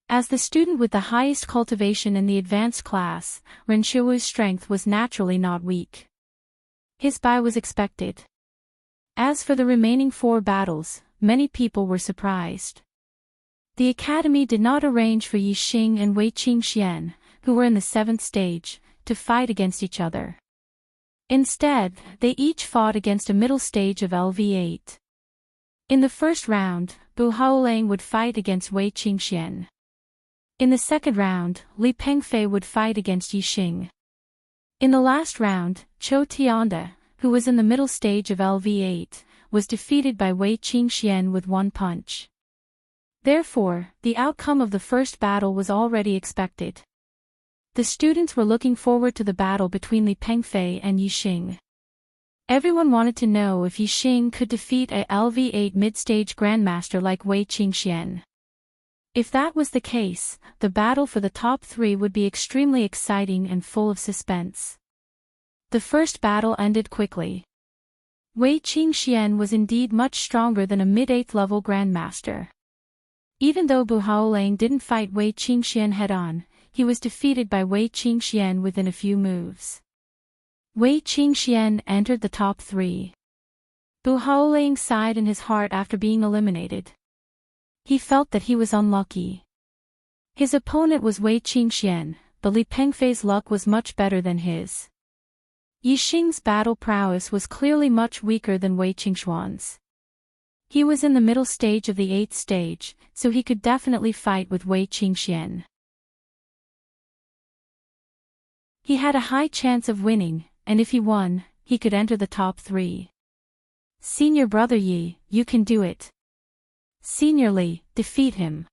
[SPEAKER 1] As the student with the highest cultivation in the advanced class, Ren Xiaowu's strength was naturally not weak. His bye was expected. As for the remaining 4 battles, many people were surprised. The academy did not arrange for Yixing and Wei Qingxian, who were in the 7th stage, to fight against each other. Instead, they each fought against a middle stage of LV8. In the first round, Bu Haolang would fight against Wei Qingxian. In the second round, Li Pengfei would fight against Yixing. In the last round, Chou Tianda, who was in the middle stage of LV8, was defeated by Wei Qingxian with one punch. Therefore, the outcome of the first battle was already expected. The students were looking forward to the battle between Li Pengfei and Yixing. Everyone wanted to know if Yixing could defeat a LV8 mid-stage grandmaster like Wei Qingxian. If that was the case, the battle for the top 3 would be extremely exciting and full of suspense. The first battle ended quickly. Wei Qingxian was indeed much stronger than a mid-8th level grandmaster. Even though Bu Haolang didn't fight Wei Qingxian head-on, he was defeated by Wei Qingxian within a few moves. Wei Qingxian entered the top 3. Bu Haolang sighed in his heart after being eliminated. He felt that he was unlucky. His opponent was Wei Qingxian, but Li Pengfei's luck was much better than his. Yixing's battle prowess was clearly much weaker than Wei Qingxuan's. He was in the middle stage of the 8th stage, so he could definitely fight with Wei Qingxian. He had a high chance of winning, and if he won, he could enter the top 3. Senior brother Yi, you can do it. Senior Li, defeat him.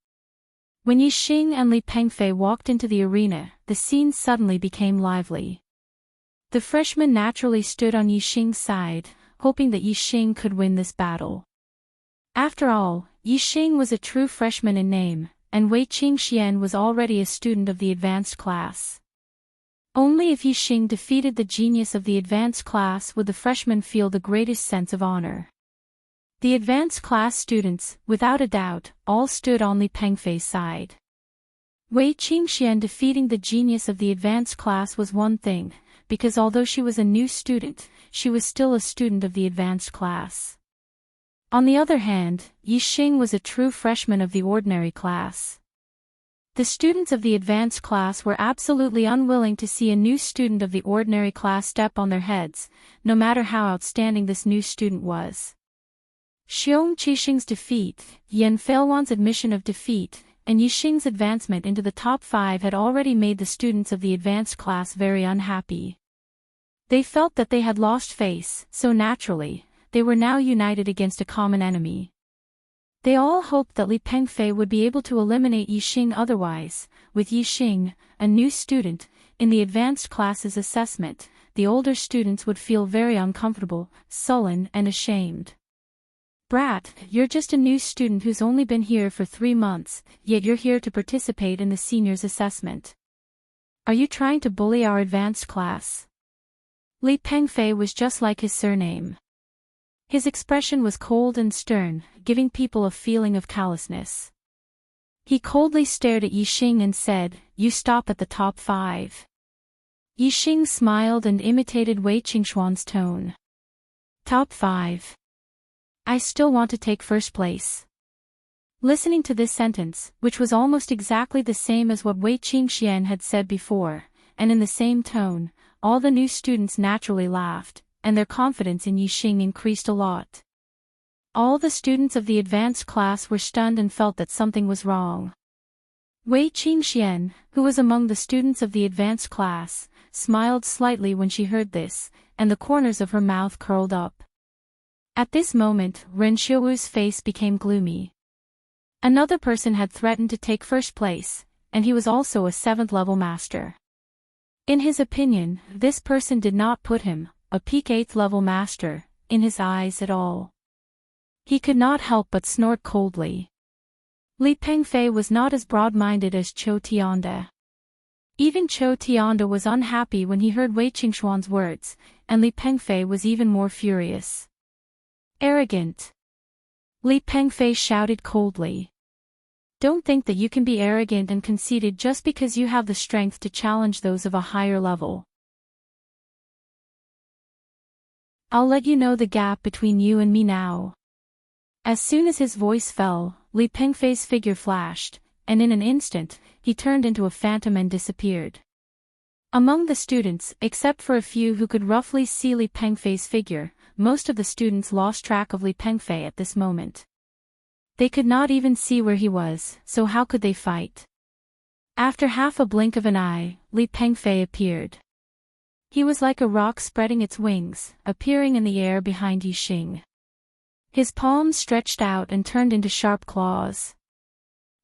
[SPEAKER 1] When Yixing and Li Pengfei walked into the arena, the scene suddenly became lively. The freshman naturally stood on Yixing's side, hoping that Yixing could win this battle. After all, Yixing was a true freshman in name, and Wei Qingxian was already a student of the advanced class. Only if Yixing defeated the genius of the advanced class would the freshman feel the greatest sense of honor. The advanced class students, without a doubt, all stood on Li Pengfei's side. Wei Qingxian defeating the genius of the advanced class was one thing, because although she was a new student, she was still a student of the advanced class. On the other hand, Yixing was a true freshman of the ordinary class. The students of the advanced class were absolutely unwilling to see a new student of the ordinary class step on their heads, no matter how outstanding this new student was. Xiong Qixing's defeat, Yan Feilwan's admission of defeat, and Yixing's advancement into the top 5 had already made the students of the advanced class very unhappy. They felt that they had lost face, so naturally, they were now united against a common enemy. They all hoped that Li Pengfei would be able to eliminate Yixing otherwise, with Yixing, a new student, in the advanced class's assessment, the older students would feel very uncomfortable, sullen and ashamed. Brat, you're just a new student who's only been here for 3 months, yet you're here to participate in the seniors' assessment. Are you trying to bully our advanced class? Li Pengfei was just like his surname. His expression was cold and stern, giving people a feeling of callousness. He coldly stared at Yixing and said, "You stop at the top 5. Yixing smiled and imitated Wei Qingxuan's tone. Top 5. I still want to take first place. Listening to this sentence, which was almost exactly the same as what Wei Qingxian had said before, and in the same tone, all the new students naturally laughed, and their confidence in Yixing increased a lot. All the students of the advanced class were stunned and felt that something was wrong. Wei Qingxian, who was among the students of the advanced class, smiled slightly when she heard this, and the corners of her mouth curled up. At this moment, Ren Xiuwu's face became gloomy. Another person had threatened to take first place, and he was also a 7th level master. In his opinion, this person did not put him, a peak 8th level master, in his eyes at all. He could not help but snort coldly. Li Pengfei was not as broad-minded as Chou Tianda. Even Chou Tianda was unhappy when he heard Wei Qingxuan's words, and Li Pengfei was even more furious. Arrogant! Li Pengfei shouted coldly. Don't think that you can be arrogant and conceited just because you have the strength to challenge those of a higher level. I'll let you know the gap between you and me now. As soon as his voice fell, Li Pengfei's figure flashed, and in an instant, he turned into a phantom and disappeared. Among the students, except for a few who could roughly see Li Pengfei's figure, most of the students lost track of Li Pengfei at this moment. They could not even see where he was, so how could they fight? After half a blink of an eye, Li Pengfei appeared. He was like a rock spreading its wings, appearing in the air behind Yixing. His palms stretched out and turned into sharp claws.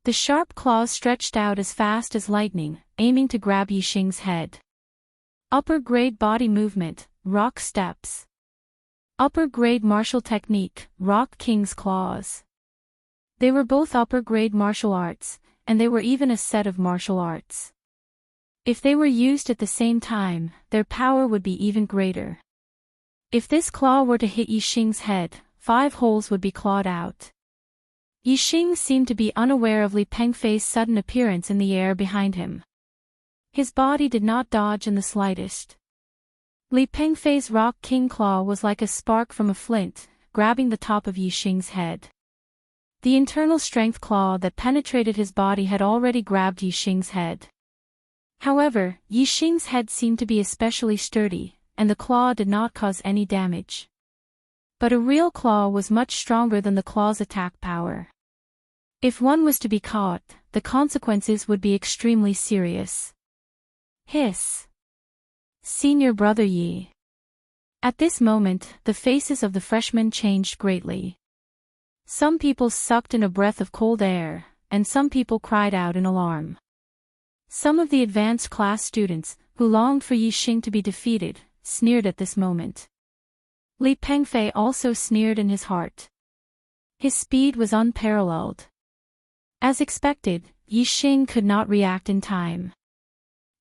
[SPEAKER 1] The sharp claws stretched out as fast as lightning, aiming to grab Yixing's head. Upper grade body movement, rock steps. Upper grade martial technique, Rock King's claws. They were both upper grade martial arts, and they were even a set of martial arts. If they were used at the same time, their power would be even greater. If this claw were to hit Yixing's head, 5 holes would be clawed out. Yixing seemed to be unaware of Li Pengfei's sudden appearance in the air behind him. His body did not dodge in the slightest. Li Pengfei's Rock King claw was like a spark from a flint, grabbing the top of Yixing's head. The internal strength claw that penetrated his body had already grabbed Yixing's head. However, Yixing's head seemed to be especially sturdy, and the claw did not cause any damage. But a real claw was much stronger than the claw's attack power. If one was to be caught, the consequences would be extremely serious. Hiss! Senior Brother Yi. At this moment, the faces of the freshmen changed greatly. Some people sucked in a breath of cold air, and some people cried out in alarm. Some of the advanced class students, who longed for Yixing to be defeated, sneered at this moment. Li Pengfei also sneered in his heart. His speed was unparalleled. As expected, Yixing could not react in time.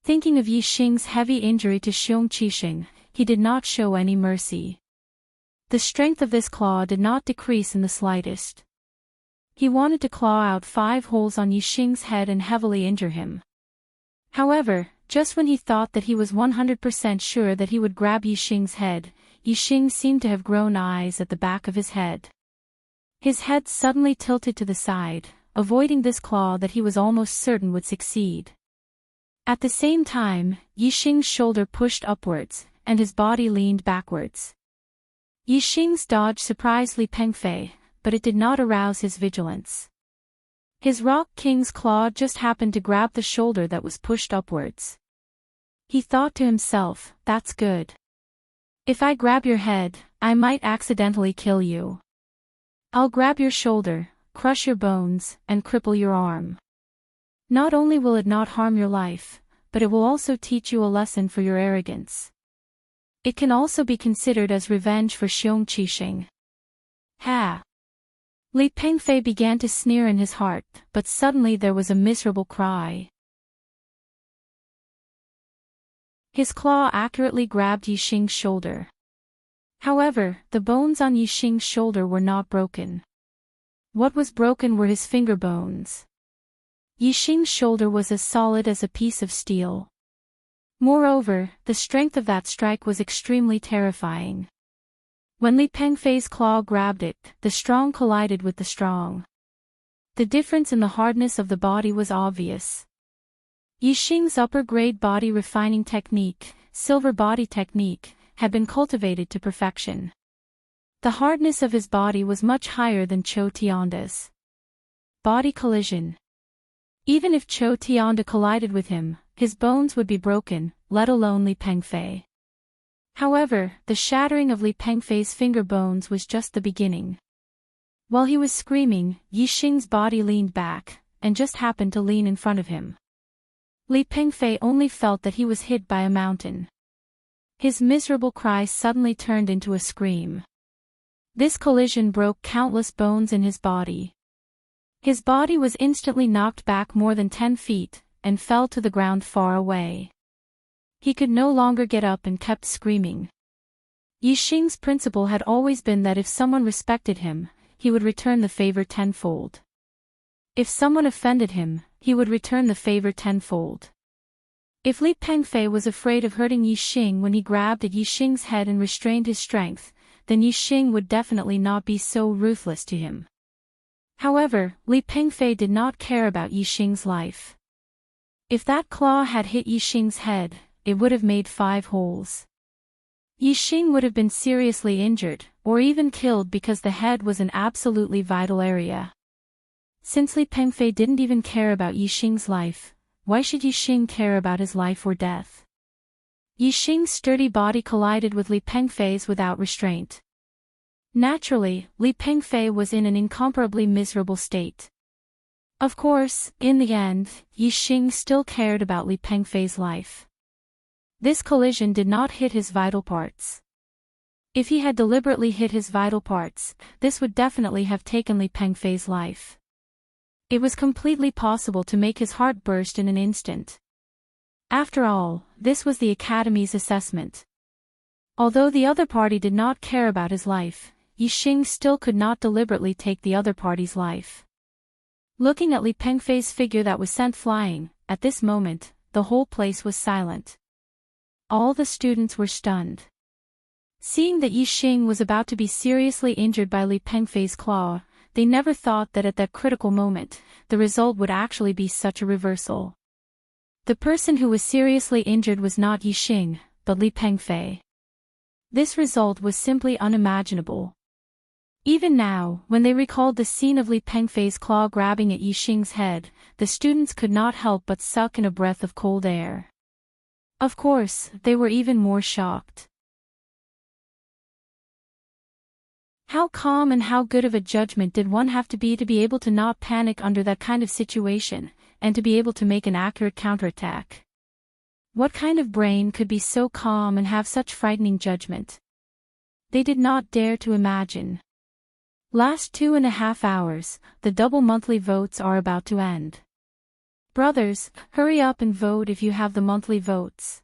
[SPEAKER 1] Thinking of Yixing's heavy injury to Xiong Qixing, he did not show any mercy. The strength of this claw did not decrease in the slightest. He wanted to claw out 5 holes on Yixing's head and heavily injure him. However, just when he thought that he was 100% sure that he would grab Yixing's head, Yixing seemed to have grown eyes at the back of his head. His head suddenly tilted to the side, avoiding this claw that he was almost certain would succeed. At the same time, Yixing's shoulder pushed upwards, and his body leaned backwards. Yixing's dodge surprised Li Pengfei, but it did not arouse his vigilance. His Rock King's claw just happened to grab the shoulder that was pushed upwards. He thought to himself, "That's good. If I grab your head, I might accidentally kill you. I'll grab your shoulder, crush your bones, and cripple your arm. Not only will it not harm your life, but it will also teach you a lesson for your arrogance. It can also be considered as revenge for Xiong Qixing." Ha! Li Pengfei began to sneer in his heart, but suddenly there was a miserable cry. His claw accurately grabbed Yixing's shoulder. However, the bones on Yixing's shoulder were not broken. What was broken were his finger bones. Yixing's shoulder was as solid as a piece of steel. Moreover, the strength of that strike was extremely terrifying. When Li Pengfei's claw grabbed it, the strong collided with the strong. The difference in the hardness of the body was obvious. Yixing's upper-grade body refining technique, silver body technique, had been cultivated to perfection. The hardness of his body was much higher than Chou Tianda's. Body collision. Even if Chou Tianda collided with him, his bones would be broken, let alone Li Pengfei. However, the shattering of Li Pengfei's finger bones was just the beginning. While he was screaming, Yixing's body leaned back, and just happened to lean in front of him. Li Pengfei only felt that he was hit by a mountain. His miserable cry suddenly turned into a scream. This collision broke countless bones in his body. His body was instantly knocked back more than 10 feet, and fell to the ground far away. He could no longer get up and kept screaming. Yixing's principle had always been that if someone respected him, he would return the favor tenfold. If someone offended him, he would return the favor tenfold. If Li Pengfei was afraid of hurting Yixing when he grabbed at Yixing's head and restrained his strength, then Yixing would definitely not be so ruthless to him. However, Li Pengfei did not care about Yixing's life. If that claw had hit Yixing's head, it would have made 5 holes. Yixing would have been seriously injured, or even killed because the head was an absolutely vital area. Since Li Pengfei didn't even care about Yixing's life, why should Yixing care about his life or death? Yixing's sturdy body collided with Li Pengfei's without restraint. Naturally, Li Pengfei was in an incomparably miserable state. Of course, in the end, Yixing still cared about Li Pengfei's life. This collision did not hit his vital parts. If he had deliberately hit his vital parts, this would definitely have taken Li Pengfei's life. It was completely possible to make his heart burst in an instant. After all, this was the Academy's assessment. Although the other party did not care about his life, Yixing still could not deliberately take the other party's life. Looking at Li Pengfei's figure that was sent flying, at this moment, the whole place was silent. All the students were stunned. Seeing that Yixing was about to be seriously injured by Li Pengfei's claw, they never thought that at that critical moment, the result would actually be such a reversal. The person who was seriously injured was not Yixing, but Li Pengfei. This result was simply unimaginable. Even now, when they recalled the scene of Li Pengfei's claw grabbing at Yixing's head, the students could not help but suck in a breath of cold air. Of course, they were even more shocked. How calm and how good of a judgment did one have to be able to not panic under that kind of situation, and to be able to make an accurate counterattack? What kind of brain could be so calm and have such frightening judgment? They did not dare to imagine. Last 2.5 hours, the double monthly votes are about to end. Brothers, hurry up and vote if you have the monthly votes.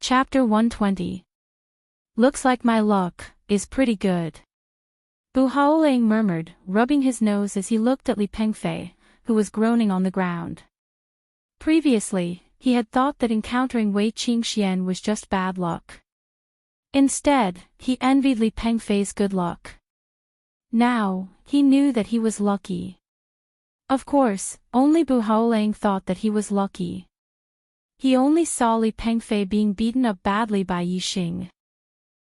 [SPEAKER 1] Chapter 120. Looks like my luck is pretty good. Bu Haolang murmured, rubbing his nose as he looked at Li Pengfei, who was groaning on the ground. Previously, he had thought that encountering Wei Qingxian was just bad luck. Instead, he envied Li Pengfei's good luck. Now, he knew that he was lucky. Of course, only Bu Haolang thought that he was lucky. He only saw Li Pengfei being beaten up badly by Yixing.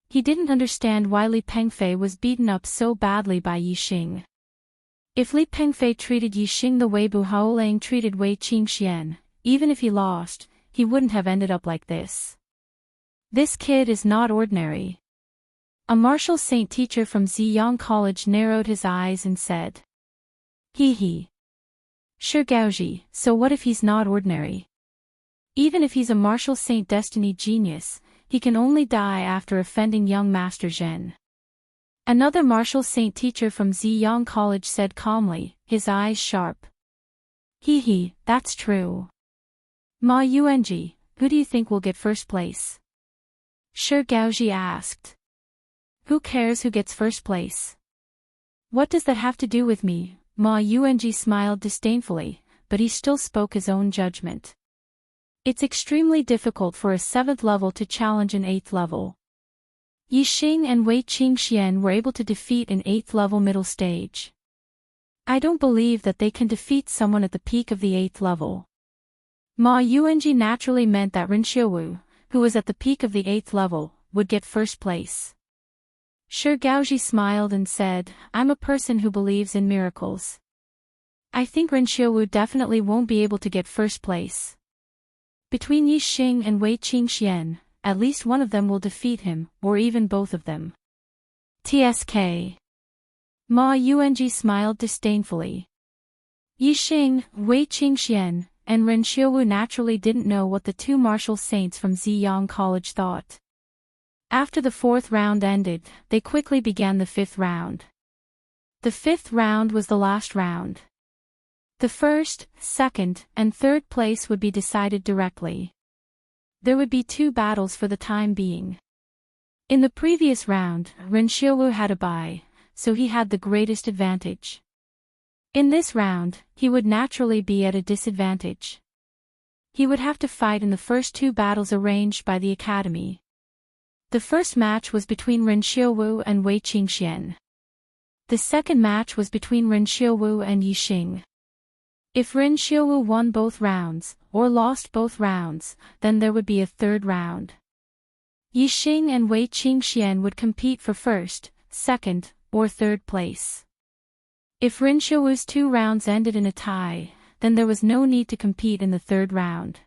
[SPEAKER 1] He didn't understand why Li Pengfei was beaten up so badly by Yixing. If Li Pengfei treated Yixing the way Bu Haolang treated Wei Qingxian, even if he lost, he wouldn't have ended up like this. This kid is not ordinary. A martial saint teacher from Ziyang College narrowed his eyes and said, "Hee hee. Sure Gaoji, so what if he's not ordinary? Even if he's a martial saint destiny genius, he can only die after offending young Master Zhen." Another martial saint teacher from Ziyang College said calmly, his eyes sharp. "Hee hee, that's true. Ma Yuanji, who do you think will get first place?" Sure Gaoji asked. "Who cares who gets first place? What does that have to do with me?" Ma Yuanji smiled disdainfully, but he still spoke his own judgment. It's extremely difficult for a 7th level to challenge an 8th level. Yixing and Wei Qingxian were able to defeat an 8th level middle stage. I don't believe that they can defeat someone at the peak of the 8th level. Ma Yuanji naturally meant that Ren Xiaowu, who was at the peak of the 8th level, would get first place. Sure Gaoji smiled and said, "I'm a person who believes in miracles. I think Ren Xiaowu definitely won't be able to get first place. Between Yixing and Wei Qingxian, at least one of them will defeat him, or even both of them." TSK. Ma Yuanji smiled disdainfully. Yixing, Wei Qingxian, and Ren Xiaowu naturally didn't know what the 2 martial saints from Ziyang College thought. After the 4th round ended, they quickly began the 5th round. The 5th round was the last round. The 1st, 2nd, and 3rd place would be decided directly. There would be 2 battles for the time being. In the previous round, Ren Xiaowu had a bye, so he had the greatest advantage. In this round, he would naturally be at a disadvantage. He would have to fight in the first 2 battles arranged by the Academy. The first match was between Ren Xiaowu and Wei Qingxian. The second match was between Ren Xiaowu and Yi Xing. If Ren Xiaowu won both rounds, or lost both rounds, then there would be a third round. Yi Xing and Wei Qingxian would compete for first, second, or third place. If Ren Xiaowu's 2 rounds ended in a tie, then there was no need to compete in the third round.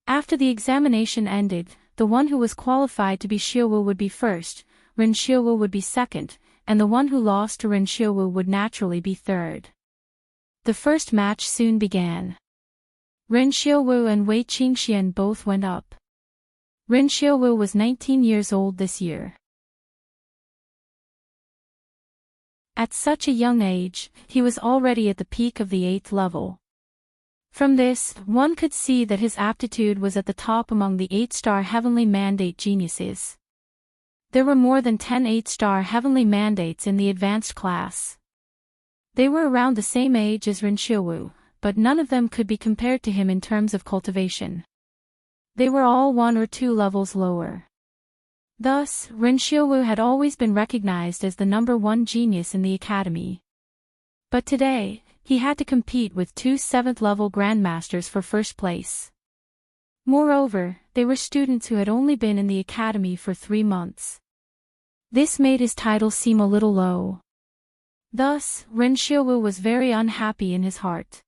[SPEAKER 1] After the examination ended, the one who was qualified to be Xiaowu would be first, Ren Xiaowu would be second, and the one who lost to Ren Xiaowu would naturally be third. The first match soon began. Ren Xiaowu and Wei Qingxian both went up. Ren Xiaowu was 19 years old this year. At such a young age, he was already at the peak of the 8th level. From this, one could see that his aptitude was at the top among the 8-star heavenly mandate geniuses. There were more than 10 8-star heavenly mandates in the advanced class. They were around the same age as Ren Xiaowu, but none of them could be compared to him in terms of cultivation. They were all 1 or 2 levels lower. Thus, Ren Xiaowu had always been recognized as the number 1 genius in the academy. But today, he had to compete with 2 7th-level grandmasters for first place. Moreover, they were students who had only been in the academy for 3 months. This made his title seem a little low. Thus, Ren Xiaowu was very unhappy in his heart.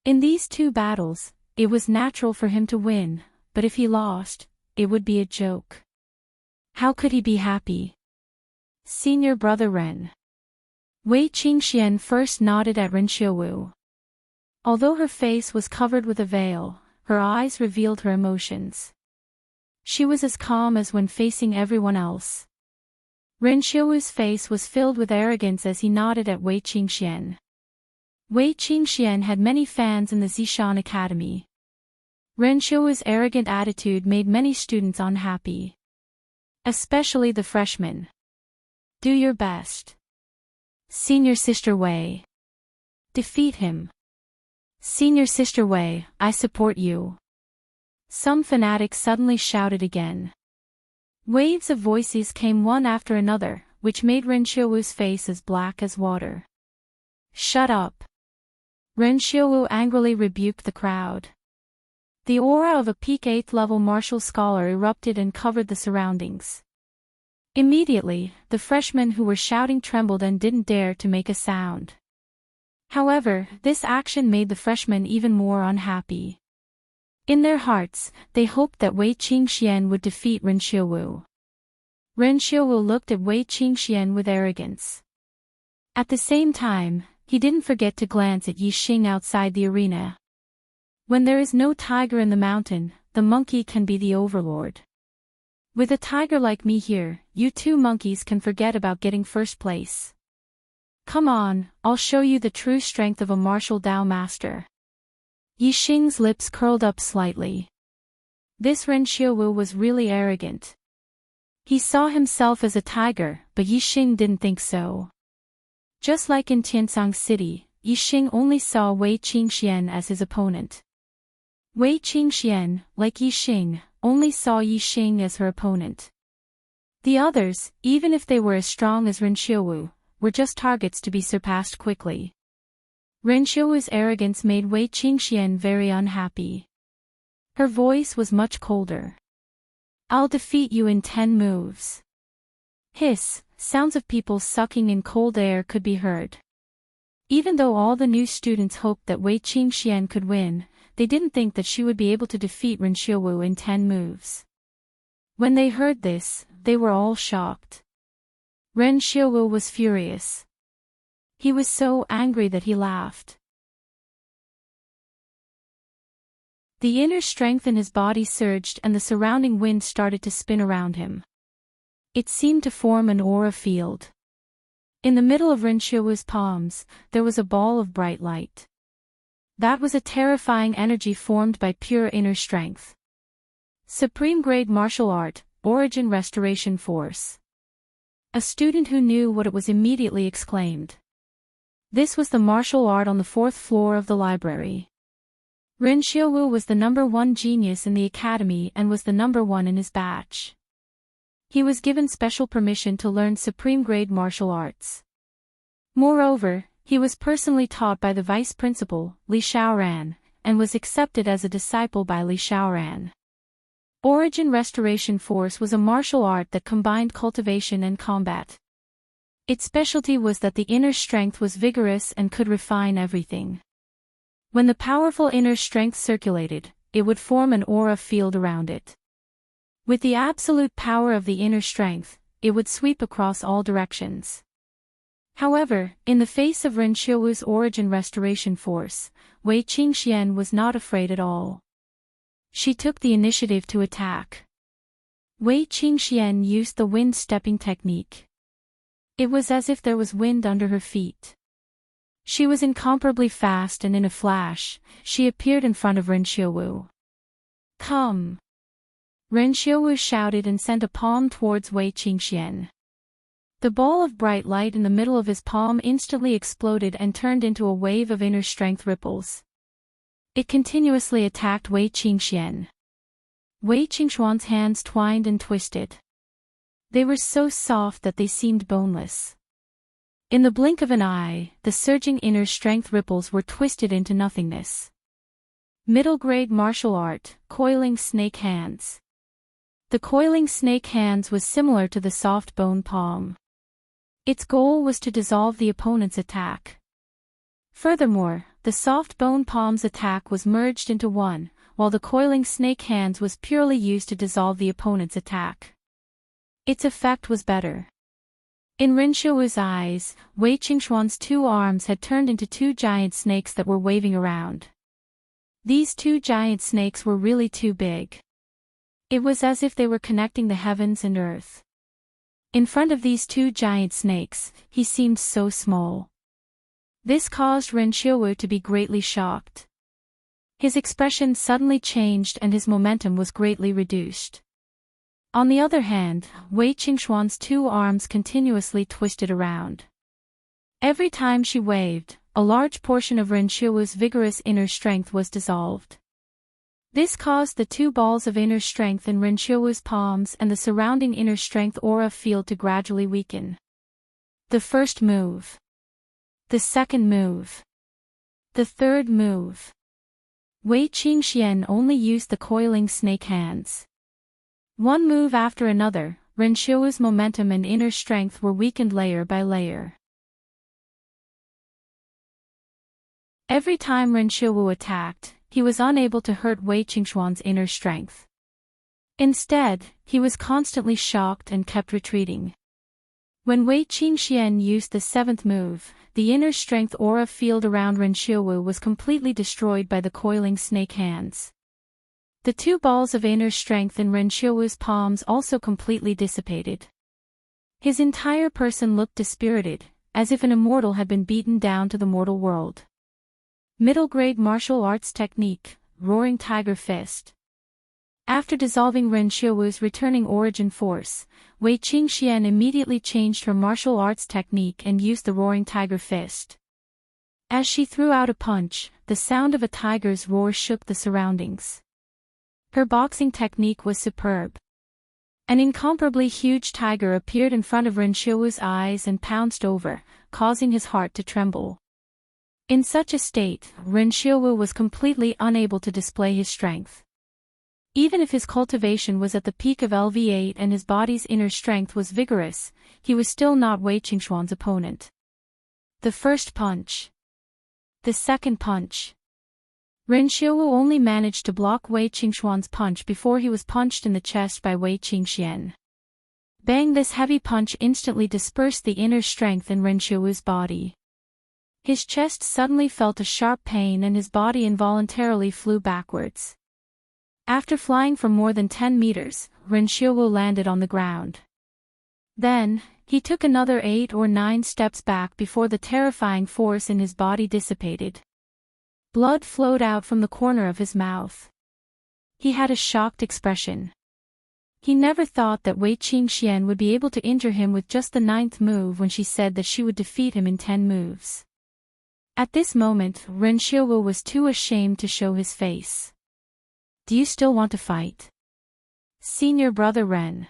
[SPEAKER 1] In these 2 battles, it was natural for him to win, but if he lost, it would be a joke. How could he be happy? Senior brother Ren. Wei Qingxian first nodded at Ren Xiaowu. Although her face was covered with a veil, her eyes revealed her emotions. She was as calm as when facing everyone else. Ren Xiaowu's face was filled with arrogance as he nodded at Wei Qingxian. Wei Qingxian had many fans in the Zishan Academy. Ren Xiaowu's arrogant attitude made many students unhappy. Especially the freshmen. Do your best. Senior Sister Wei. Defeat him. Senior Sister Wei, I support you. Some fanatics suddenly shouted again. Waves of voices came one after another, which made Ren Xiaowu's face as black as water. Shut up. Ren Xiaowu angrily rebuked the crowd. The aura of a peak 8th-level martial scholar erupted and covered the surroundings. Immediately, the freshmen who were shouting trembled and didn't dare to make a sound. However, this action made the freshmen even more unhappy. In their hearts, they hoped that Wei Qingxian would defeat Ren Xiaowu. Ren Xiaowu looked at Wei Qingxian with arrogance. At the same time, he didn't forget to glance at Yi Xing outside the arena. When there is no tiger in the mountain, the monkey can be the overlord. With a tiger like me here, you 2 monkeys can forget about getting first place. Come on, I'll show you the true strength of a martial Dao master. Yi Xing's lips curled up slightly. This Ren Xiaowu was really arrogant. He saw himself as a tiger, but Yi Xing didn't think so. Just like in Tiansang City, Yi Xing only saw Wei Qingxian as his opponent. Wei Qingxian, like Yi Xing, only saw Yi Xing as her opponent. The others, even if they were as strong as Ren Xiaowu, were just targets to be surpassed quickly. Ren Xiaowu's arrogance made Wei Qingxian very unhappy. Her voice was much colder. I'll defeat you in 10 moves. Hiss, sounds of people sucking in cold air could be heard. Even though all the new students hoped that Wei Qingxian could win, they didn't think that she would be able to defeat Ren Xiaowu in 10 moves. When they heard this, they were all shocked. Ren Xiaowu was furious. He was so angry that he laughed. The inner strength in his body surged and the surrounding wind started to spin around him. It seemed to form an aura field. In the middle of Ren Xiaowu's palms, there was a ball of bright light. That was a terrifying energy formed by pure inner strength. Supreme grade martial art, origin restoration force. A student who knew what it was immediately exclaimed. This was the martial art on the 4th floor of the library. Ren Xiaowu was the number 1 genius in the academy and was the number 1 in his batch. He was given special permission to learn supreme-grade martial arts. Moreover, he was personally taught by the vice principal, Li Xiaoran, and was accepted as a disciple by Li Xiaoran. Origin Restoration Force was a martial art that combined cultivation and combat. Its specialty was that the inner strength was vigorous and could refine everything. When the powerful inner strength circulated, it would form an aura field around it. With the absolute power of the inner strength, it would sweep across all directions. However, in the face of Ren Xiaowu's Origin Restoration Force, Wei Qingxian was not afraid at all. She took the initiative to attack. Wei Qingxian used the wind-stepping technique. It was as if there was wind under her feet. She was incomparably fast, and in a flash, she appeared in front of Ren Xiaowu. "Come!" Ren Xiaowu shouted and sent a palm towards Wei Qingxian. The ball of bright light in the middle of his palm instantly exploded and turned into a wave of inner strength ripples. It continuously attacked Wei Qingxian. Wei Qingxuan's hands twined and twisted. They were so soft that they seemed boneless. In the blink of an eye, the surging inner strength ripples were twisted into nothingness. Middle-grade martial art, coiling snake hands. The coiling snake hands was similar to the soft bone palm. Its goal was to dissolve the opponent's attack. Furthermore, the soft bone palm's attack was merged into one, while the coiling snake hands was purely used to dissolve the opponent's attack. Its effect was better. In Ren Xiaowu's eyes, Wei Qingxuan's two arms had turned into two giant snakes that were waving around. These two giant snakes were really too big. It was as if they were connecting the heavens and earth. In front of these two giant snakes, he seemed so small. This caused Ren Xiaowu to be greatly shocked. His expression suddenly changed and his momentum was greatly reduced. On the other hand, Wei Qingxuan's two arms continuously twisted around. Every time she waved, a large portion of Ren Xiaowu's vigorous inner strength was dissolved. This caused the two balls of inner strength in Ren Xiaowu's palms and the surrounding inner strength aura field to gradually weaken. The first move. The second move. The third move. Wei Qingxian only used the coiling snake hands. One move after another, Ren Xiaowu's momentum and inner strength were weakened layer by layer. Every time Ren Xiaowu attacked, he was unable to hurt Wei Qingxuan's inner strength. Instead, he was constantly shocked and kept retreating. When Wei Qingxian used the seventh move, the inner strength aura field around Ren Xiaowu was completely destroyed by the coiling snake hands. The two balls of inner strength in Ren Xiaowu's palms also completely dissipated. His entire person looked dispirited, as if an immortal had been beaten down to the mortal world. Middle-grade martial arts technique, Roaring Tiger Fist. After dissolving Ren Xiaowu's returning origin force, Wei Qingxian immediately changed her martial arts technique and used the Roaring Tiger Fist. As she threw out a punch, the sound of a tiger's roar shook the surroundings. Her boxing technique was superb. An incomparably huge tiger appeared in front of Ren Xiaowu's eyes and pounced over, causing his heart to tremble. In such a state, Ren Xiaowu was completely unable to display his strength. Even if his cultivation was at the peak of LV8 and his body's inner strength was vigorous, he was still not Wei Qingxuan's opponent. The first punch. The second punch. Ren Xiaowu only managed to block Wei Qingxuan's punch before he was punched in the chest by Wei Qingxian. Bang! This heavy punch instantly dispersed the inner strength in Ren Xiaowu's body. His chest suddenly felt a sharp pain and his body involuntarily flew backwards. After flying for more than 10 meters, Ren Xiaowu landed on the ground. Then, he took another 8 or 9 steps back before the terrifying force in his body dissipated. Blood flowed out from the corner of his mouth. He had a shocked expression. He never thought that Wei Qingxian would be able to injure him with just the 9th move when she said that she would defeat him in 10 moves. At this moment, Ren Xiaowu was too ashamed to show his face. "Do you still want to fight? Senior brother Ren?"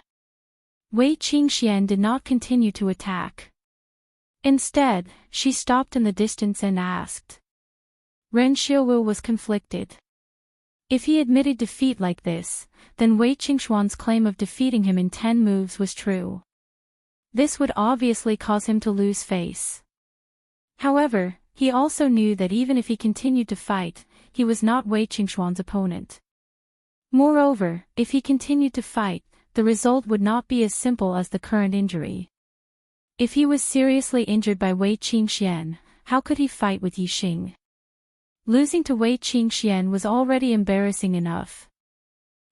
[SPEAKER 1] Wei Qingxian did not continue to attack. Instead, she stopped in the distance and asked. Ren Xiaowu was conflicted. If he admitted defeat like this, then Wei Qingxuan's claim of defeating him in 10 moves was true. This would obviously cause him to lose face. However, he also knew that even if he continued to fight, he was not Wei Qingxuan's opponent. Moreover, if he continued to fight, the result would not be as simple as the current injury. If he was seriously injured by Wei Qingxian, how could he fight with Yixing? Losing to Wei Qingxian was already embarrassing enough.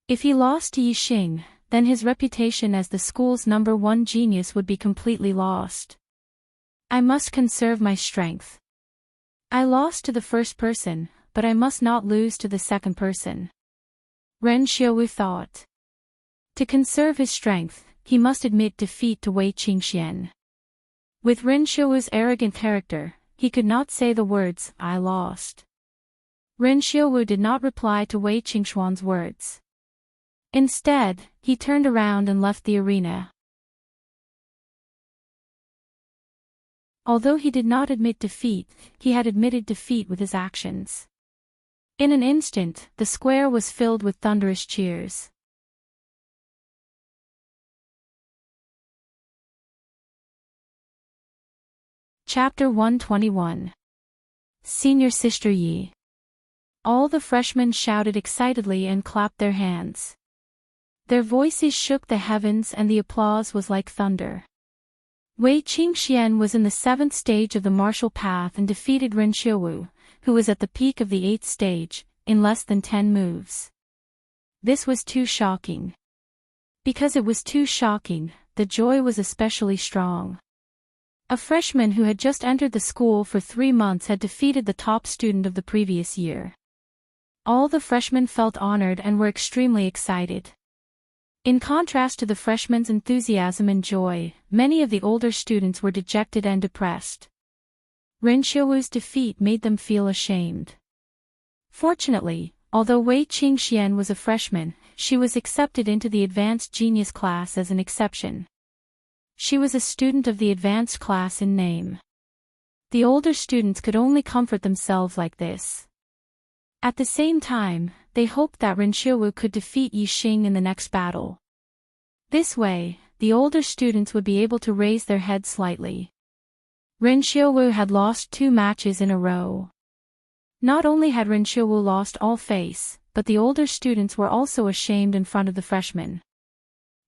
[SPEAKER 1] If he lost to Yixing, then his reputation as the school's #1 genius would be completely lost. I must conserve my strength. I lost to the first person, but I must not lose to the second person. Ren Xiaowu thought. To conserve his strength, he must admit defeat to Wei Qingxian. With Ren Xiaowu's arrogant character, he could not say the words, I lost. Ren Xiaowu did not reply to Wei Qingxuan's words. Instead, he turned around and left the arena. Although he did not admit defeat, he had admitted defeat with his actions. In an instant, the square was filled with thunderous cheers. Chapter 121. Senior Sister Yi. All the freshmen shouted excitedly and clapped their hands. Their voices shook the heavens and the applause was like thunder. Wei Qingxian was in the 7th stage of the martial path and defeated Ren Xiaowu, who was at the peak of the 8th stage, in less than 10 moves. This was too shocking. Because it was too shocking, the joy was especially strong. A freshman who had just entered the school for 3 months had defeated the top student of the previous year. All the freshmen felt honored and were extremely excited. In contrast to the freshmen's enthusiasm and joy, many of the older students were dejected and depressed. Ren Xiaowu's defeat made them feel ashamed. Fortunately, although Wei Qingxian was a freshman, she was accepted into the advanced genius class as an exception. She was a student of the advanced class in name. The older students could only comfort themselves like this. At the same time, they hoped that Ren Xiaowu could defeat Yixing in the next battle. This way, the older students would be able to raise their heads slightly. Ren Xiaowu had lost 2 matches in a row. Not only had Ren Xiaowu lost all face, but the older students were also ashamed in front of the freshmen.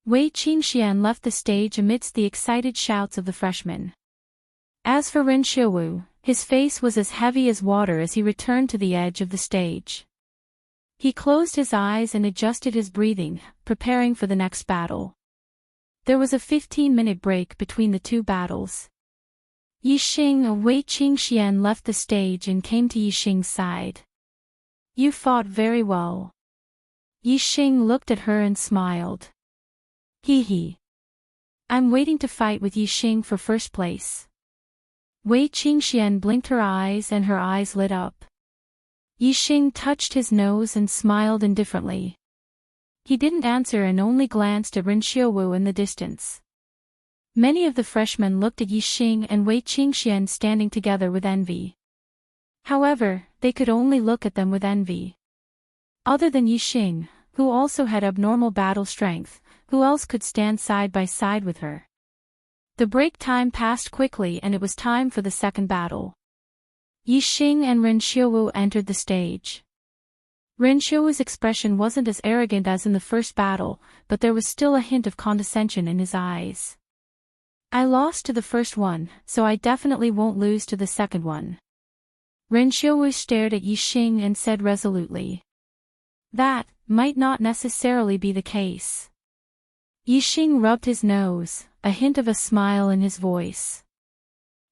[SPEAKER 1] Wei Qingxian left the stage amidst the excited shouts of the freshmen. As for Ren Xiaowu, his face was as heavy as water as he returned to the edge of the stage. He closed his eyes and adjusted his breathing, preparing for the next battle. There was a 15-minute break between the 2 battles. Yixing and Wei Qingxian left the stage and came to Yixing's side. You fought very well. Yixing looked at her and smiled. Hee. I'm waiting to fight with Yixing for first place. Wei Qingxian blinked her eyes and her eyes lit up. Yixing touched his nose and smiled indifferently. He didn't answer and only glanced at Ren Xiaowu in the distance. Many of the freshmen looked at Yixing and Wei Qingxian standing together with envy. However, they could only look at them with envy. Other than Yixing, who also had abnormal battle strength, who else could stand side by side with her? The break time passed quickly and it was time for the second battle. Yixing and Ren Xiaowu entered the stage. Ren Xiaowu's expression wasn't as arrogant as in the first battle, but there was still a hint of condescension in his eyes. I lost to the first one, so I definitely won't lose to the second one. Ren Xiaowu stared at Yixing and said resolutely. That might not necessarily be the case. Yixing rubbed his nose, a hint of a smile in his voice.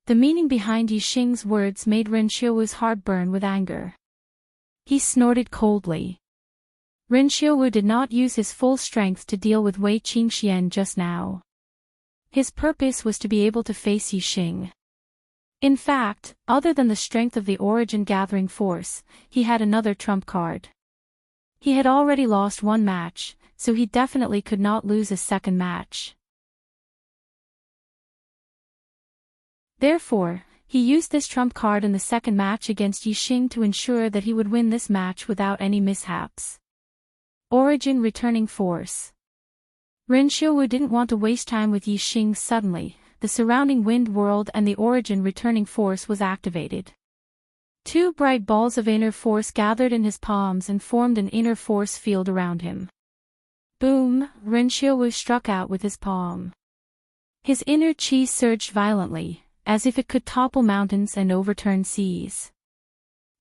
[SPEAKER 1] The meaning behind Yixing's words made Ren Xiaowu's heart burn with anger. He snorted coldly. Ren Xiaowu did not use his full strength to deal with Wei Qingxian just now. His purpose was to be able to face Yixing. In fact, other than the strength of the origin gathering force, he had another trump card. He had already lost 1 match, so he definitely could not lose a second match. Therefore, he used this trump card in the second match against Yixing to ensure that he would win this match without any mishaps. Origin Returning Force. Ren Xiaowu didn't want to waste time with Yixing suddenly. The surrounding wind world and the origin returning force was activated. Two bright balls of inner force gathered in his palms and formed an inner force field around him. Boom! Ren Xiaowu struck out with his palm. His inner qi surged violently, as if it could topple mountains and overturn seas.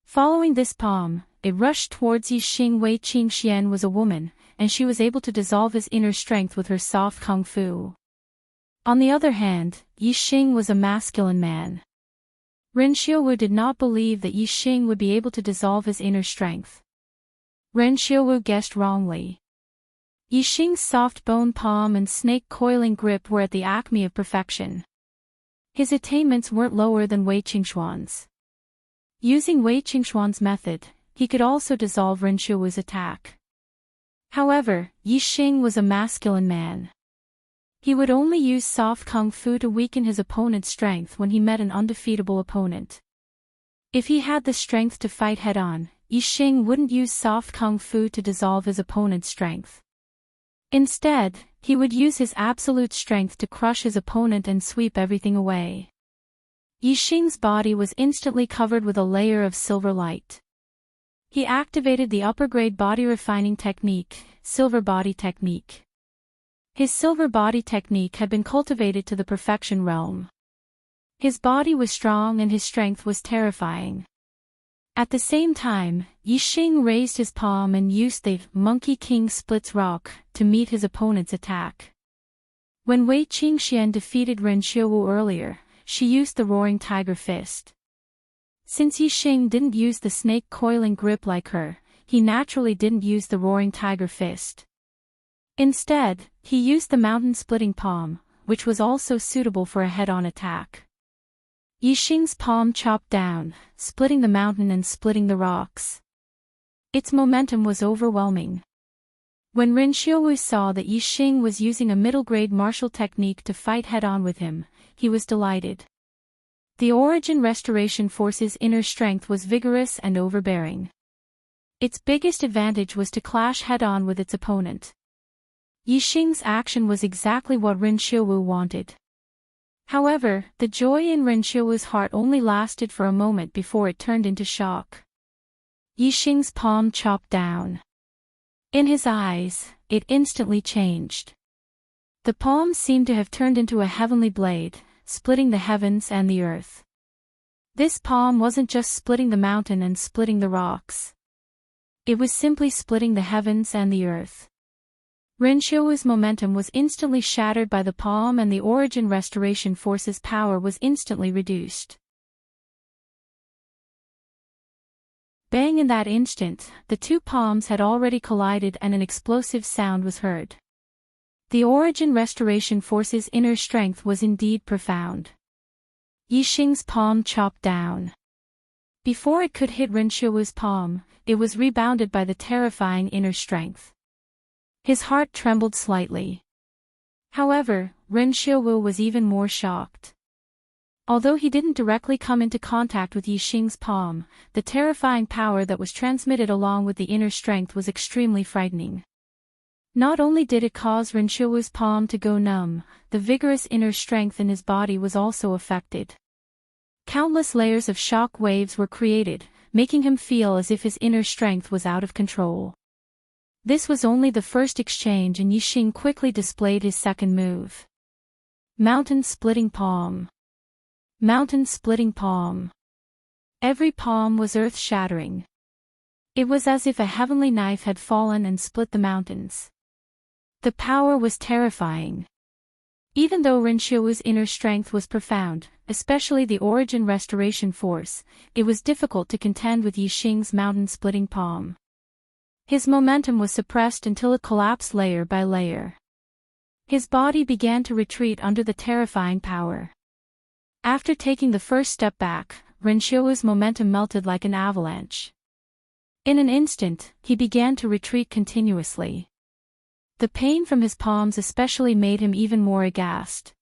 [SPEAKER 1] Following this palm, it rushed towards Yixing. Wei Qingxian was a woman, and she was able to dissolve his inner strength with her soft kung fu. On the other hand, Yixing was a masculine man. Ren Xiaowu did not believe that Yixing would be able to dissolve his inner strength. Ren Xiaowu guessed wrongly. Yixing's soft bone palm and snake coiling grip were at the acme of perfection. His attainments weren't lower than Wei Qingxuan's. Using Wei Qingxuan's method, he could also dissolve Ren Xiaowu's attack. However, Yixing was a masculine man. He would only use soft kung fu to weaken his opponent's strength when he met an undefeatable opponent. If he had the strength to fight head-on, Yixing wouldn't use soft kung fu to dissolve his opponent's strength. Instead, he would use his absolute strength to crush his opponent and sweep everything away. Yixing's body was instantly covered with a layer of silver light. He activated the upper-grade body refining technique, Silver Body Technique. His silver body technique had been cultivated to the perfection realm. His body was strong and his strength was terrifying. At the same time, Yixing raised his palm and used the Monkey King Splits Rock to meet his opponent's attack. When Wei Qingxian defeated Ren Xiaowu earlier, she used the Roaring Tiger Fist. Since Yixing didn't use the snake coiling grip like her, he naturally didn't use the Roaring Tiger Fist. Instead, he used the mountain-splitting palm, which was also suitable for a head-on attack. Yixing's palm chopped down, splitting the mountain and splitting the rocks. Its momentum was overwhelming. When Ren Xiaowu saw that Yixing was using a middle-grade martial technique to fight head-on with him, he was delighted. The Origin Restoration Force's inner strength was vigorous and overbearing. Its biggest advantage was to clash head-on with its opponent. Yixing's action was exactly what Ren Xiaowu wanted. However, the joy in Ren Xiaowu's heart only lasted for a moment before it turned into shock. Yixing's palm chopped down. In his eyes, it instantly changed. The palm seemed to have turned into a heavenly blade, splitting the heavens and the earth. This palm wasn't just splitting the mountain and splitting the rocks. It was simply splitting the heavens and the earth. Ren Xiaowu's momentum was instantly shattered by the palm and the Origin Restoration Force's power was instantly reduced. Bang! In that instant, the two palms had already collided and an explosive sound was heard. The Origin Restoration Force's inner strength was indeed profound. Yixing's palm chopped down. Before it could hit Ren Xiaowu's palm, it was rebounded by the terrifying inner strength. His heart trembled slightly. However, Ren Xiaowu was even more shocked. Although he didn't directly come into contact with Yixing's palm, the terrifying power that was transmitted along with the inner strength was extremely frightening. Not only did it cause Ren Xiaowu's palm to go numb, the vigorous inner strength in his body was also affected. Countless layers of shock waves were created, making him feel as if his inner strength was out of control. This was only the first exchange and Yixing quickly displayed his second move. Mountain Splitting Palm. Mountain Splitting Palm. Every palm was earth-shattering. It was as if a heavenly knife had fallen and split the mountains. The power was terrifying. Even though Ren Xiaowu's inner strength was profound, especially the Origin Restoration Force, it was difficult to contend with Yixing's mountain-splitting palm. His momentum was suppressed until it collapsed layer by layer. His body began to retreat under the terrifying power. After taking the first step back, Ren Xiaowu's momentum melted like an avalanche. In an instant, he began to retreat continuously. The pain from his palms especially made him even more aghast.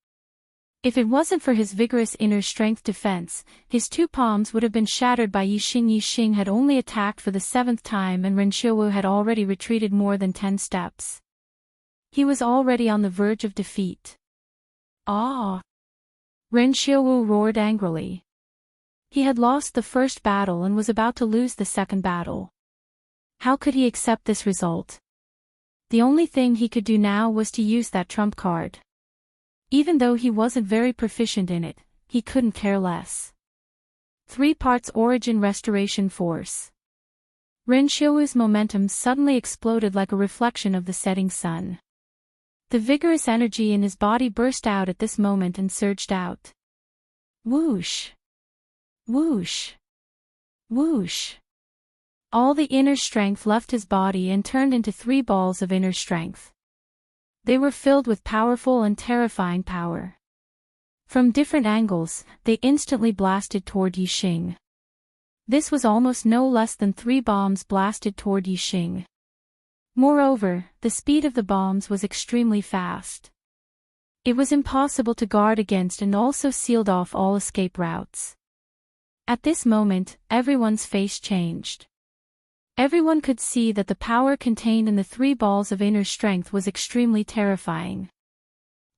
[SPEAKER 1] If it wasn't for his vigorous inner strength defense, his two palms would have been shattered by Yixing. Yixing had only attacked for the 7th time and Ren Xiaowu had already retreated more than 10 steps. He was already on the verge of defeat. Ah! Ren Xiaowu roared angrily. He had lost the first battle and was about to lose the second battle. How could he accept this result? The only thing he could do now was to use that trump card. Even though he wasn't very proficient in it, he couldn't care less. 3 parts origin restoration force. Ren Xiaowu's momentum suddenly exploded like a reflection of the setting sun. The vigorous energy in his body burst out at this moment and surged out. Whoosh! Whoosh! Whoosh! All the inner strength left his body and turned into 3 balls of inner strength. They were filled with powerful and terrifying power. From different angles, they instantly blasted toward Yixing. This was almost no less than 3 bombs blasted toward Yixing. Moreover, the speed of the bombs was extremely fast. It was impossible to guard against and also sealed off all escape routes. At this moment, everyone's face changed. Everyone could see that the power contained in the 3 balls of inner strength was extremely terrifying.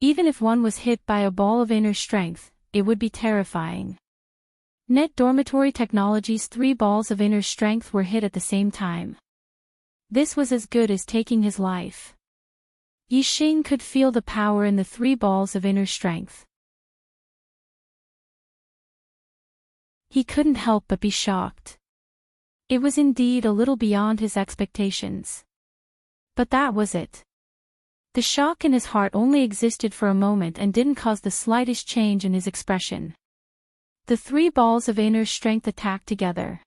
[SPEAKER 1] Even if one was hit by a ball of inner strength, it would be terrifying. Net Dormitory Technology's 3 balls of inner strength were hit at the same time. This was as good as taking his life. Yixing could feel the power in the 3 balls of inner strength. He couldn't help but be shocked. It was indeed a little beyond his expectations. But that was it. The shock in his heart only existed for a moment and didn't cause the slightest change in his expression. The 3 balls of inner strength attacked together.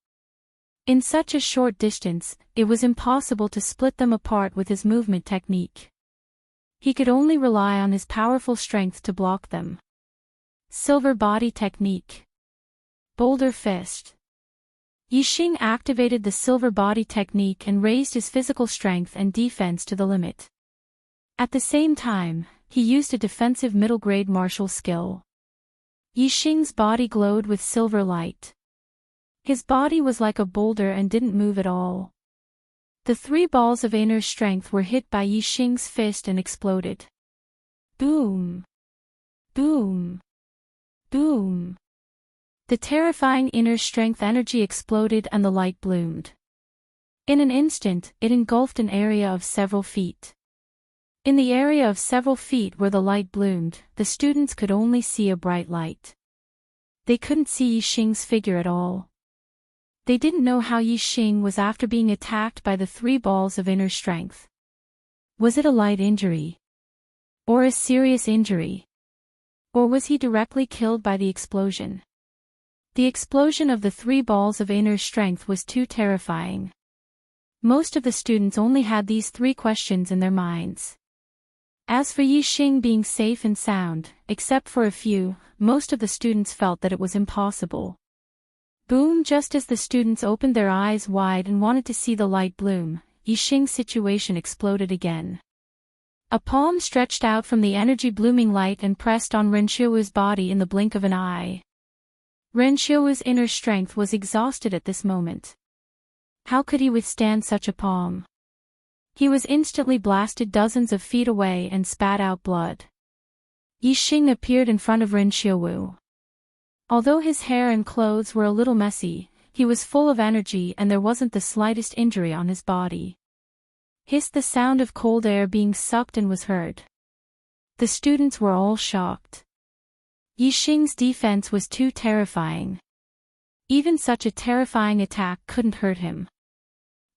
[SPEAKER 1] In such a short distance, it was impossible to split them apart with his movement technique. He could only rely on his powerful strength to block them. Silver Body Technique. Boulder Fist. Yixing activated the Silver Body Technique and raised his physical strength and defense to the limit. At the same time, he used a defensive middle-grade martial skill. Yixing's body glowed with silver light. His body was like a boulder and didn't move at all. The 3 balls of inner strength were hit by Yixing's fist and exploded. Boom! Boom! Boom! The terrifying inner strength energy exploded and the light bloomed. In an instant, it engulfed an area of several feet. In the area of several feet where the light bloomed, the students could only see a bright light. They couldn't see Yixing's figure at all. They didn't know how Yixing was after being attacked by the 3 balls of inner strength. Was it a light injury? Or a serious injury? Or was he directly killed by the explosion? The explosion of the 3 balls of inner strength was too terrifying. Most of the students only had these 3 questions in their minds. As for Yixing being safe and sound, except for a few, most of the students felt that it was impossible. Boom! Just as the students opened their eyes wide and wanted to see the light bloom, Yixing's situation exploded again. A palm stretched out from the energy blooming light and pressed on Ren Xiaowu's body in the blink of an eye. Ren Xiaowu's inner strength was exhausted at this moment. How could he withstand such a palm? He was instantly blasted dozens of feet away and spat out blood. Yixing appeared in front of Ren Xiaowu. Although his hair and clothes were a little messy, he was full of energy and there wasn't the slightest injury on his body. Hissed the sound of cold air being sucked and was heard. The students were all shocked. Yixing's defense was too terrifying. Even such a terrifying attack couldn't hurt him.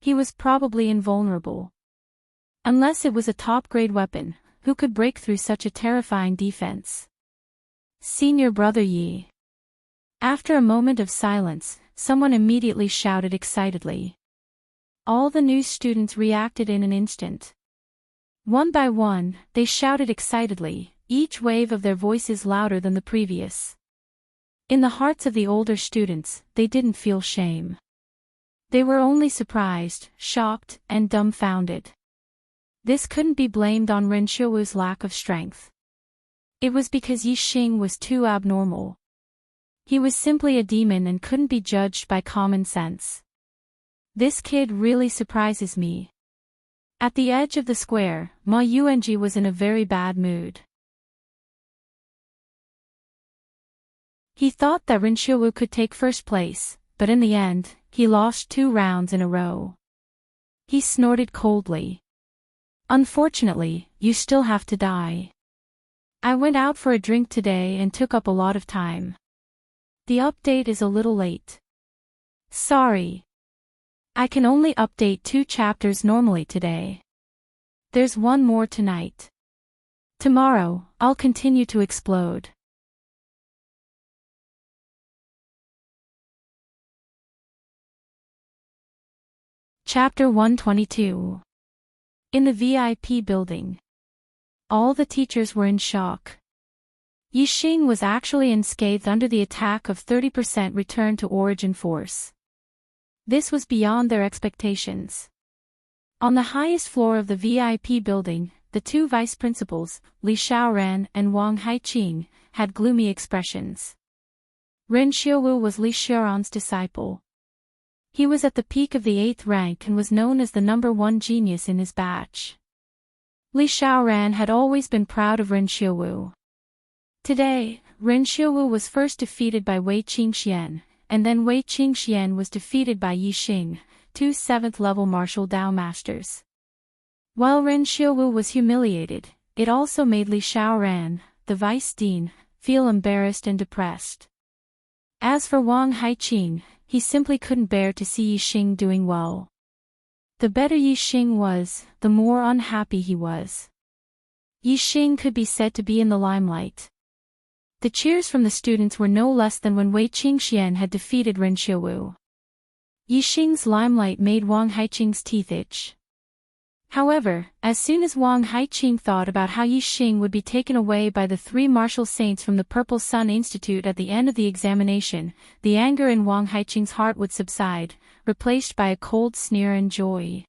[SPEAKER 1] He was probably invulnerable. Unless it was a top-grade weapon, who could break through such a terrifying defense? Senior Brother Yi. After a moment of silence, someone immediately shouted excitedly. All the new students reacted in an instant. One by one, they shouted excitedly, each wave of their voices louder than the previous. In the hearts of the older students, they didn't feel shame. They were only surprised, shocked, and dumbfounded. This couldn't be blamed on Ren Xiaowu's lack of strength. It was because Yi Xing was too abnormal. He was simply a demon and couldn't be judged by common sense. This kid really surprises me. At the edge of the square, Ma Yuanji was in a very bad mood. He thought that Ren Xiuwu could take first place, but in the end, he lost 2 rounds in a row. He snorted coldly. Unfortunately, you still have to die. I went out for a drink today and took up a lot of time. The update is a little late. Sorry. I can only update 2 chapters normally today. There's one more tonight. Tomorrow, I'll continue to explode. Chapter 122. In the VIP building. All the teachers were in shock. Yi Xing was actually unscathed under the attack of 30% return to origin force. This was beyond their expectations. On the highest floor of the VIP building, the 2 vice principals, Li Xiaoran and Wang Haiqing, had gloomy expressions. Ren Xiuwu was Li Xiaoran's disciple. He was at the peak of the 8th rank and was known as the #1 genius in his batch. Li Xiaoran had always been proud of Ren Xiuwu. Today, Ren Xiuwu was first defeated by Wei Qingxian, and then Wei Qingxian was defeated by Yi Xing, 2 7th-level martial Dao masters. While Ren Xiuwu was humiliated, it also made Li Xiaoran, the vice dean, feel embarrassed and depressed. As for Wang Haiqing, he simply couldn't bear to see Yi Xing doing well. The better Yi Xing was, the more unhappy he was. Yi Xing could be said to be in the limelight. The cheers from the students were no less than when Wei Qingxian had defeated Ren Xiuwu. Yi Xing's limelight made Wang Haiqing's teeth itch. However, as soon as Wang Haiqing thought about how Yi Xing would be taken away by the 3 martial saints from the Purple Sun Institute at the end of the examination, the anger in Wang Haiqing's heart would subside, replaced by a cold sneer and joy.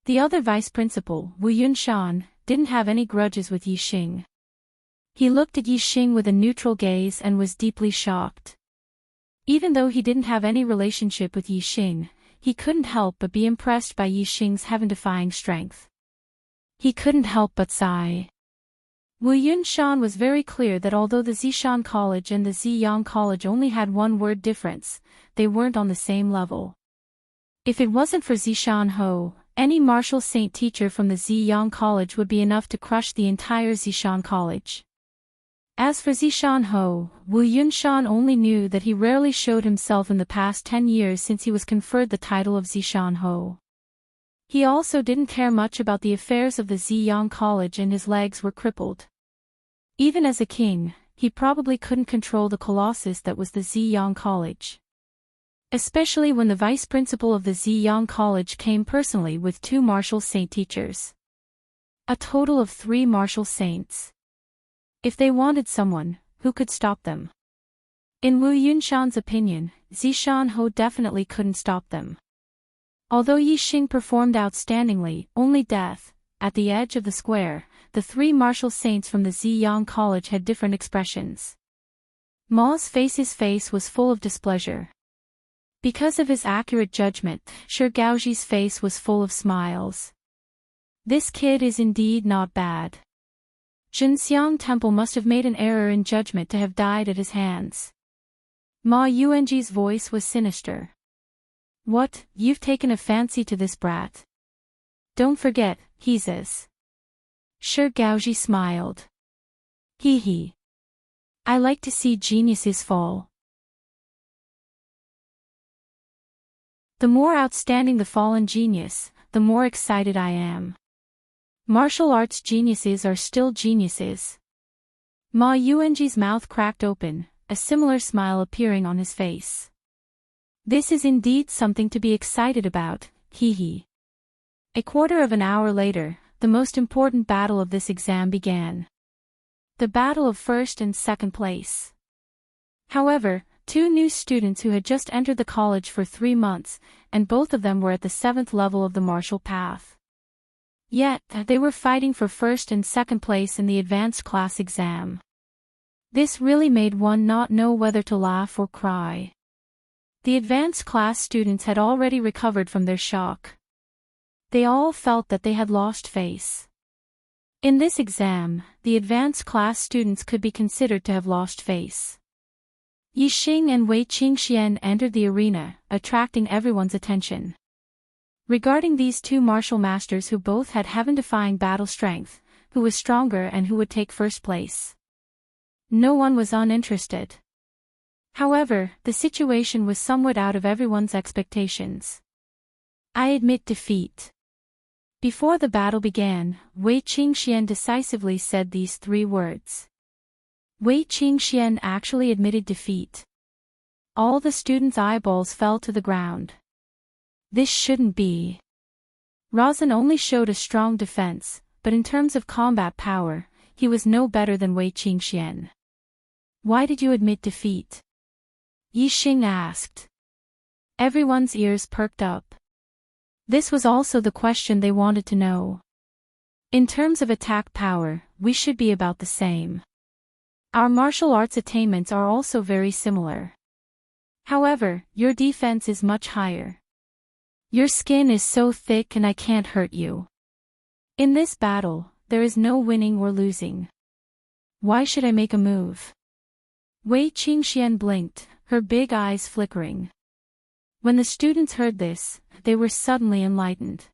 [SPEAKER 1] The other vice principal, Wu Yunshan, didn't have any grudges with Yi Xing. He looked at Yi Xing with a neutral gaze and was deeply shocked. Even though he didn't have any relationship with Yi Xing, he couldn't help but be impressed by Yi Xing's heaven-defying strength. He couldn't help but sigh. Wu Yunshan was very clear that although the Zishan College and the Ziyang College only had 1 word difference, they weren't on the same level. If it wasn't for Zishan Ho, any martial saint teacher from the Ziyang College would be enough to crush the entire Zishan College. As for Zishan Ho, Wu Yunshan only knew that he rarely showed himself in the past 10 years since he was conferred the title of Zishan Ho. He also didn't care much about the affairs of the Ziyang College and his legs were crippled. Even as a king, he probably couldn't control the colossus that was the Ziyang College. Especially when the vice principal of the Ziyang College came personally with 2 martial saint teachers. A total of 3 martial saints. If they wanted someone, who could stop them? In Wu Yunshan's opinion, Zishan Ho definitely couldn't stop them. Although Yi Xing performed outstandingly, only death, at the edge of the square, the 3 martial saints from the Ziyang College had different expressions. Ma's face was full of displeasure. Because of his accurate judgment, Shi Gaoji's face was full of smiles. This kid is indeed not bad. Jinxiang Temple must have made an error in judgment to have died at his hands. Ma Yuanji's voice was sinister. What, you've taken a fancy to this brat? Don't forget, he's as. Shi Gaoji smiled. Hee hee. I like to see geniuses fall. The more outstanding the fallen genius, the more excited I am. Martial arts geniuses are still geniuses. Ma Yuanji's mouth cracked open, a similar smile appearing on his face. This is indeed something to be excited about, hee hee. A quarter of an hour later, the most important battle of this exam began. The battle of first and second place. However, 2 new students who had just entered the college for 3 months, and both of them were at the 7th level of the martial path. Yet, they were fighting for first and second place in the advanced class exam. This really made one not know whether to laugh or cry. The advanced class students had already recovered from their shock. They all felt that they had lost face. In this exam, the advanced class students could be considered to have lost face. Yixing and Wei Qingxian entered the arena, attracting everyone's attention. Regarding these two martial masters who both had heaven-defying battle strength, who was stronger and who would take first place, no one was uninterested. However, the situation was somewhat out of everyone's expectations. I admit defeat. Before the battle began, Wei Qingxian decisively said these three words. Wei Qingxian actually admitted defeat. All the students' eyeballs fell to the ground. This shouldn't be. Razan only showed a strong defense, but in terms of combat power, he was no better than Wei Qingxian. Why did you admit defeat? Yixing asked. Everyone's ears perked up. This was also the question they wanted to know. In terms of attack power, we should be about the same. Our martial arts attainments are also very similar. However, your defense is much higher. Your skin is so thick and I can't hurt you. In this battle, there is no winning or losing. Why should I make a move? Wei Qingxian blinked, her big eyes flickering. When the students heard this, they were suddenly enlightened.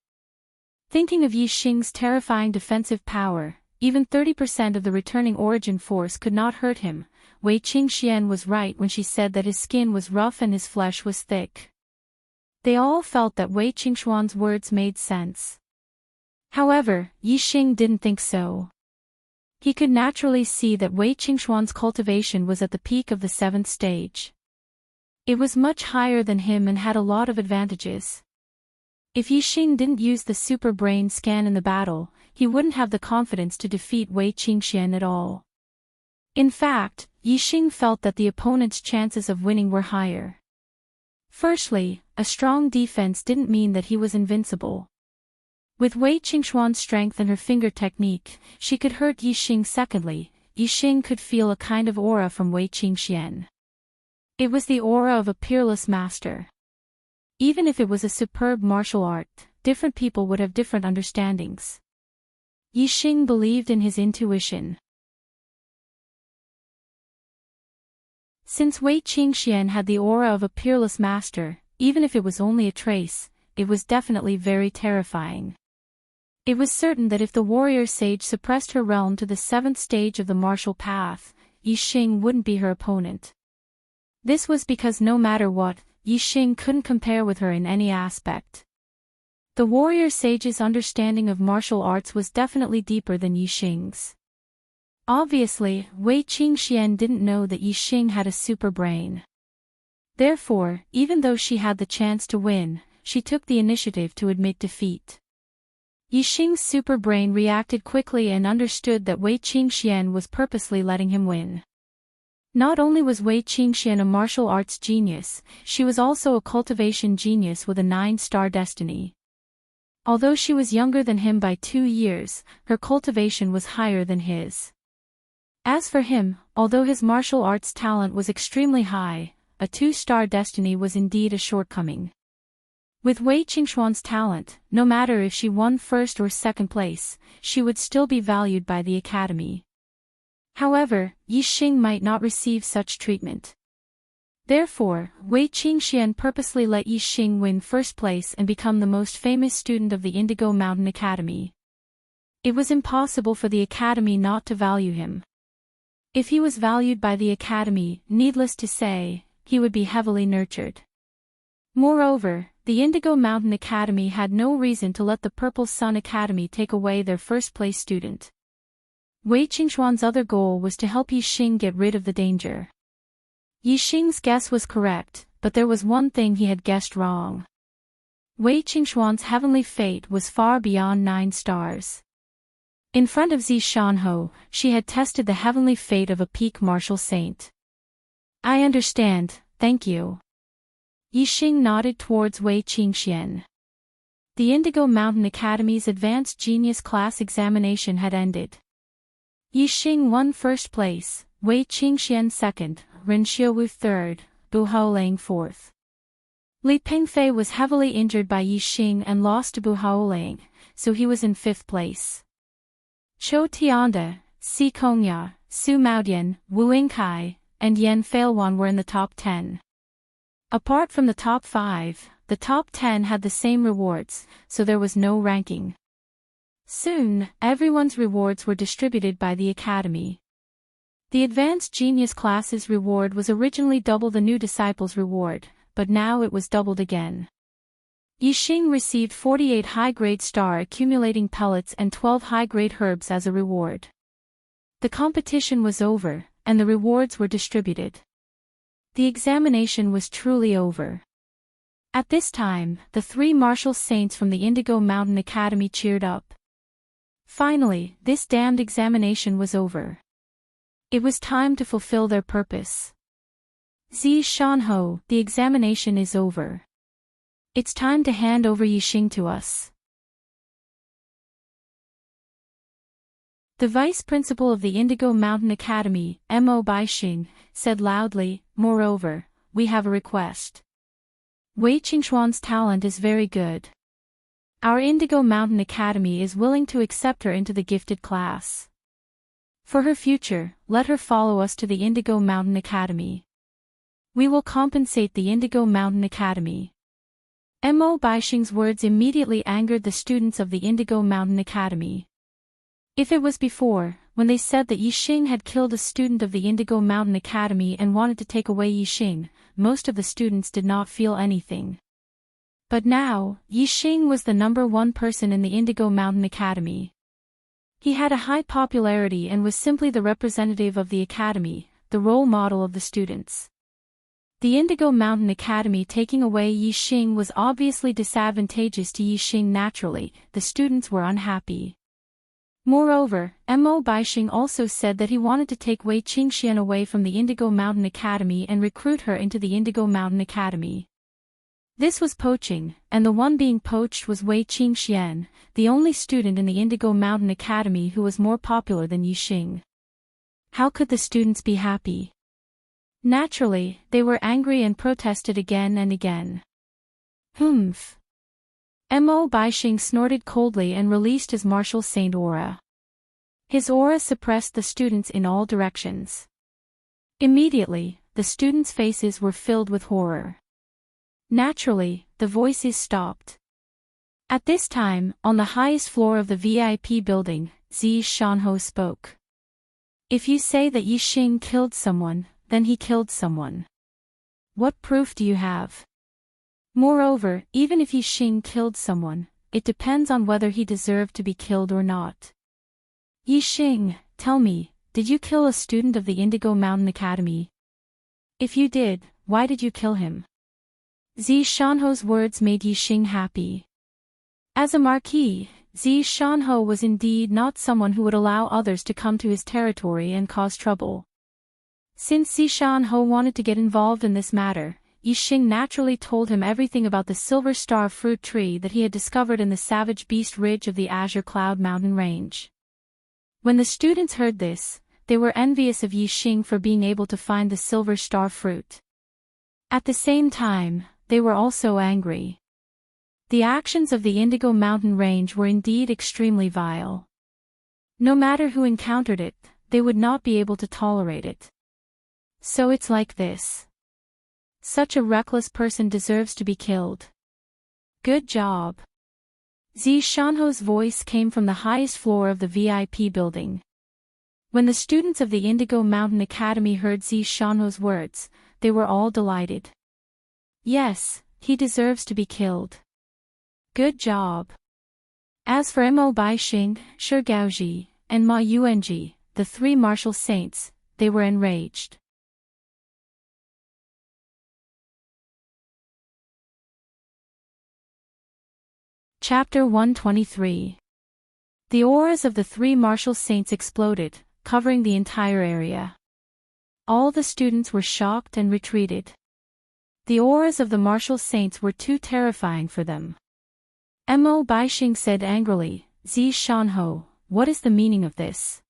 [SPEAKER 1] Thinking of Yixing's terrifying defensive power, even 30% of the returning origin force could not hurt him. Wei Qingxian was right when she said that his skin was rough and his flesh was thick. They all felt that Wei Qingxuan's words made sense. However, Yixing didn't think so. He could naturally see that Wei Qingxuan's cultivation was at the peak of the 7th stage. It was much higher than him and had a lot of advantages. If Yixing didn't use the super brain scan in the battle, he wouldn't have the confidence to defeat Wei Qingxian at all. In fact, Yixing felt that the opponent's chances of winning were higher. Firstly, a strong defense didn't mean that he was invincible. With Wei Qingxuan's strength and her finger technique, she could hurt Yixing. Secondly, Yixing could feel a kind of aura from Wei Qingxian. It was the aura of a peerless master. Even if it was a superb martial art, different people would have different understandings. Yixing believed in his intuition. Since Wei Qingxian had the aura of a peerless master, even if it was only a trace, it was definitely very terrifying. It was certain that if the warrior sage suppressed her realm to the 7th stage of the martial path, Yixing wouldn't be her opponent. This was because no matter what, Yixing couldn't compare with her in any aspect. The warrior sage's understanding of martial arts was definitely deeper than Yixing's. Obviously, Wei Qingxian didn't know that Yixing had a super brain. Therefore, even though she had the chance to win, she took the initiative to admit defeat. Yixing's super brain reacted quickly and understood that Wei Qingxian was purposely letting him win. Not only was Wei Qingxian a martial arts genius, she was also a cultivation genius with a 9-star destiny. Although she was younger than him by 2 years, her cultivation was higher than his. As for him, although his martial arts talent was extremely high, a 2-star destiny was indeed a shortcoming. With Wei Qingxuan's talent, no matter if she won first or second place, she would still be valued by the academy. However, Yixing might not receive such treatment. Therefore, Wei Qingxian purposely let Yixing win first place and become the most famous student of the Indigo Mountain Academy. It was impossible for the academy not to value him. If he was valued by the academy, needless to say, he would be heavily nurtured. Moreover, the Indigo Mountain Academy had no reason to let the Purple Sun Academy take away their first-place student. Wei Qingxuan's other goal was to help Yixing get rid of the danger. Yixing's guess was correct, but there was one thing he had guessed wrong. Wei Qingxuan's heavenly fate was far beyond 9 stars. In front of Zi Shanho, she had tested the heavenly fate of a peak martial saint. I understand, thank you. Yixing nodded towards Wei Qingxian. The Indigo Mountain Academy's Advanced Genius Class examination had ended. Yixing won first place, Wei Qingxian second, Ren Xiuwu third, Bu Haolang fourth. Li Pingfei was heavily injured by Yixing and lost to Bu Haolang, so he was in fifth place. Chou Tianda, Si Kongya, Su Maodian, Wu Yingkai, and Yan Failwan were in the top 10. Apart from the top 5, the top 10 had the same rewards, so there was no ranking. Soon, everyone's rewards were distributed by the Academy. The Advanced Genius Class's reward was originally double the new disciple's reward, but now it was doubled again. Yixing received 48 high-grade star accumulating pellets and 12 high-grade herbs as a reward. The competition was over, and the rewards were distributed. The examination was truly over. At this time, the 3 martial saints from the Indigo Mountain Academy cheered up. Finally, this damned examination was over. It was time to fulfill their purpose. Zi Shanho, the examination is over. It's time to hand over Yixing to us. The vice principal of the Indigo Mountain Academy, Mo Baixing, said loudly, "Moreover, we have a request. Wei Qingxuan's talent is very good. Our Indigo Mountain Academy is willing to accept her into the gifted class. For her future, let her follow us to the Indigo Mountain Academy. We will compensate the Indigo Mountain Academy." Mo Baixing's words immediately angered the students of the Indigo Mountain Academy. If it was before, when they said that Yixing had killed a student of the Indigo Mountain Academy and wanted to take away Yixing, most of the students did not feel anything. But now, Yixing was the #1 person in the Indigo Mountain Academy. He had a high popularity and was simply the representative of the Academy, the role model of the students. The Indigo Mountain Academy taking away Yixing was obviously disadvantageous to Yixing naturally, the students were unhappy. Moreover, Mo Baixing also said that he wanted to take Wei Qingxian away from the Indigo Mountain Academy and recruit her into the Indigo Mountain Academy. This was poaching, and the one being poached was Wei Qingxian, the only student in the Indigo Mountain Academy who was more popular than Yixing. How could the students be happy? Naturally, they were angry and protested again and again. Humph. Mo Baixing snorted coldly and released his martial saint aura. His aura suppressed the students in all directions. Immediately, the students' faces were filled with horror. Naturally, the voices stopped. At this time, on the highest floor of the VIP building, Zi Shanho spoke. "If you say that Yixing killed someone, then he killed someone. What proof do you have? Moreover, even if Yixing killed someone, it depends on whether he deserved to be killed or not. Yixing, tell me, did you kill a student of the Indigo Mountain Academy? If you did, why did you kill him?" Zi Shanho's words made Yixing happy. As a marquis, Zi Shanho was indeed not someone who would allow others to come to his territory and cause trouble. Since Zi Shanho wanted to get involved in this matter, Yixing naturally told him everything about the Silver Star fruit tree that he had discovered in the Savage Beast Ridge of the Azure Cloud Mountain Range. When the students heard this, they were envious of Yixing for being able to find the Silver Star fruit. At the same time, they were also angry. The actions of the Indigo Mountain Range were indeed extremely vile. No matter who encountered it, they would not be able to tolerate it. So it's like this. Such a reckless person deserves to be killed. Good job. Zi Shanho's voice came from the highest floor of the VIP building. When the students of the Indigo Mountain Academy heard Zi Shanho's words, they were all delighted. Yes, he deserves to be killed. Good job. As for Mo Baixing, Shi Gaoji, and Ma Yuanji, the 3 martial saints, they were enraged. Chapter 123. The auras of the 3 martial saints exploded, covering the entire area. All the students were shocked and retreated. The auras of the martial saints were too terrifying for them. Mo Baixing said angrily, Zi Shanho, what is the meaning of this?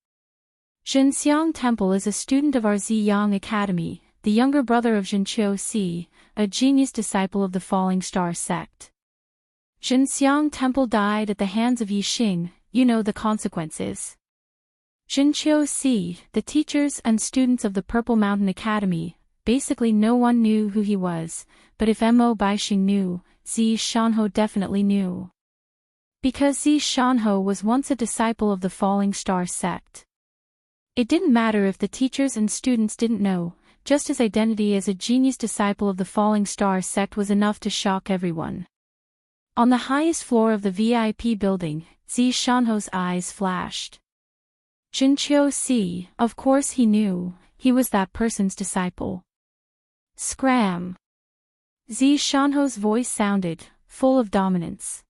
[SPEAKER 1] Zhenxiang Temple is a student of our Ziyang Academy, the younger brother of Zhenqiu Si, a genius disciple of the Falling Star sect. Zhenxiang Temple died at the hands of Yixing, you know the consequences. Zhenqiu Si, the teachers and students of the Purple Mountain Academy, basically no one knew who he was, but if Mo Baixing knew, Zi Shanho definitely knew. Because Zi Shanho was once a disciple of the Falling Star sect. It didn't matter if the teachers and students didn't know, just his identity as a genius disciple of the Falling Star sect was enough to shock everyone. On the highest floor of the VIP building, Zi Shanho's eyes flashed. Zhenqiu Si, of course he knew, he was that person's disciple. Scram! Zi Shanho's voice sounded, full of dominance.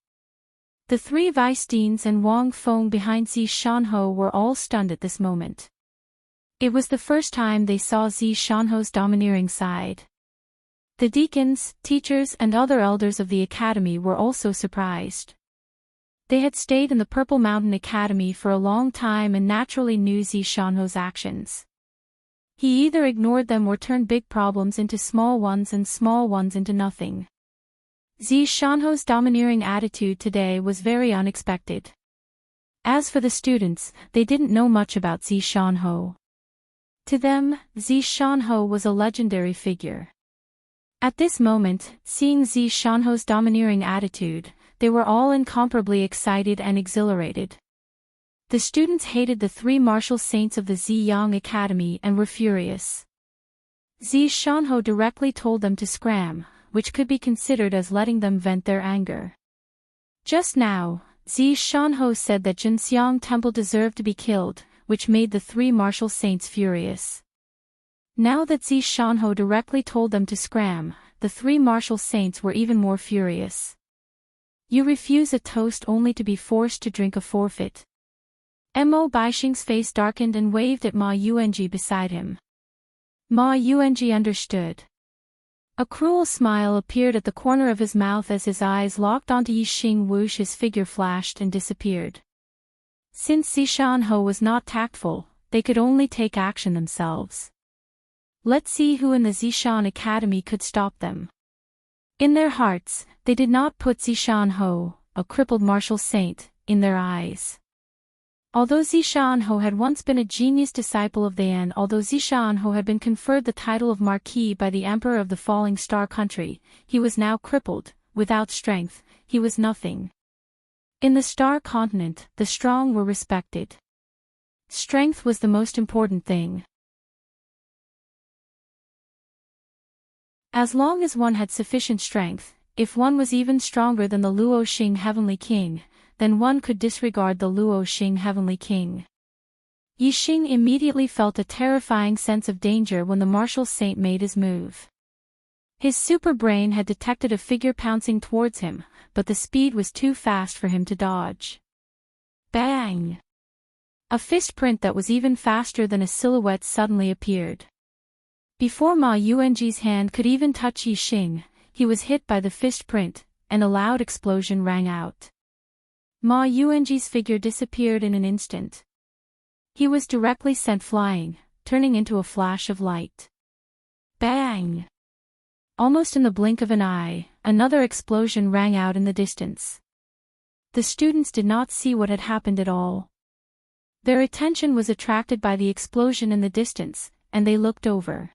[SPEAKER 1] The three vice deans and Wang Feng behind Zi Shanho were all stunned at this moment. It was the first time they saw Zi Shanho's domineering side. The deacons, teachers and other elders of the academy were also surprised. They had stayed in the Purple Mountain Academy for a long time and naturally knew Zi Shanho's actions. He either ignored them or turned big problems into small ones and small ones into nothing. Zi Shanho's domineering attitude today was very unexpected. As for the students, they didn't know much about Zi Shanho. To them, Zi Shanho was a legendary figure. At this moment, seeing Zi Shanho's domineering attitude, they were all incomparably excited and exhilarated. The students hated the three martial saints of the Ziyang Academy and were furious. Zi Shanho directly told them to scram, which could be considered as letting them vent their anger. Just now, Zi Shanho said that Zhenxiang Temple deserved to be killed, which made the three martial saints furious. Now that Zi Shanho directly told them to scram, the three martial saints were even more furious. You refuse a toast only to be forced to drink a forfeit. Mo Baixing's face darkened and waved at Ma Yuanji beside him. Ma Yuanji understood. A cruel smile appeared at the corner of his mouth as his eyes locked onto Yixing Wu's. His figure flashed and disappeared. Since Zi Shanho was not tactful, they could only take action themselves. Let's see who in the Zishan Academy could stop them. In their hearts, they did not put Zi Shanho, a crippled martial saint, in their eyes. Although Zi Shanho had once been a genius disciple of although Zi Shanho had been conferred the title of Marquis by the Emperor of the Falling Star country, he was now crippled, without strength, he was nothing. In the Star Continent, the strong were respected. Strength was the most important thing. As long as one had sufficient strength, if one was even stronger than the Luo Xing Heavenly King, then one could disregard the Luo Xing Heavenly King. Yixing immediately felt a terrifying sense of danger when the martial saint made his move. His super brain had detected a figure pouncing towards him, but the speed was too fast for him to dodge. Bang! A fist print that was even faster than a silhouette suddenly appeared. Before Ma Yuanji's hand could even touch Yixing, he was hit by the fist print, and a loud explosion rang out. Ma Yuanji's figure disappeared in an instant. He was directly sent flying, turning into a flash of light. Bang! Almost in the blink of an eye, another explosion rang out in the distance. The students did not see what had happened at all. Their attention was attracted by the explosion in the distance, and they looked over.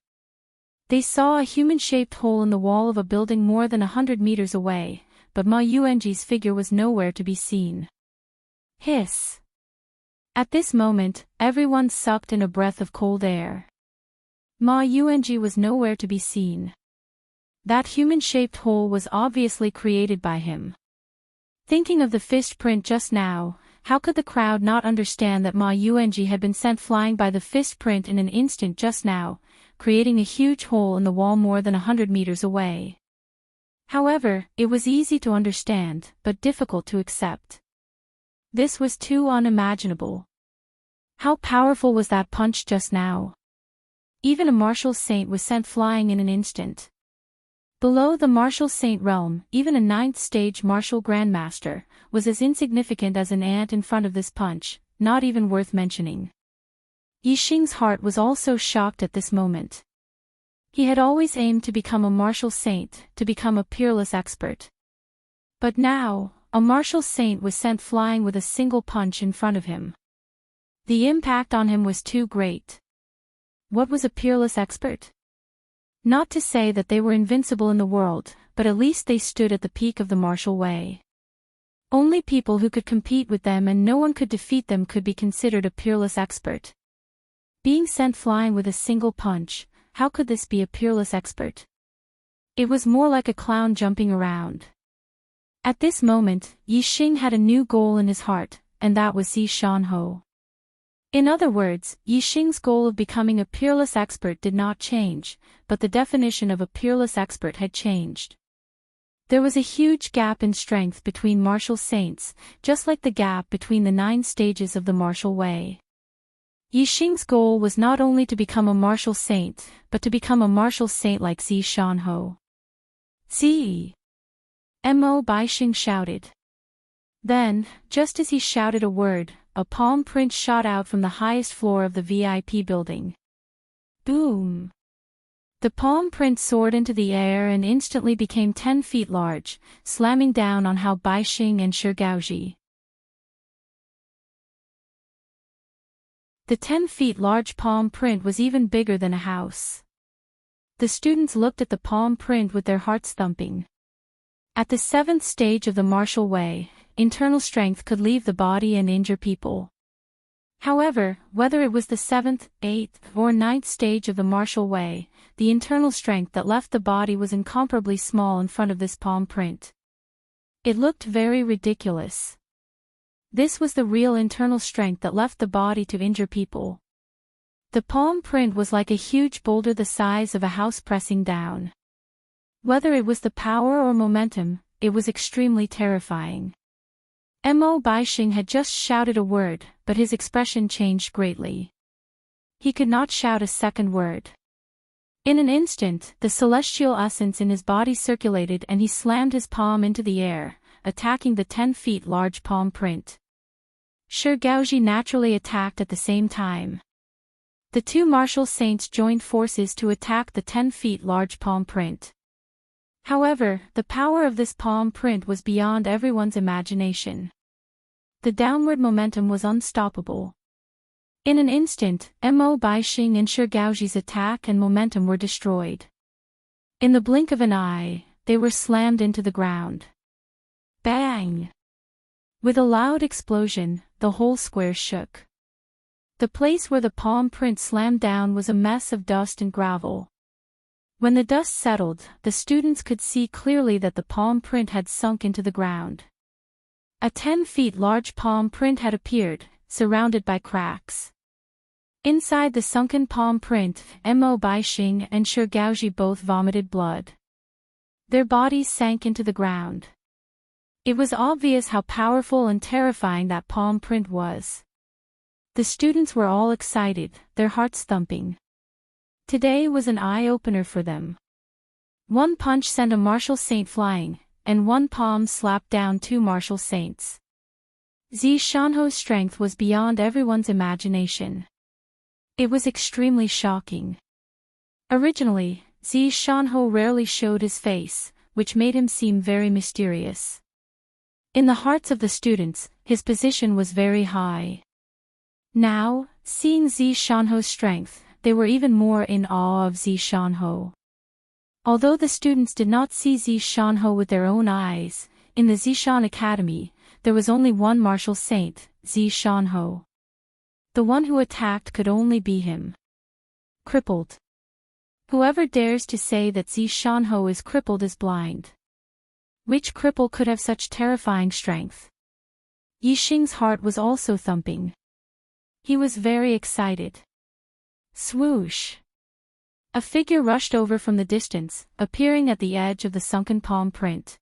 [SPEAKER 1] They saw a human-shaped hole in the wall of a building more than 100 meters away, but Ma Yuanji's figure was nowhere to be seen. Hiss! At this moment, everyone sucked in a breath of cold air. Ma Yuanji was nowhere to be seen. That human-shaped hole was obviously created by him. Thinking of the fist print just now, how could the crowd not understand that Ma Yuanji had been sent flying by the fist print in an instant just now, creating a huge hole in the wall more than 100 meters away? However, it was easy to understand, but difficult to accept. This was too unimaginable. How powerful was that punch just now? Even a martial saint was sent flying in an instant. Below the martial saint realm, even a 9th-stage martial grandmaster was as insignificant as an ant in front of this punch, not even worth mentioning. Yixing's heart was also shocked at this moment. He had always aimed to become a martial saint, to become a peerless expert. But now, a martial saint was sent flying with a single punch in front of him. The impact on him was too great. What was a peerless expert? Not to say that they were invincible in the world, but at least they stood at the peak of the martial way. Only people who could compete with them and no one could defeat them could be considered a peerless expert. Being sent flying with a single punch, how could this be a peerless expert? It was more like a clown jumping around. At this moment, Yixing had a new goal in his heart, and that was Zi Shanhou. In other words, Yixing's goal of becoming a peerless expert did not change, but the definition of a peerless expert had changed. There was a huge gap in strength between martial saints, just like the gap between the 9 stages of the martial way. Yixing's goal was not only to become a martial saint, but to become a martial saint like Zi Shanhou. Zi! Mo Baixing shouted. Then, just as he shouted a word, a palm print shot out from the highest floor of the VIP building. Boom! The palm print soared into the air and instantly became 10 feet large, slamming down on Hao Baixing and Shi Gaoji. The 10 feet large palm print was even bigger than a house. The students looked at the palm print with their hearts thumping. At the 7th stage of the martial way, internal strength could leave the body and injure people. However, whether it was the 7th, 8th, or 9th stage of the martial way, the internal strength that left the body was incomparably small in front of this palm print. It looked very ridiculous. This was the real internal strength that left the body to injure people. The palm print was like a huge boulder the size of a house pressing down. Whether it was the power or momentum, it was extremely terrifying. Mo Baixing had just shouted a word, but his expression changed greatly. He could not shout a second word. In an instant, the celestial essence in his body circulated and he slammed his palm into the air, attacking the 10 feet large palm print. Shi Gaoji naturally attacked at the same time. The 2 martial saints joined forces to attack the 10 feet large palm print. However, the power of this palm print was beyond everyone's imagination. The downward momentum was unstoppable. In an instant, Mo Baixing and Shi Gaoji's attack and momentum were destroyed. In the blink of an eye, they were slammed into the ground. Bang! With a loud explosion, the whole square shook. The place where the palm print slammed down was a mess of dust and gravel. When the dust settled, the students could see clearly that the palm print had sunk into the ground. A 10 feet large palm print had appeared, surrounded by cracks. Inside the sunken palm print, Mo Baixing and Shi Gaoji both vomited blood. Their bodies sank into the ground. It was obvious how powerful and terrifying that palm print was. The students were all excited, their hearts thumping. Today was an eye-opener for them. One punch sent a martial saint flying, and one palm slapped down 2 martial saints. Zi Shanhou's strength was beyond everyone's imagination. It was extremely shocking. Originally, Zi Shanhou rarely showed his face, which made him seem very mysterious. In the hearts of the students, his position was very high. Now, seeing Zi Shanhou's strength, they were even more in awe of Zi Shanhou. Although the students did not see Zi Shanhou with their own eyes, in the Zishan Academy, there was only one martial saint, Zi Shanhou. The one who attacked could only be him. Crippled. Whoever dares to say that Zi Shanhou is crippled is blind. Which cripple could have such terrifying strength? Yixing's heart was also thumping. He was very excited. Swoosh! A figure rushed over from the distance, appearing at the edge of the sunken palm print.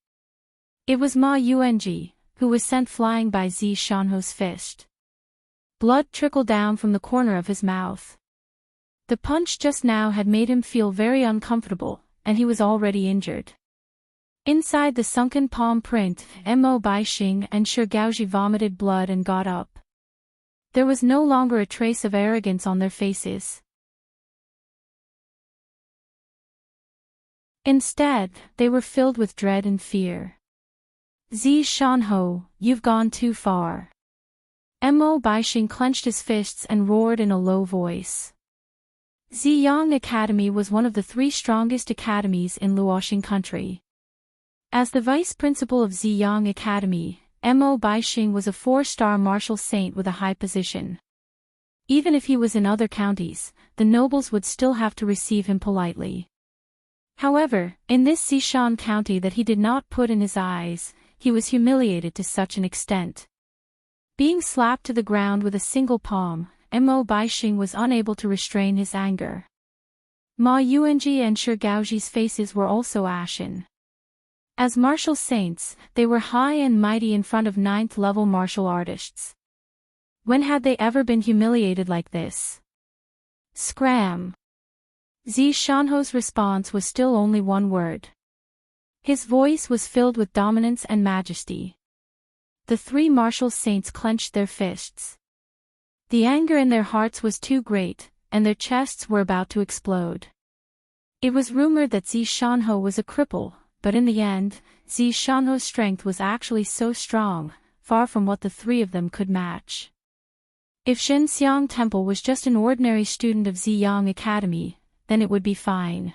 [SPEAKER 1] It was Ma Yuanji, who was sent flying by Zi Shanhou's fist. Blood trickled down from the corner of his mouth. The punch just now had made him feel very uncomfortable, and he was already injured. Inside the sunken palm print, Mo Baixing and Shirgaoji vomited blood and got up. There was no longer a trace of arrogance on their faces. Instead, they were filled with dread and fear. Zi Shanho, you've gone too far. Mo Baixing clenched his fists and roared in a low voice. Ziyang Academy was one of the 3 strongest academies in Luoxing country. As the vice principal of Ziyang Academy, Mo Baixing was a 4-star martial saint with a high position. Even if he was in other counties, the nobles would still have to receive him politely. However, in this Xishan county that he did not put in his eyes, he was humiliated to such an extent. Being slapped to the ground with a single palm, Mo Baixing was unable to restrain his anger. Ma Yuanji and Shirgaoji's faces were also ashen. As martial saints, they were high and mighty in front of 9th-level martial artists. When had they ever been humiliated like this? Scram! Zi Shanho's response was still only one word. His voice was filled with dominance and majesty. The 3 martial saints clenched their fists. The anger in their hearts was too great, and their chests were about to explode. It was rumored that Zi Shanho was a cripple, but in the end, Zi Shanho's strength was actually so strong, far from what the 3 of them could match. If Shenxiang Temple was just an ordinary student of Ziyang Academy, then it would be fine.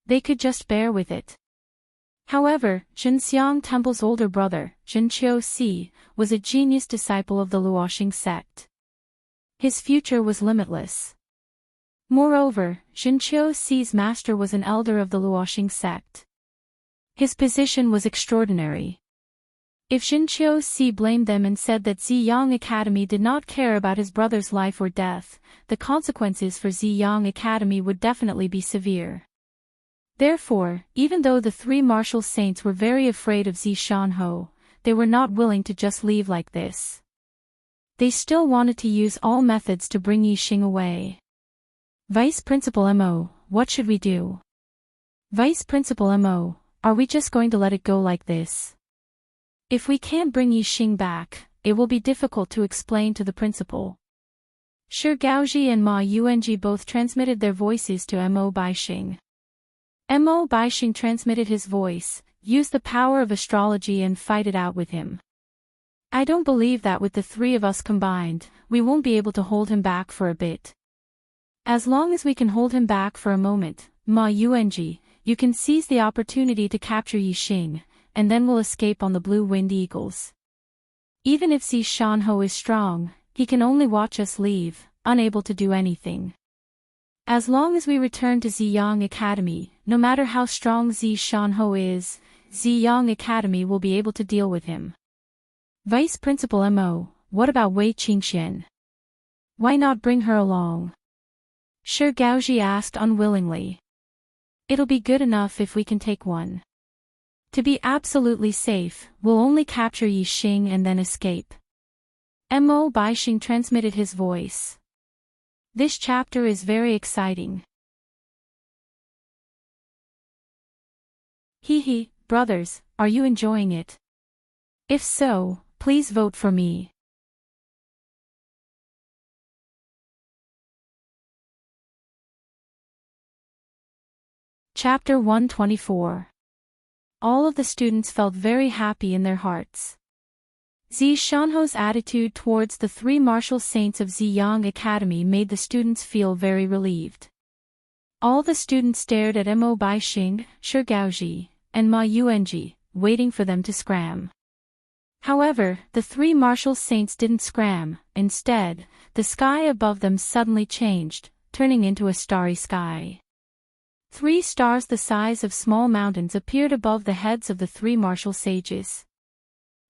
[SPEAKER 1] They could just bear with it. However, Shenxiang Temple's older brother, Zhenqiu Si, was a genius disciple of the Luoxing sect. His future was limitless. Moreover, Zhenqiu Si's master was an elder of the Luoxing sect. His position was extraordinary. If Zhenqiu Si blamed them and said that Ziyang Academy did not care about his brother's life or death, the consequences for Ziyang Academy would definitely be severe. Therefore, even though the 3 martial saints were very afraid of Zi Shanho, they were not willing to just leave like this. They still wanted to use all methods to bring Yixing away. Vice Principal Mo, what should we do? Vice Principal Mo, are we just going to let it go like this? If we can't bring Yixing back, it will be difficult to explain to the principal. Shirgaoji and Ma Yuanji both transmitted their voices to Mo Baixing. Mo Baixing transmitted his voice, used the power of astrology and fight it out with him. I don't believe that with the 3 of us combined, we won't be able to hold him back for a bit. As long as we can hold him back for a moment, Ma Yuanji, you can seize the opportunity to capture Yixing, and then we'll escape on the Blue-Winged Eagles. Even if Zi Shanho is strong, he can only watch us leave, unable to do anything. As long as we return to Ziyang Academy, no matter how strong Zi Shanho is, Ziyang Academy will be able to deal with him. Vice Principal Mo, what about Wei Qingxian? Why not bring her along? Shirgaoji asked unwillingly. It'll be good enough if we can take one. To be absolutely safe, we'll only capture Yixing and then escape. Mo Baixing transmitted his voice. This chapter is very exciting. Hee, brothers, are you enjoying it? If so, please vote for me. Chapter 124. All of the students felt very happy in their hearts. Zi Shanho's attitude towards the 3 martial saints of Ziyang Academy made the students feel very relieved. All the students stared at Mo Baixing, Shirgaoji, and Ma Yuanji, waiting for them to scram. However, the 3 martial saints didn't scram. Instead, the sky above them suddenly changed, turning into a starry sky. 3 stars the size of small mountains appeared above the heads of the 3 martial sages.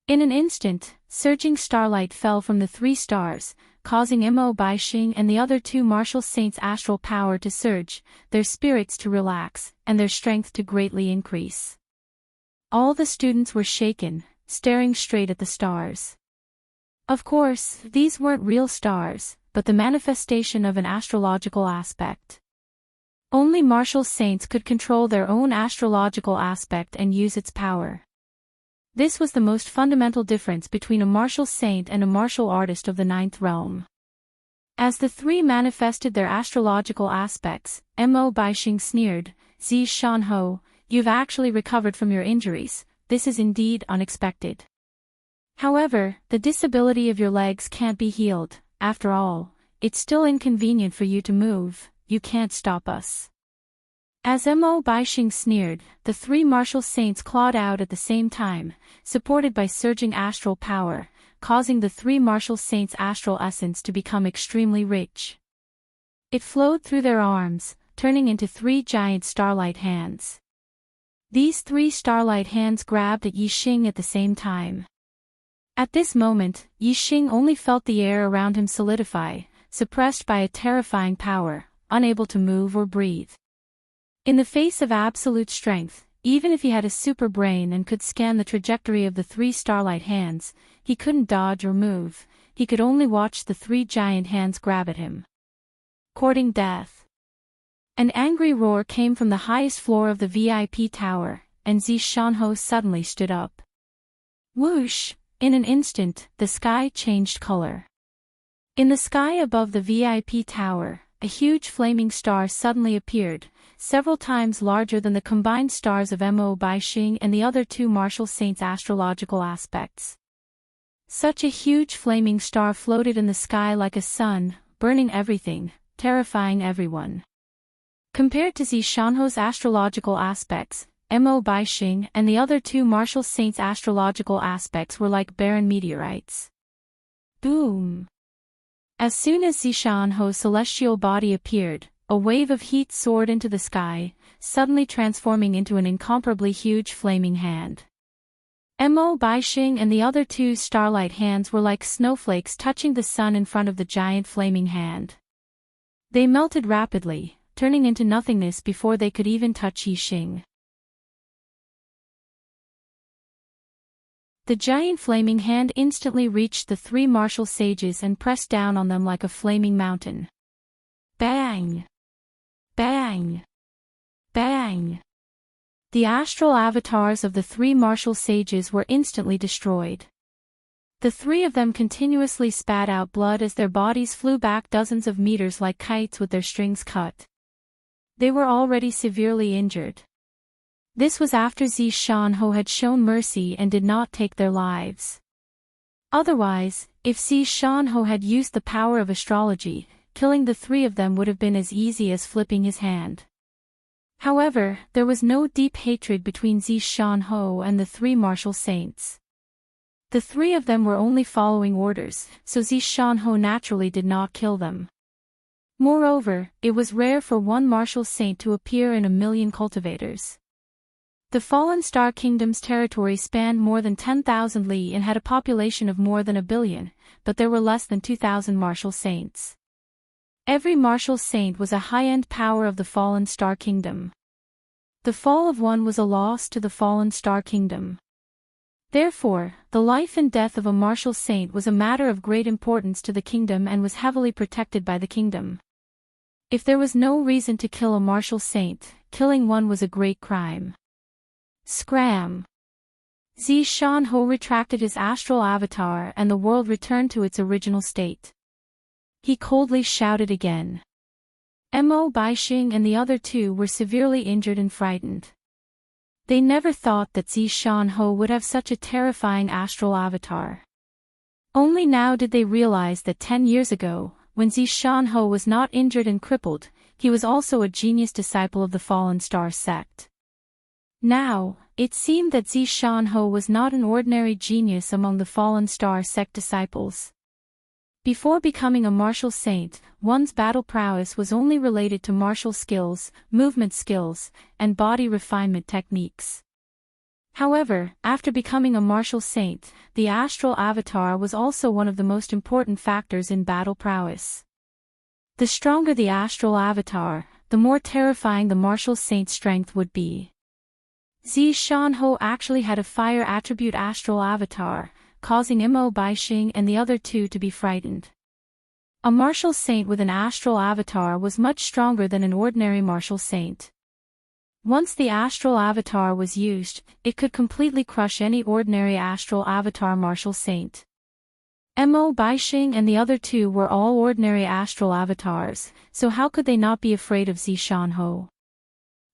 [SPEAKER 1] In an instant, surging starlight fell from the 3 stars, causing Mo Baixing and the other 2 martial saints' astral power to surge, their spirits to relax, and their strength to greatly increase. All the students were shaken, staring straight at the stars. Of course, these weren't real stars, but the manifestation of an astrological aspect. Only martial saints could control their own astrological aspect and use its power. This was the most fundamental difference between a martial saint and a martial artist of the ninth realm. As the three manifested their astrological aspects, Mo Baixing sneered, "Zi Shanho, you've actually recovered from your injuries. This is indeed unexpected. However, the disability of your legs can't be healed. After all, it's still inconvenient for you to move. You can't stop us." As Mo Baixing sneered, the three martial saints clawed out at the same time, supported by surging astral power, causing the three martial saints' astral essence to become extremely rich. It flowed through their arms, turning into three giant starlight hands. These three starlight hands grabbed at Yixing at the same time. At this moment, Yixing only felt the air around him solidify, suppressed by a terrifying power, unable to move or breathe. In the face of absolute strength, even if he had a super brain and could scan the trajectory of the three starlight hands, he couldn't dodge or move. He could only watch the three giant hands grab at him. Courting death. An angry roar came from the highest floor of the VIP tower, and Zi Shanho suddenly stood up. Whoosh! In an instant, the sky changed color. In the sky above the VIP tower, a huge flaming star suddenly appeared, several times larger than the combined stars of Mo Baixing and the other two martial saints' astrological aspects. Such a huge flaming star floated in the sky like a sun, burning everything, terrifying everyone. Compared to Zi Shanho's astrological aspects, Mo Baixing and the other two martial saints' astrological aspects were like barren meteorites. Boom! As soon as Zi Shanho's celestial body appeared, a wave of heat soared into the sky, suddenly transforming into an incomparably huge flaming hand. Mo Baixing and the other two starlight hands were like snowflakes touching the sun in front of the giant flaming hand. They melted rapidly, turning into nothingness before they could even touch Yixing. The giant flaming hand instantly reached the three martial sages and pressed down on them like a flaming mountain. Bang! Bang! Bang! The astral avatars of the three martial sages were instantly destroyed. The three of them continuously spat out blood as their bodies flew back dozens of meters like kites with their strings cut. They were already severely injured. This was after Zi Shanho had shown mercy and did not take their lives. Otherwise, if Zi Shanho had used the power of astrology, killing the three of them would have been as easy as flipping his hand. However, there was no deep hatred between Zi Shanho and the three martial saints. The three of them were only following orders, so Zi Shanho naturally did not kill them. Moreover, it was rare for one martial saint to appear in 1,000,000 cultivators. The Fallen Star Kingdom's territory spanned more than 10,000 li and had a population of more than 1,000,000,000, but there were less than 2,000 martial saints. Every martial saint was a high-end power of the Fallen Star Kingdom. The fall of one was a loss to the Fallen Star Kingdom. Therefore, the life and death of a martial saint was a matter of great importance to the kingdom and was heavily protected by the kingdom. If there was no reason to kill a martial saint, killing one was a great crime. Scram! Zi Shanho retracted his astral avatar and the world returned to its original state. He coldly shouted again. Mo Baixing and the other two were severely injured and frightened. They never thought that Zi Shanho would have such a terrifying astral avatar. Only now did they realize that 10 years ago, when Zi Shanho was not injured and crippled, he was also a genius disciple of the Fallen Star sect. Now, it seemed that Zi Shanho was not an ordinary genius among the Fallen Star sect disciples. Before becoming a martial saint, one's battle prowess was only related to martial skills, movement skills, and body refinement techniques. However, after becoming a martial saint, the astral avatar was also one of the most important factors in battle prowess. The stronger the astral avatar, the more terrifying the martial saint's strength would be. Zi Shanho actually had a fire attribute astral avatar, causing Mo Baixing and the other two to be frightened. A martial saint with an astral avatar was much stronger than an ordinary martial saint. Once the astral avatar was used, it could completely crush any ordinary astral avatar martial saint. Mo Baixing and the other two were all ordinary astral avatars, so how could they not be afraid of Zishan-ho?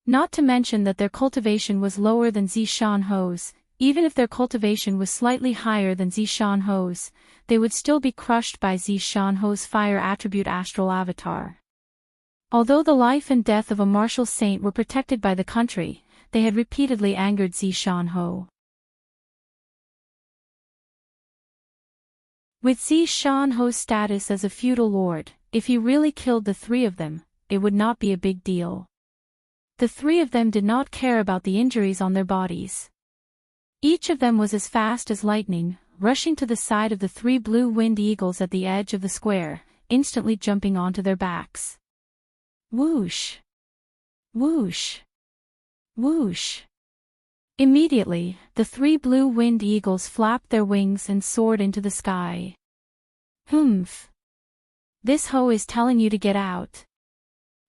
[SPEAKER 1] Not to mention that their cultivation was lower than Zishan-ho's. Even if their cultivation was slightly higher than Zishan-ho's, they would still be crushed by Zishan-ho's fire attribute astral avatar. Although the life and death of a martial saint were protected by the country, they had repeatedly angered Zishan-ho. With Zishan-ho's status as a feudal lord, if he really killed the three of them, it would not be a big deal. The three of them did not care about the injuries on their bodies. Each of them was as fast as lightning, rushing to the side of the three blue-winged eagles at the edge of the square, instantly jumping onto their backs. Whoosh! Whoosh! Whoosh! Immediately, the three blue-winged eagles flapped their wings and soared into the sky. Humph! This ho is telling you to get out.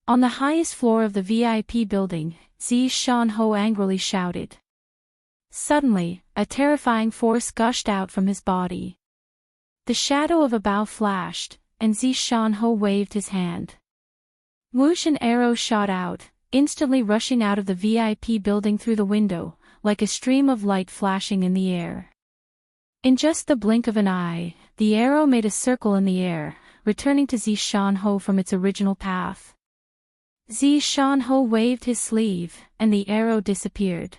[SPEAKER 1] On the highest floor of the VIP building, Zishan-ho angrily shouted. Suddenly, a terrifying force gushed out from his body. The shadow of a bow flashed, and Zishan-ho waved his hand. Whoosh! An arrow shot out, instantly rushing out of the VIP building through the window, like a stream of light flashing in the air. In just the blink of an eye, the arrow made a circle in the air, returning to Zishan-ho from its original path. Zishan-ho waved his sleeve, and the arrow disappeared.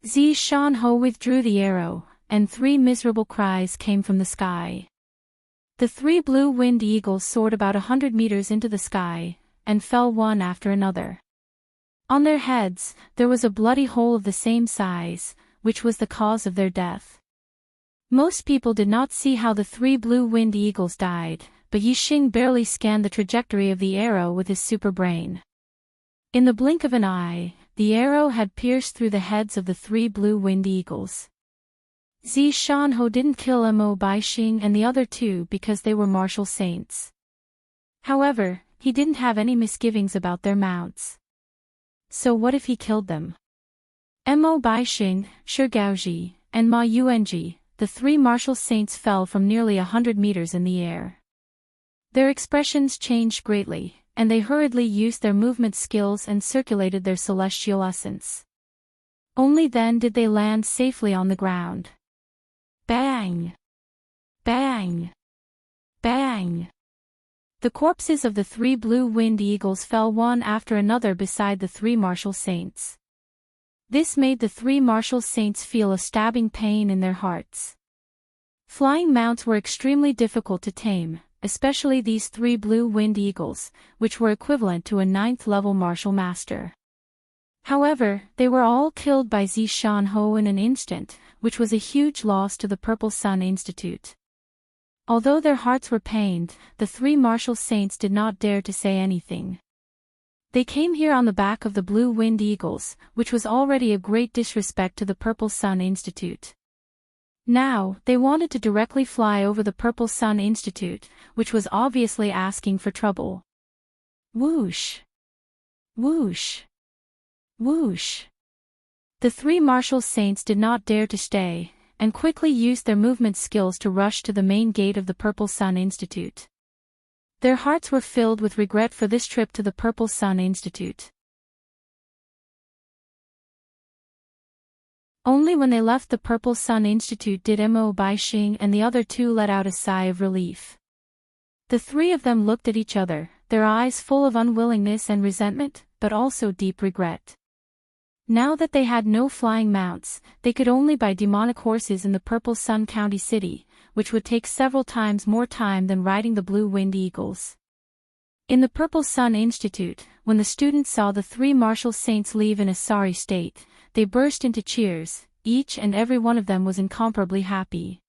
[SPEAKER 1] Zishan-ho withdrew the arrow, and three miserable cries came from the sky. The three blue-winged eagles soared about 100 meters into the sky, and fell one after another. On their heads, there was a bloody hole of the same size, which was the cause of their death. Most people did not see how the three blue-winged eagles died, but Yixing barely scanned the trajectory of the arrow with his super brain. In the blink of an eye, the arrow had pierced through the heads of the three blue-winged eagles. Zishan-ho didn't kill Mo Baixing and the other two because they were martial saints. However, he didn't have any misgivings about their mounts. So what if he killed them? Mo Baixing, Shigaoji, and Ma Yuanji, the three martial saints fell from nearly 100 meters in the air. Their expressions changed greatly, and they hurriedly used their movement skills and circulated their celestial essence. Only then did they land safely on the ground. Bang! Bang! Bang! The corpses of the three blue-winged eagles fell one after another beside the three martial saints. This made the three martial saints feel a stabbing pain in their hearts. Flying mounts were extremely difficult to tame, especially these three blue-winged eagles, which were equivalent to a 9th-level martial master. However, they were all killed by Zishan-ho in an instant, which was a huge loss to the Purple Sun Institute. Although their hearts were pained, the three martial saints did not dare to say anything. They came here on the back of the blue-winged eagles, which was already a great disrespect to the Purple Sun Institute. Now, they wanted to directly fly over the Purple Sun Institute, which was obviously asking for trouble. Whoosh! Whoosh! Whoosh! The three martial saints did not dare to stay, and quickly used their movement skills to rush to the main gate of the Purple Sun Institute. Their hearts were filled with regret for this trip to the Purple Sun Institute. Only when they left the Purple Sun Institute did Mo Baixing and the other two let out a sigh of relief. The three of them looked at each other, their eyes full of unwillingness and resentment, but also deep regret. Now that they had no flying mounts, they could only buy demonic horses in the Purple Sun County City, which would take several times more time than riding the blue-winged eagles. In the Purple Sun Institute, when the students saw the three martial saints leave in a sorry state, they burst into cheers. Each and every one of them was incomparably happy.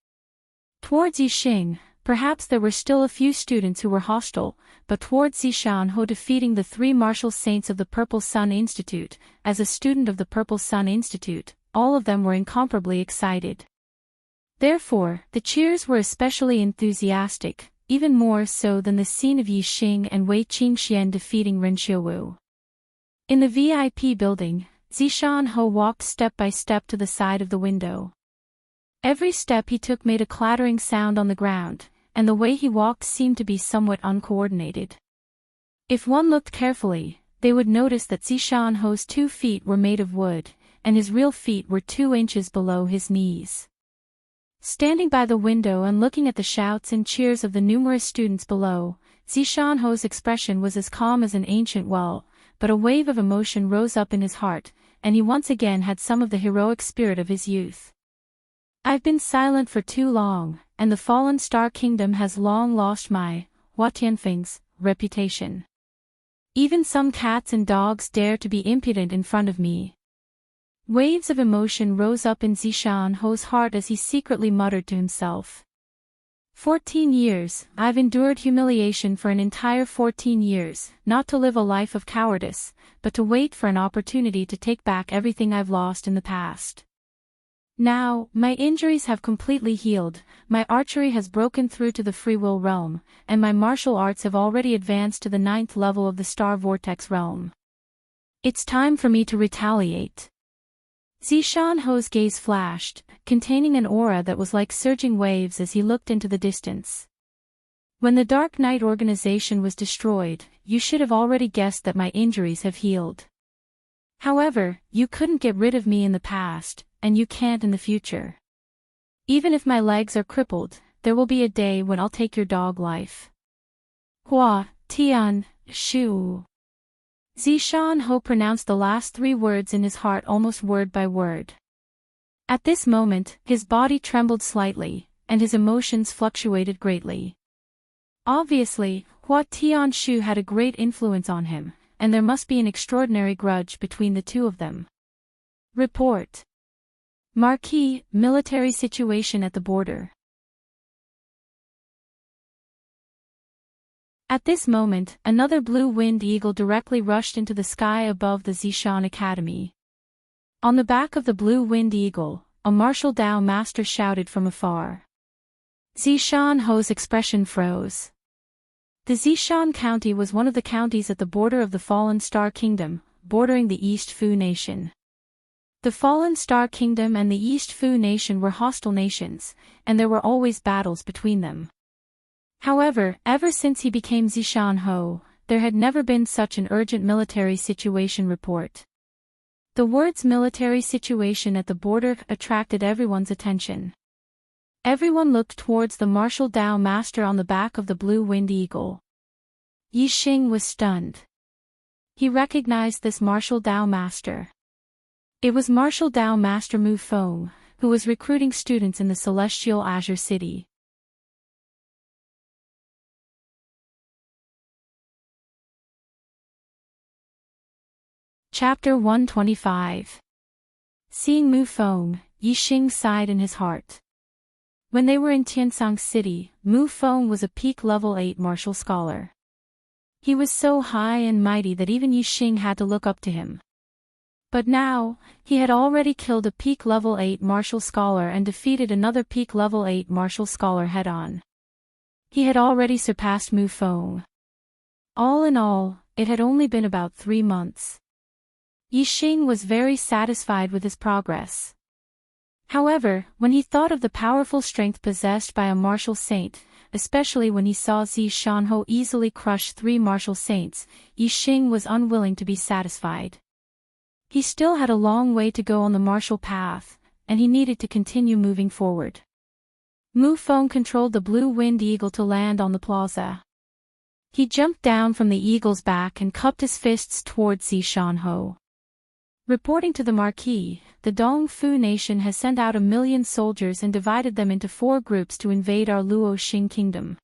[SPEAKER 1] Towards Yixing, perhaps there were still a few students who were hostile, but towards Zishan-ho defeating the three martial saints of the Purple Sun Institute, as a student of the Purple Sun Institute, all of them were incomparably excited. Therefore, the cheers were especially enthusiastic, even more so than the scene of Yi Xing and Wei Qingxian defeating Ren Xiuwu. In the VIP building, Zishan-ho walked step by step to the side of the window. Every step he took made a clattering sound on the ground, and the way he walked seemed to be somewhat uncoordinated. If one looked carefully, they would notice that Zishan-ho's 2 feet were made of wood, and his real feet were 2 inches below his knees. Standing by the window and looking at the shouts and cheers of the numerous students below, Zishan-ho's expression was as calm as an ancient well, but a wave of emotion rose up in his heart, and he once again had some of the heroic spirit of his youth. I've been silent for too long, and the fallen star kingdom has long lost my, Hua Tianfeng's, reputation. Even some cats and dogs dare to be impudent in front of me. Waves of emotion rose up in Zishan-ho's heart as he secretly muttered to himself. 14 years, I've endured humiliation for an entire 14 years, not to live a life of cowardice, but to wait for an opportunity to take back everything I've lost in the past. Now, my injuries have completely healed, my archery has broken through to the free will realm, and my martial arts have already advanced to the 9th level of the Star Vortex realm. It's time for me to retaliate. Zishan-ho's gaze flashed, containing an aura that was like surging waves as he looked into the distance. When the Dark Knight organization was destroyed, you should have already guessed that my injuries have healed. However, you couldn't get rid of me in the past, and you can't in the future. Even if my legs are crippled, there will be a day when I'll take your dog life. Hua, Tian, Shu. Zishan-ho pronounced the last 3 words in his heart almost word by word. At this moment, his body trembled slightly, and his emotions fluctuated greatly. Obviously, Hua Tian-shu had a great influence on him, and there must be an extraordinary grudge between the two of them. Report. Marquis, military situation at the border. At this moment, another blue-winged eagle directly rushed into the sky above the Zishan Academy. On the back of the blue-winged eagle, a martial Dao master shouted from afar. Zishan-ho's expression froze. The Zishan County was one of the counties at the border of the Fallen Star Kingdom, bordering the East Fu Nation. The Fallen Star Kingdom and the East Fu Nation were hostile nations, and there were always battles between them. However, ever since he became Zishan-ho, there had never been such an urgent military situation report. The words military situation at the border attracted everyone's attention. Everyone looked towards the martial Dao master on the back of the blue-winged eagle. Yi Xing was stunned. He recognized this martial Dao master. It was martial Dao master Mu Feng, who was recruiting students in the Celestial Azure City. Chapter 125. Seeing Mu Feng, Yi Xing sighed in his heart. When they were in Tiansang City, Mu Feng was a peak level 8 martial scholar. He was so high and mighty that even Yi Xing had to look up to him. But now, he had already killed a peak level 8 martial scholar and defeated another peak level 8 martial scholar head-on. He had already surpassed Mu Feng. All in all, it had only been about 3 months. Yi Xing was very satisfied with his progress. However, when he thought of the powerful strength possessed by a martial saint, especially when he saw Zishan-ho easily crush 3 martial saints, Yi Xing was unwilling to be satisfied. He still had a long way to go on the martial path, and he needed to continue moving forward. Mu Feng controlled the blue-winged eagle to land on the plaza. He jumped down from the eagle's back and cupped his fists towards Zishan-ho. Reporting to the Marquis, the Dongfu nation has sent out 1 million soldiers and divided them into 4 groups to invade our Luoxing kingdom.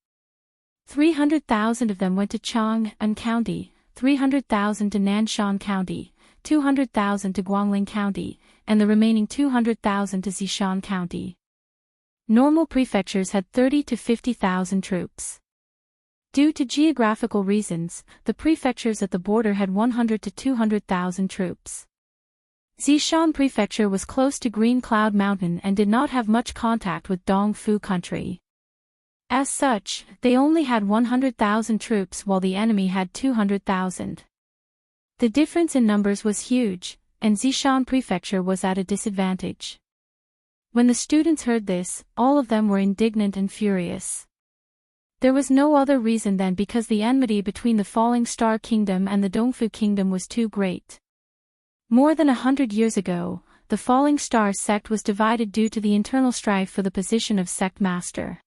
[SPEAKER 1] 300,000 of them went to Chang'an County, 300,000 to Nanshan County, 200,000 to Guangling County, and the remaining 200,000 to Zishan County. Normal prefectures had 30 to 50,000 troops. Due to geographical reasons, the prefectures at the border had 100 to 200,000 troops. Zishan Prefecture was close to Green Cloud Mountain and did not have much contact with Dongfu country. As such, they only had 100,000 troops while the enemy had 200,000. The difference in numbers was huge, and Zishan Prefecture was at a disadvantage. When the students heard this, all of them were indignant and furious. There was no other reason than because the enmity between the Falling Star Kingdom and the Dongfu Kingdom was too great. More than 100 years ago, the Falling Star sect was divided due to the internal strife for the position of sect master.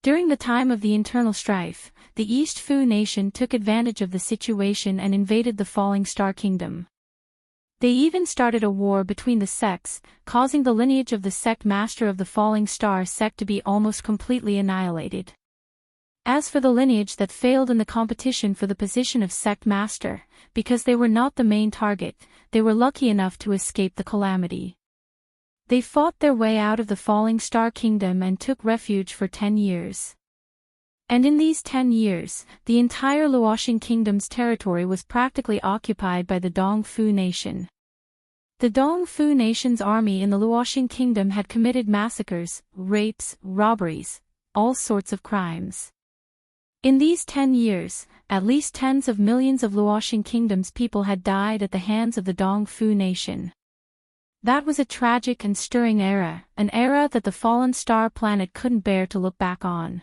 [SPEAKER 1] During the time of the internal strife, the East Fu nation took advantage of the situation and invaded the Falling Star Kingdom. They even started a war between the sects, causing the lineage of the sect master of the Falling Star sect to be almost completely annihilated. As for the lineage that failed in the competition for the position of sect master, because they were not the main target, they were lucky enough to escape the calamity. They fought their way out of the Falling Star Kingdom and took refuge for 10 years. And in these 10 years, the entire Luoxing Kingdom's territory was practically occupied by the Dongfu nation. The Dongfu nation's army in the Luoxing Kingdom had committed massacres, rapes, robberies, all sorts of crimes. In these 10 years, at least tens of millions of Luoxing Kingdom's people had died at the hands of the Dongfu nation. That was a tragic and stirring era, an era that the fallen star planet couldn't bear to look back on.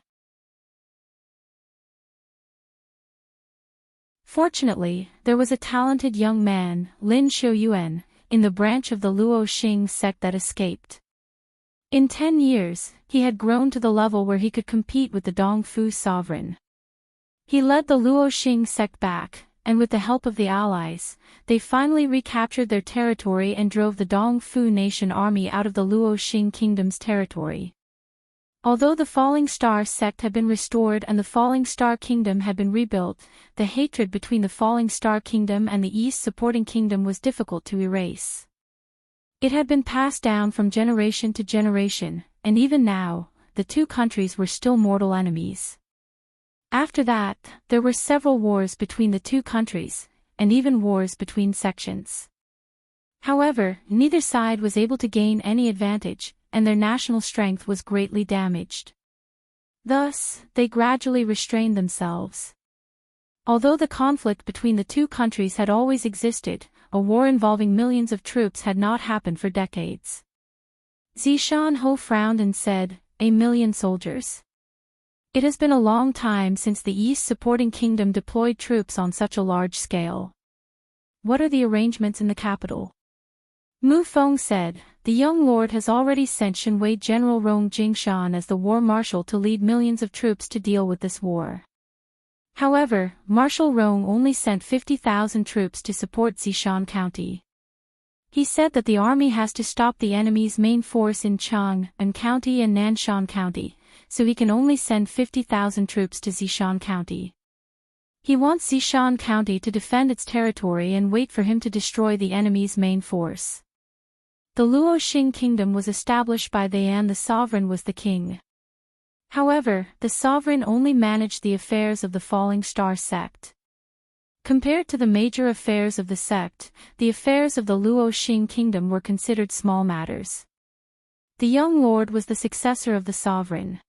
[SPEAKER 1] Fortunately, there was a talented young man, Lin Shouyuan, in the branch of the Luoxing sect that escaped. In 10 years, he had grown to the level where he could compete with the Dongfu sovereign. He led the Luoxing sect back, and with the help of the allies, they finally recaptured their territory and drove the Dongfu nation army out of the Luoxing kingdom's territory. Although the Falling Star sect had been restored and the Falling Star Kingdom had been rebuilt, the hatred between the Falling Star Kingdom and the East supporting kingdom was difficult to erase. It had been passed down from generation to generation, and even now, the two countries were still mortal enemies. After that, there were several wars between the two countries, and even wars between sections. However, neither side was able to gain any advantage, and their national strength was greatly damaged. Thus, they gradually restrained themselves. Although the conflict between the two countries had always existed, a war involving millions of troops had not happened for decades. Zishan Ho frowned and said, "A million soldiers? It has been a long time since the East supporting kingdom deployed troops on such a large scale. What are the arrangements in the capital?" Mu Feng said, "The young lord has already sent Shenwei General Rong Jingshan as the war marshal to lead millions of troops to deal with this war. However, Marshal Rong only sent 50,000 troops to support Zishan County. He said that the army has to stop the enemy's main force in Chang'an County and Nanshan County, so he can only send 50,000 troops to Zishan County. He wants Zishan County to defend its territory and wait for him to destroy the enemy's main force." The Luoxing kingdom was established by An, the sovereign was the king. However, the sovereign only managed the affairs of the Falling Star sect. Compared to the major affairs of the sect, the affairs of the Luoxing kingdom were considered small matters. The young lord was the successor of the sovereign.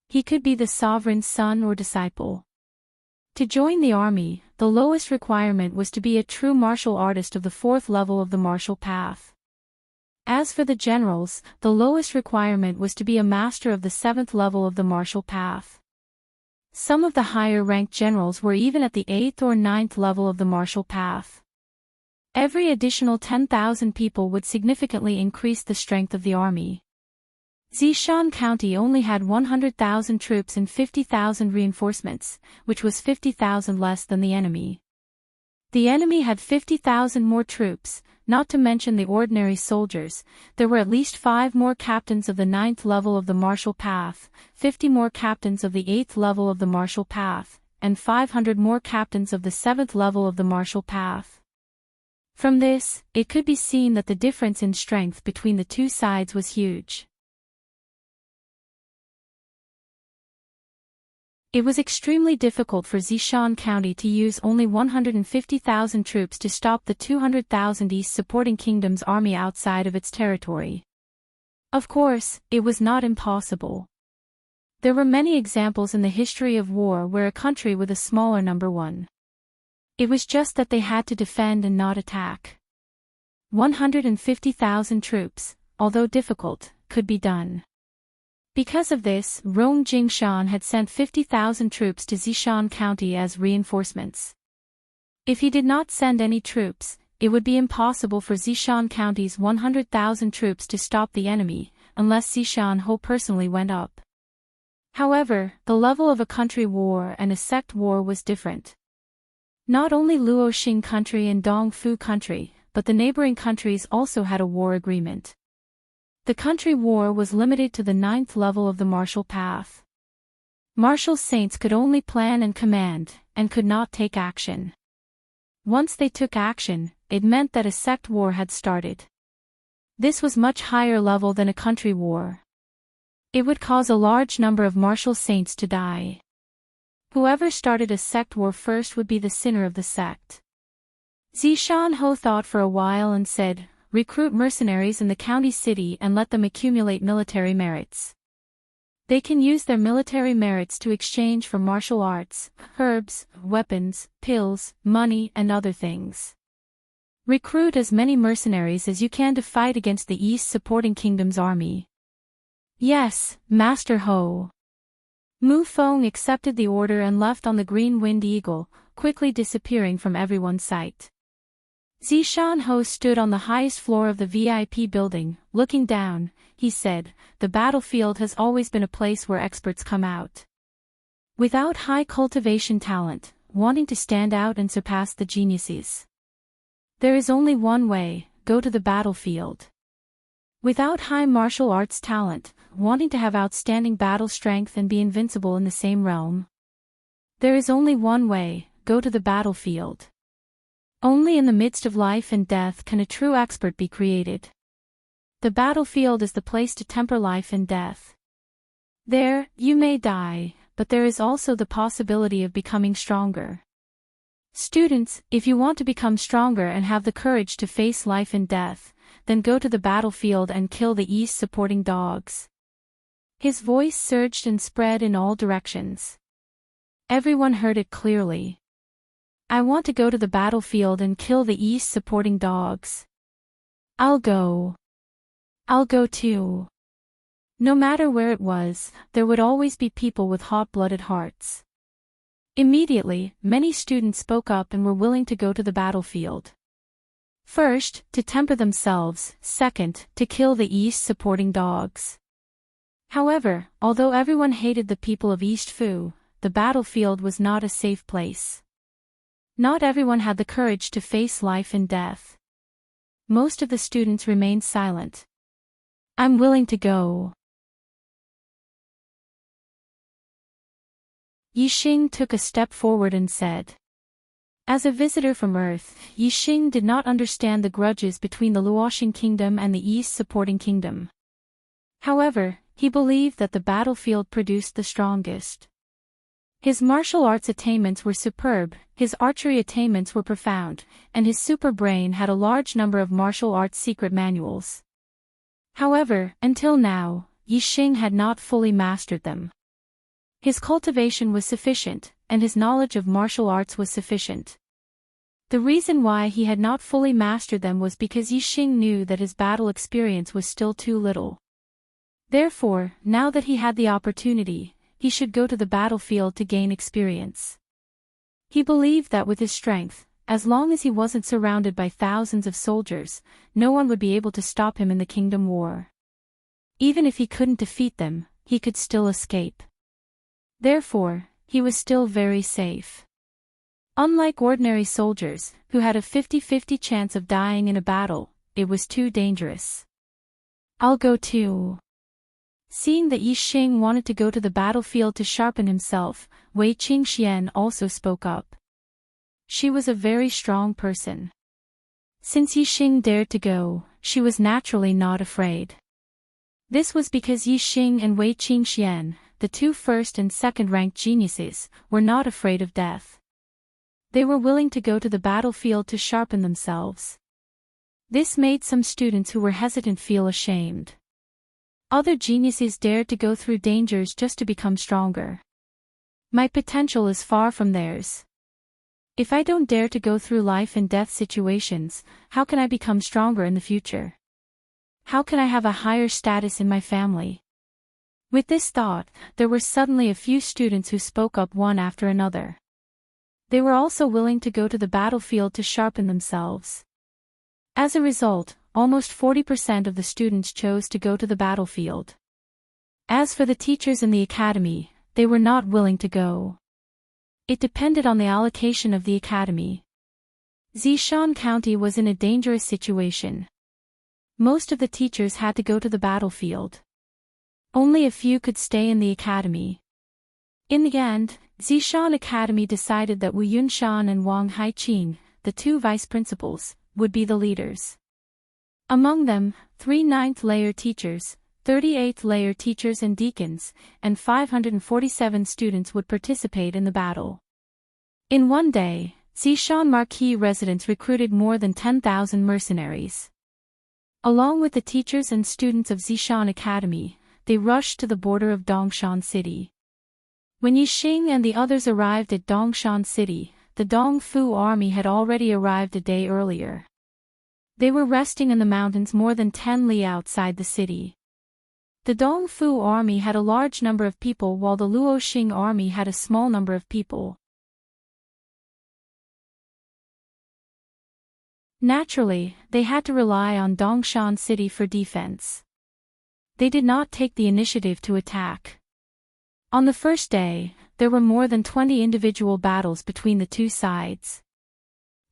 [SPEAKER 1] He could be the sovereign's son or disciple. To join the army, the lowest requirement was to be a true martial artist of the 4th level of the martial path. As for the generals, the lowest requirement was to be a master of the 7th level of the martial path. Some of the higher-ranked generals were even at the 8th or 9th level of the martial path. Every additional 10,000 people would significantly increase the strength of the army. Zishan County only had 100,000 troops and 50,000 reinforcements, which was 50,000 less than the enemy. The enemy had 50,000 more troops, not to mention the ordinary soldiers. There were at least 5 more captains of the 9th level of the martial path, 50 more captains of the 8th level of the martial path, and 500 more captains of the 7th level of the martial path. From this, it could be seen that the difference in strength between the two sides was huge. It was extremely difficult for Zishan County to use only 150,000 troops to stop the 200,000 East supporting kingdom's army outside of its territory. Of course, it was not impossible. There were many examples in the history of war where a country with a smaller number won. It was just that they had to defend and not attack. 150,000 troops, although difficult, could be done. Because of this, Rome Jingshan had sent 50,000 troops to Zishan County as reinforcements. If he did not send any troops, it would be impossible for Zishan County's 100,000 troops to stop the enemy, unless Zishan Ho personally went up. However, the level of a country war and a sect war was different. Not only Luoxing country and Dongfu country, but the neighboring countries also had a war agreement. The country war was limited to the 9th level of the martial path. Martial saints could only plan and command, and could not take action. Once they took action, it meant that a sect war had started. This was much higher level than a country war. It would cause a large number of martial saints to die. Whoever started a sect war first would be the sinner of the sect. Zishan Ho thought for a while and said, "Recruit mercenaries in the county city and let them accumulate military merits. They can use their military merits to exchange for martial arts, herbs, weapons, pills, money and other things. Recruit as many mercenaries as you can to fight against the East supporting kingdom's army." "Yes, Master Ho." Mu Feng accepted the order and left on the green winged eagle, quickly disappearing from everyone's sight. Zishan Ho stood on the highest floor of the VIP building, looking down. He said, "The battlefield has always been a place where experts come out. Without high cultivation talent, wanting to stand out and surpass the geniuses. There is only one way, go to the battlefield. Without high martial arts talent, wanting to have outstanding battle strength and be invincible in the same realm. There is only one way, go to the battlefield. Only in the midst of life and death can a true expert be created. The battlefield is the place to temper life and death. There, you may die, but there is also the possibility of becoming stronger. Students, if you want to become stronger and have the courage to face life and death, then go to the battlefield and kill the East supporting dogs." His voice surged and spread in all directions. Everyone heard it clearly. "I want to go to the battlefield and kill the East supporting dogs. I'll go. I'll go too." No matter where it was, there would always be people with hot-blooded hearts. Immediately, many students spoke up and were willing to go to the battlefield. First, to temper themselves, second, to kill the East supporting dogs. However, although everyone hated the people of East Fu, the battlefield was not a safe place. Not everyone had the courage to face life and death. Most of the students remained silent. "I'm willing to go." Yixing took a step forward and said. As a visitor from Earth, Yixing did not understand the grudges between the Luoxing Kingdom and the East supporting kingdom. However, he believed that the battlefield produced the strongest. His martial arts attainments were superb, his archery attainments were profound, and his super brain had a large number of martial arts secret manuals. However, until now, Yixing had not fully mastered them. His cultivation was sufficient, and his knowledge of martial arts was sufficient. The reason why he had not fully mastered them was because Yixing knew that his battle experience was still too little. Therefore, now that he had the opportunity, he should go to the battlefield to gain experience. He believed that with his strength, as long as he wasn't surrounded by thousands of soldiers, no one would be able to stop him in the Kingdom War. Even if he couldn't defeat them, he could still escape. Therefore, he was still very safe. Unlike ordinary soldiers, who had a 50-50 chance of dying in a battle, it was too dangerous. "I'll go too." Seeing that Yixing wanted to go to the battlefield to sharpen himself, Wei Qingxian also spoke up. She was a very strong person. Since Yixing dared to go, she was naturally not afraid. This was because Yixing and Wei Qingxian, the two first and second-ranked geniuses, were not afraid of death. They were willing to go to the battlefield to sharpen themselves. This made some students who were hesitant feel ashamed. Other geniuses dared to go through dangers just to become stronger. My potential is far from theirs. If I don't dare to go through life and death situations, how can I become stronger in the future? How can I have a higher status in my family? With this thought, there were suddenly a few students who spoke up one after another. They were also willing to go to the battlefield to sharpen themselves. As a result, almost 40% of the students chose to go to the battlefield. As for the teachers in the academy, they were not willing to go. It depended on the allocation of the academy. Zishan County was in a dangerous situation. Most of the teachers had to go to the battlefield. Only a few could stay in the academy. In the end, Zishan Academy decided that Wu Yunshan and Wang Haiqing, the two vice principals, would be the leaders. Among them, 3 ninth-layer teachers, 38th-layer teachers and deacons, and 547 students would participate in the battle. In one day, Zishan Marquis residents recruited more than 10,000 mercenaries. Along with the teachers and students of Zishan Academy, they rushed to the border of Dongshan City. When Yixing and the others arrived at Dongshan City, the Dongfu army had already arrived a day earlier. They were resting in the mountains more than 10 li outside the city. The Dongfu army had a large number of people while the Luoxing army had a small number of people. Naturally, they had to rely on Dongshan City for defense. They did not take the initiative to attack. On the first day, there were more than 20 individual battles between the two sides.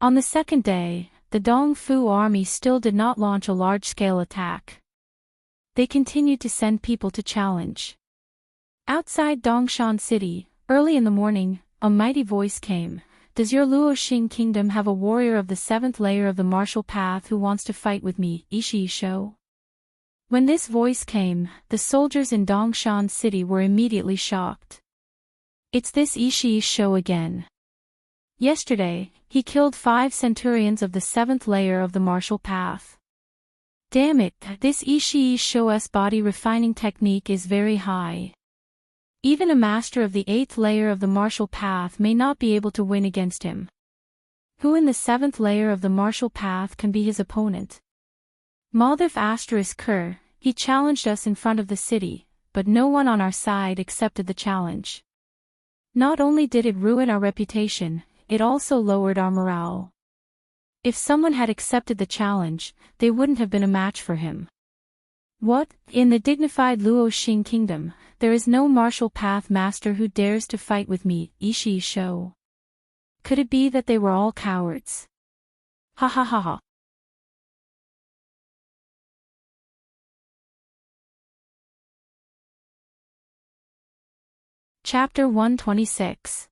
[SPEAKER 1] On the second day, the Dongfu army still did not launch a large-scale attack. They continued to send people to challenge. Outside Dongshan City, early in the morning, a mighty voice came. Does your Luoxing kingdom have a warrior of the 7th layer of the martial path who wants to fight with me, Ishii Shou? When this voice came, the soldiers in Dongshan City were immediately shocked. It's this Ishii Shou again. Yesterday, he killed 5 centurions of the 7th layer of the martial path. Damn it, this Ishii Shou's body refining technique is very high. Even a master of the 8th layer of the martial path may not be able to win against him. Who in the 7th layer of the martial path can be his opponent? Maldif *Ker, he challenged us in front of the city, but no one on our side accepted the challenge. Not only did it ruin our reputation, it also lowered our morale. If someone had accepted the challenge, they wouldn't have been a match for him. What? In the dignified Luoxing kingdom, there is no martial path master who dares to fight with me, Ishii Shou. Could it be that they were all cowards? Ha ha ha ha. Chapter 126.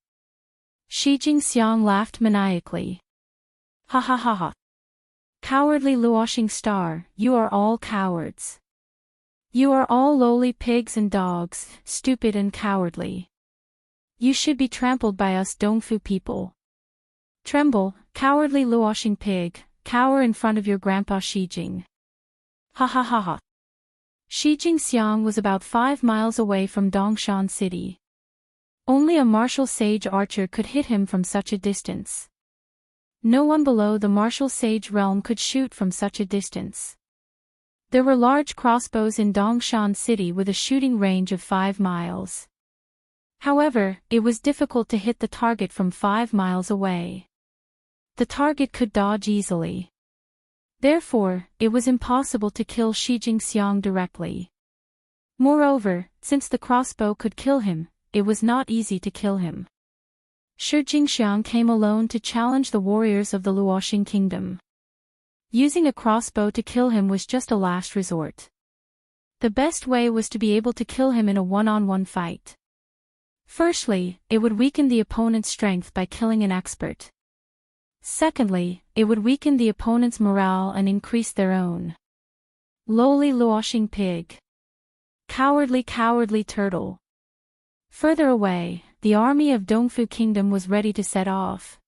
[SPEAKER 1] Shi Jingxiang laughed maniacally. Ha ha ha ha. Cowardly Luoxing star, you are all cowards. You are all lowly pigs and dogs, stupid and cowardly. You should be trampled by us Dongfu people. Tremble, cowardly Luoxing pig, cower in front of your grandpa Shi Jing. Ha ha ha ha. Shi Jingxiang was about 5 miles away from Dongshan City. Only a martial sage archer could hit him from such a distance. No one below the martial sage realm could shoot from such a distance. There were large crossbows in Dongshan City with a shooting range of 5 miles. However, it was difficult to hit the target from 5 miles away. The target could dodge easily. Therefore, it was impossible to kill Shi Jingxiang directly. Moreover, since the crossbow could kill him, it was not easy to kill him. Shi Jingxiang came alone to challenge the warriors of the Luoxing kingdom. Using a crossbow to kill him was just a last resort. The best way was to be able to kill him in a one-on-one fight. Firstly, it would weaken the opponent's strength by killing an expert. Secondly, it would weaken the opponent's morale and increase their own. Lowly Luoxing pig. Cowardly turtle. Further away, the army of Dongfu Kingdom was ready to set off.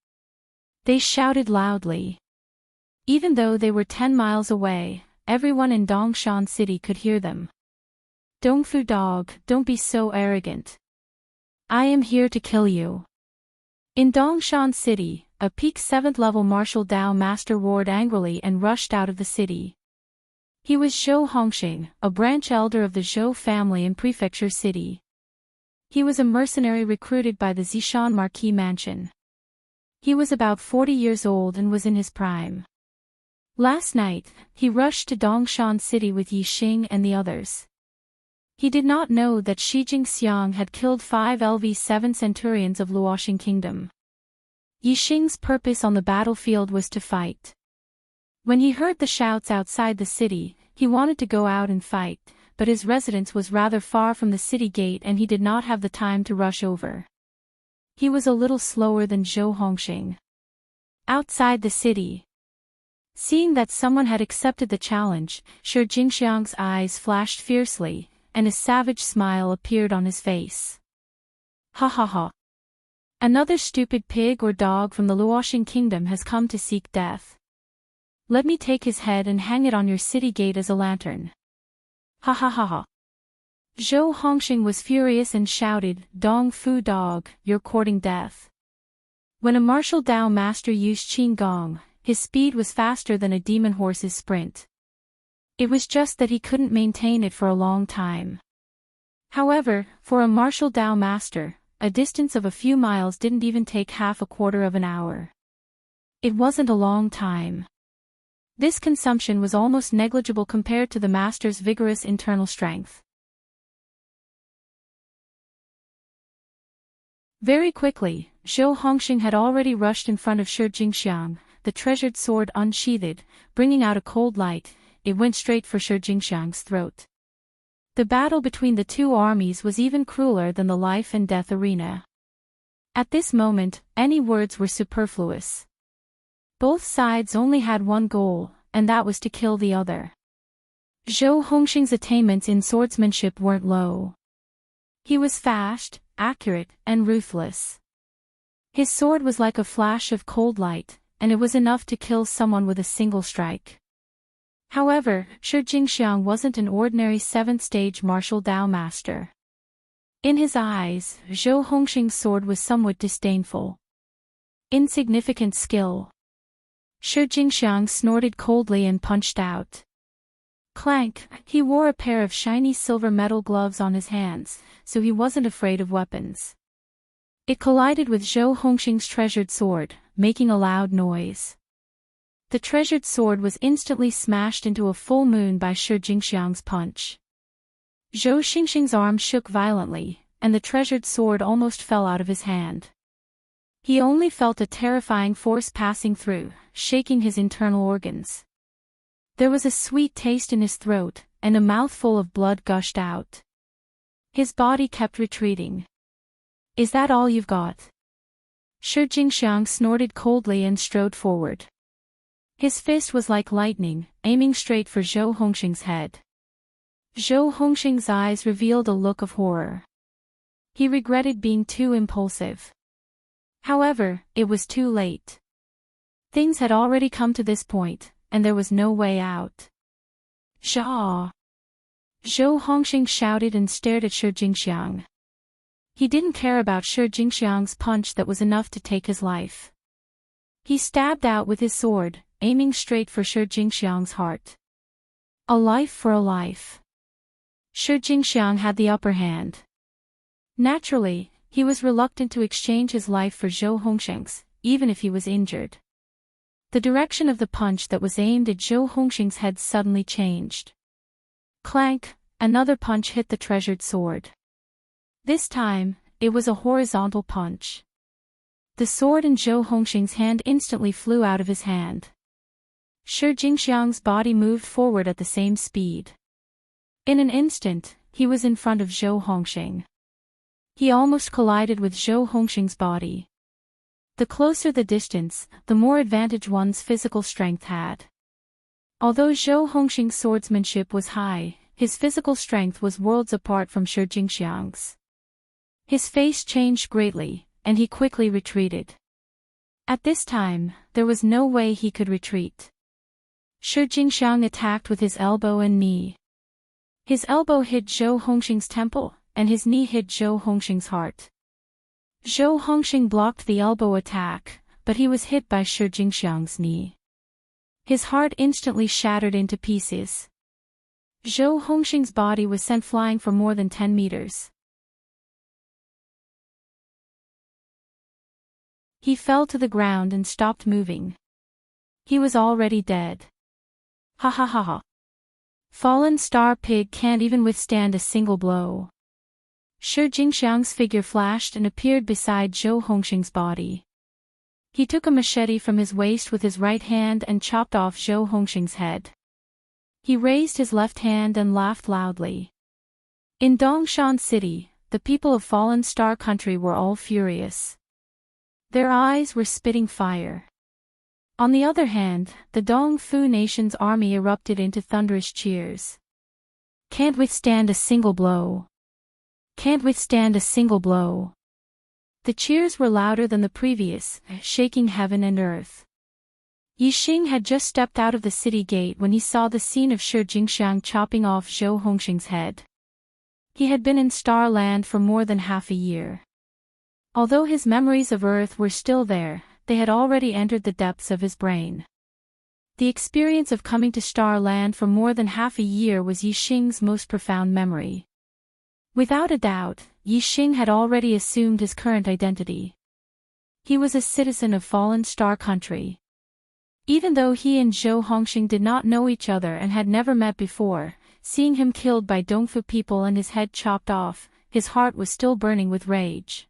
[SPEAKER 1] They shouted loudly. Even though they were 10 miles away, everyone in Dongshan City could hear them. Dongfu dog, don't be so arrogant. I am here to kill you. In Dongshan City, a peak 7th level martial Dao master roared angrily and rushed out of the city. He was Zhou Hongxing, a branch elder of the Zhou family in Prefecture City. He was a mercenary recruited by the Zishan Marquis Mansion. He was about 40 years old and was in his prime. Last night, he rushed to Dongshan City with Yi Xing and the others. He did not know that Shi Jingxiang had killed 5 LV7 centurions of Luoxing Kingdom. Yi Xing's purpose on the battlefield was to fight. When he heard the shouts outside the city, he wanted to go out and fight, but his residence was rather far from the city gate and he did not have the time to rush over. He was a little slower than Zhou Hongxing. Outside the city. Seeing that someone had accepted the challenge, Shi Jingxiang's eyes flashed fiercely, and a savage smile appeared on his face. Ha ha ha. Another stupid pig or dog from the Luoxing Kingdom has come to seek death. Let me take his head and hang it on your city gate as a lantern. Ha ha ha ha. Zhou Hongxing was furious and shouted, Dong Fu dog, you're courting death. When a martial Dao master used Qin Gong, his speed was faster than a demon horse's sprint. It was just that he couldn't maintain it for a long time. However, for a martial Dao master, a distance of a few miles didn't even take half a quarter of an hour. It wasn't a long time. This consumption was almost negligible compared to the master's vigorous internal strength. Very quickly, Zhou Hongxing had already rushed in front of Shi Jingxiang, the treasured sword unsheathed, bringing out a cold light. It went straight for Shi Jingxiang's throat. The battle between the two armies was even crueler than the life and death arena. At this moment, any words were superfluous. Both sides only had one goal, and that was to kill the other. Zhou Hongxing's attainments in swordsmanship weren't low. He was fast, accurate, and ruthless. His sword was like a flash of cold light, and it was enough to kill someone with a single strike. However, Shi Jingxiang wasn't an ordinary 7th-stage martial Dao master. In his eyes, Zhou Hongxing's sword was somewhat disdainful. Insignificant skill. Shi Jingxiang snorted coldly and punched out. Clank, he wore a pair of shiny silver metal gloves on his hands, so he wasn't afraid of weapons. It collided with Zhou Hongxing's treasured sword, making a loud noise. The treasured sword was instantly smashed into a full moon by Shi Jingxiang's punch. Zhou Xingxing's arm shook violently, and the treasured sword almost fell out of his hand. He only felt a terrifying force passing through, shaking his internal organs. There was a sweet taste in his throat, and a mouthful of blood gushed out. His body kept retreating. Is that all you've got? Shi Jingxiang snorted coldly and strode forward. His fist was like lightning, aiming straight for Zhou Hongxing's head. Zhou Hongxing's eyes revealed a look of horror. He regretted being too impulsive. However, it was too late. Things had already come to this point, and there was no way out. Zha! Zhou Hongxing shouted and stared at Shi Jingxiang. He didn't care about Shi Jingxiang's punch that was enough to take his life. He stabbed out with his sword, aiming straight for Shi Jingxiang's heart. A life for a life. Shi Jingxiang had the upper hand. Naturally, he was reluctant to exchange his life for Zhou Hongxing's, even if he was injured. The direction of the punch that was aimed at Zhou Hongxing's head suddenly changed. Clank, another punch hit the treasured sword. This time, it was a horizontal punch. The sword in Zhou Hongxing's hand instantly flew out of his hand. Shi Jingxiang's body moved forward at the same speed. In an instant, he was in front of Zhou Hongxing. He almost collided with Zhou Hongxing's body. The closer the distance, the more advantage one's physical strength had. Although Zhou Hongxing's swordsmanship was high, his physical strength was worlds apart from Shi Jingxiang's. His face changed greatly, and he quickly retreated. At this time, there was no way he could retreat. Shi Jingxiang attacked with his elbow and knee. His elbow hit Zhou Hongxing's temple, and his knee hit Zhou Hongxing's heart. Zhou Hongxing blocked the elbow attack, but he was hit by Shi Jingxiang's knee. His heart instantly shattered into pieces. Zhou Hongxing's body was sent flying for more than 10 meters. He fell to the ground and stopped moving. He was already dead. Ha ha ha ha. Fallen Star Pig can't even withstand a single blow. Shi Jingxiang's figure flashed and appeared beside Zhou Hongxing's body. He took a machete from his waist with his right hand and chopped off Zhou Hongxing's head. He raised his left hand and laughed loudly. In Dongshan City, the people of Fallen Star Country were all furious. Their eyes were spitting fire. On the other hand, the Dongfu Nation's army erupted into thunderous cheers. Can't withstand a single blow. Can't withstand a single blow. The cheers were louder than the previous, shaking heaven and earth. Yixing had just stepped out of the city gate when he saw the scene of Shi Jingxiang chopping off Zhou Hongxing's head. He had been in Star Land for more than half a year. Although his memories of Earth were still there, they had already entered the depths of his brain. The experience of coming to Star Land for more than half a year was Yixing's most profound memory. Without a doubt, Yixing had already assumed his current identity. He was a citizen of Fallen Star Country. Even though he and Zhou Hongxing did not know each other and had never met before, seeing him killed by Dongfu people and his head chopped off, his heart was still burning with rage.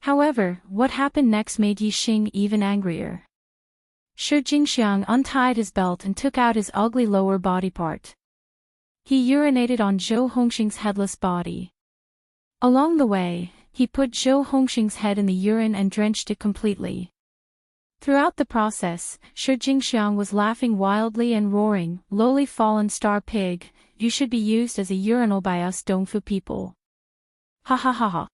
[SPEAKER 1] However, what happened next made Yixing even angrier. Shi Jingxiang untied his belt and took out his ugly lower body part. He urinated on Zhou Hongxing's headless body. Along the way, he put Zhou Hongxing's head in the urine and drenched it completely. Throughout the process, Shi Jingxiang was laughing wildly and roaring, "Lowly Fallen Star Pig, you should be used as a urinal by us Dongfu people." Ha ha ha ha.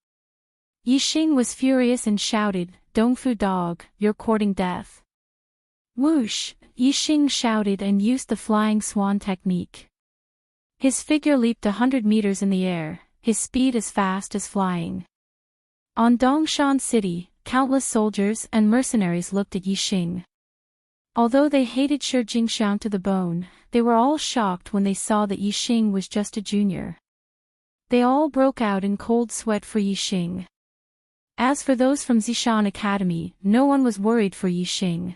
[SPEAKER 1] Yixing was furious and shouted, "Dongfu dog, you're courting death." Whoosh, Yixing shouted and used the flying swan technique. His figure leaped 100 meters in the air, his speed as fast as flying. On Dongshan City, countless soldiers and mercenaries looked at Yixing. Although they hated Shi Jingxiang to the bone, they were all shocked when they saw that Yixing was just a junior. They all broke out in cold sweat for Yixing. As for those from Zishan Academy, no one was worried for Yixing.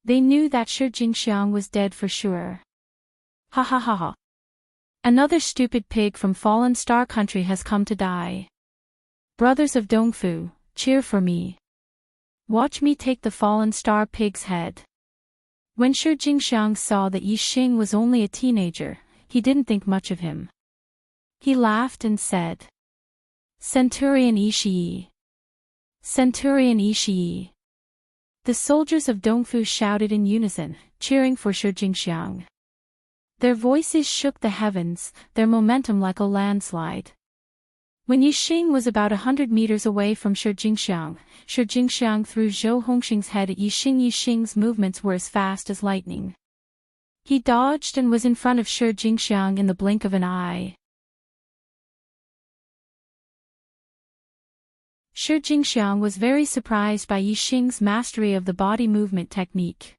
[SPEAKER 1] They knew that Shi Jingxiang was dead for sure. Ha ha ha ha. Another stupid pig from Fallen Star Country has come to die. Brothers of Dongfu, cheer for me. Watch me take the Fallen Star Pig's head. When Shi Jingxiang saw that Yixing was only a teenager, he didn't think much of him. He laughed and said, "Centurion Yixi. Centurion Yixi." The soldiers of Dongfu shouted in unison, cheering for Shi Jingxiang. Their voices shook the heavens, their momentum like a landslide. When Yixing was about 100 meters away from Shi Jingxiang threw Zhou Hongxing's head at Yixing. Yixing's movements were as fast as lightning. He dodged and was in front of Shi Jingxiang in the blink of an eye. Shi Jingxiang was very surprised by Yixing's mastery of the body movement technique.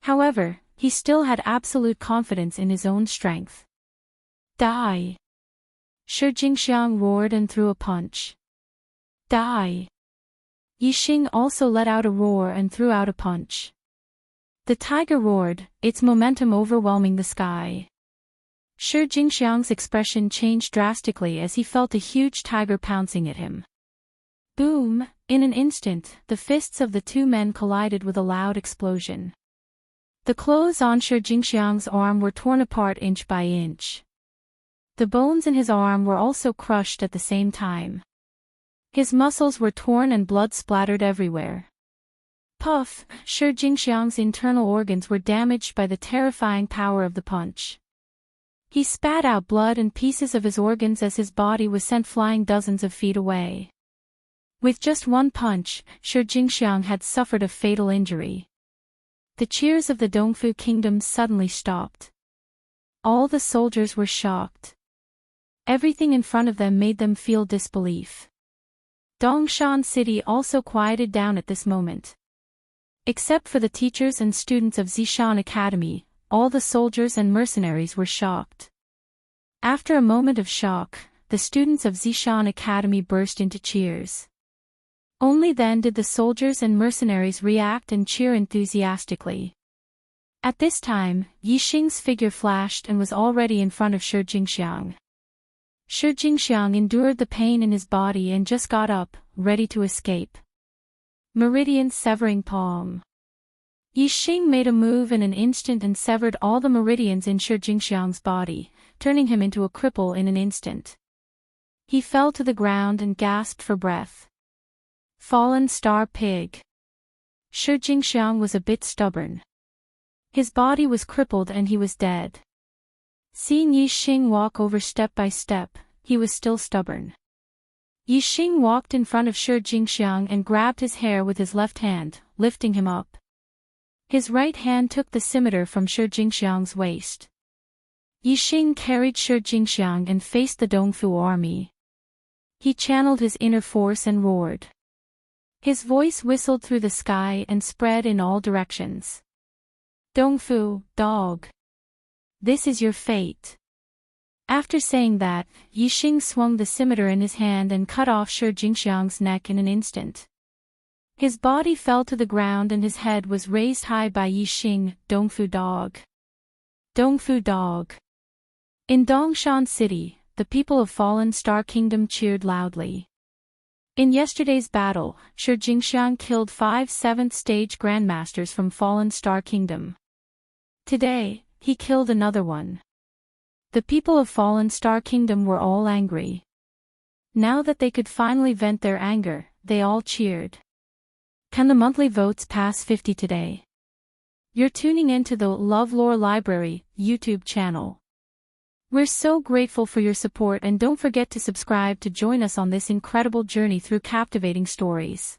[SPEAKER 1] However, he still had absolute confidence in his own strength. Die! Shi Jingxiang roared and threw a punch. Die! Yixing also let out a roar and threw out a punch. The tiger roared, its momentum overwhelming the sky. Shi Jingxiang's expression changed drastically as he felt a huge tiger pouncing at him. Boom! In an instant, the fists of the two men collided with a loud explosion. The clothes on Shi Jingxiang's arm were torn apart inch by inch. The bones in his arm were also crushed at the same time. His muscles were torn and blood splattered everywhere. Puff! Shi Jingxiang's internal organs were damaged by the terrifying power of the punch. He spat out blood and pieces of his organs as his body was sent flying dozens of feet away. With just one punch, Shi Jingxiang had suffered a fatal injury. The cheers of the Dongfu kingdom suddenly stopped. All the soldiers were shocked. Everything in front of them made them feel disbelief. Dongshan City also quieted down at this moment. Except for the teachers and students of Zishan Academy, all the soldiers and mercenaries were shocked. After a moment of shock, the students of Zishan Academy burst into cheers. Only then did the soldiers and mercenaries react and cheer enthusiastically. At this time, Yi Xing's figure flashed and was already in front of Shi Jingxiang. Shi Jingxiang endured the pain in his body and just got up, ready to escape. Meridian severing palm. Yi Xing made a move in an instant and severed all the meridians in Shi Jingxiang's body, turning him into a cripple in an instant. He fell to the ground and gasped for breath. Fallen star pig. Shi Jingxiang was a bit stubborn. His body was crippled and he was dead. Seeing Yi Xing walk over step by step, he was still stubborn. Yi Xing walked in front of Shi Jingxiang and grabbed his hair with his left hand, lifting him up. His right hand took the scimitar from Shi Jingxiang's waist. Yi Xing carried Shi Jingxiang and faced the Dongfu army. He channeled his inner force and roared. His voice whistled through the sky and spread in all directions. Dongfu, dog. This is your fate. After saying that, Yi Xing swung the scimitar in his hand and cut off Shi Jingxiang's neck in an instant. His body fell to the ground and his head was raised high by Yi Xing, Dongfu dog. Dongfu dog. In Dongshan City, the people of Fallen Star Kingdom cheered loudly. In yesterday's battle, Shi Jingxiang killed 5 7th stage grandmasters from Fallen Star Kingdom. Today, he killed another one. The people of Fallen Star Kingdom were all angry. Now that they could finally vent their anger, they all cheered. Can the monthly votes pass 50 today? You're tuning in to the LoveLore Library YouTube channel. We're so grateful for your support and don't forget to subscribe to join us on this incredible journey through captivating stories.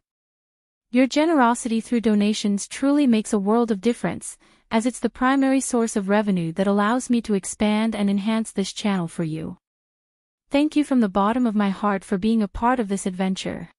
[SPEAKER 1] Your generosity through donations truly makes a world of difference, as it's the primary source of revenue that allows me to expand and enhance this channel for you. Thank you from the bottom of my heart for being a part of this adventure.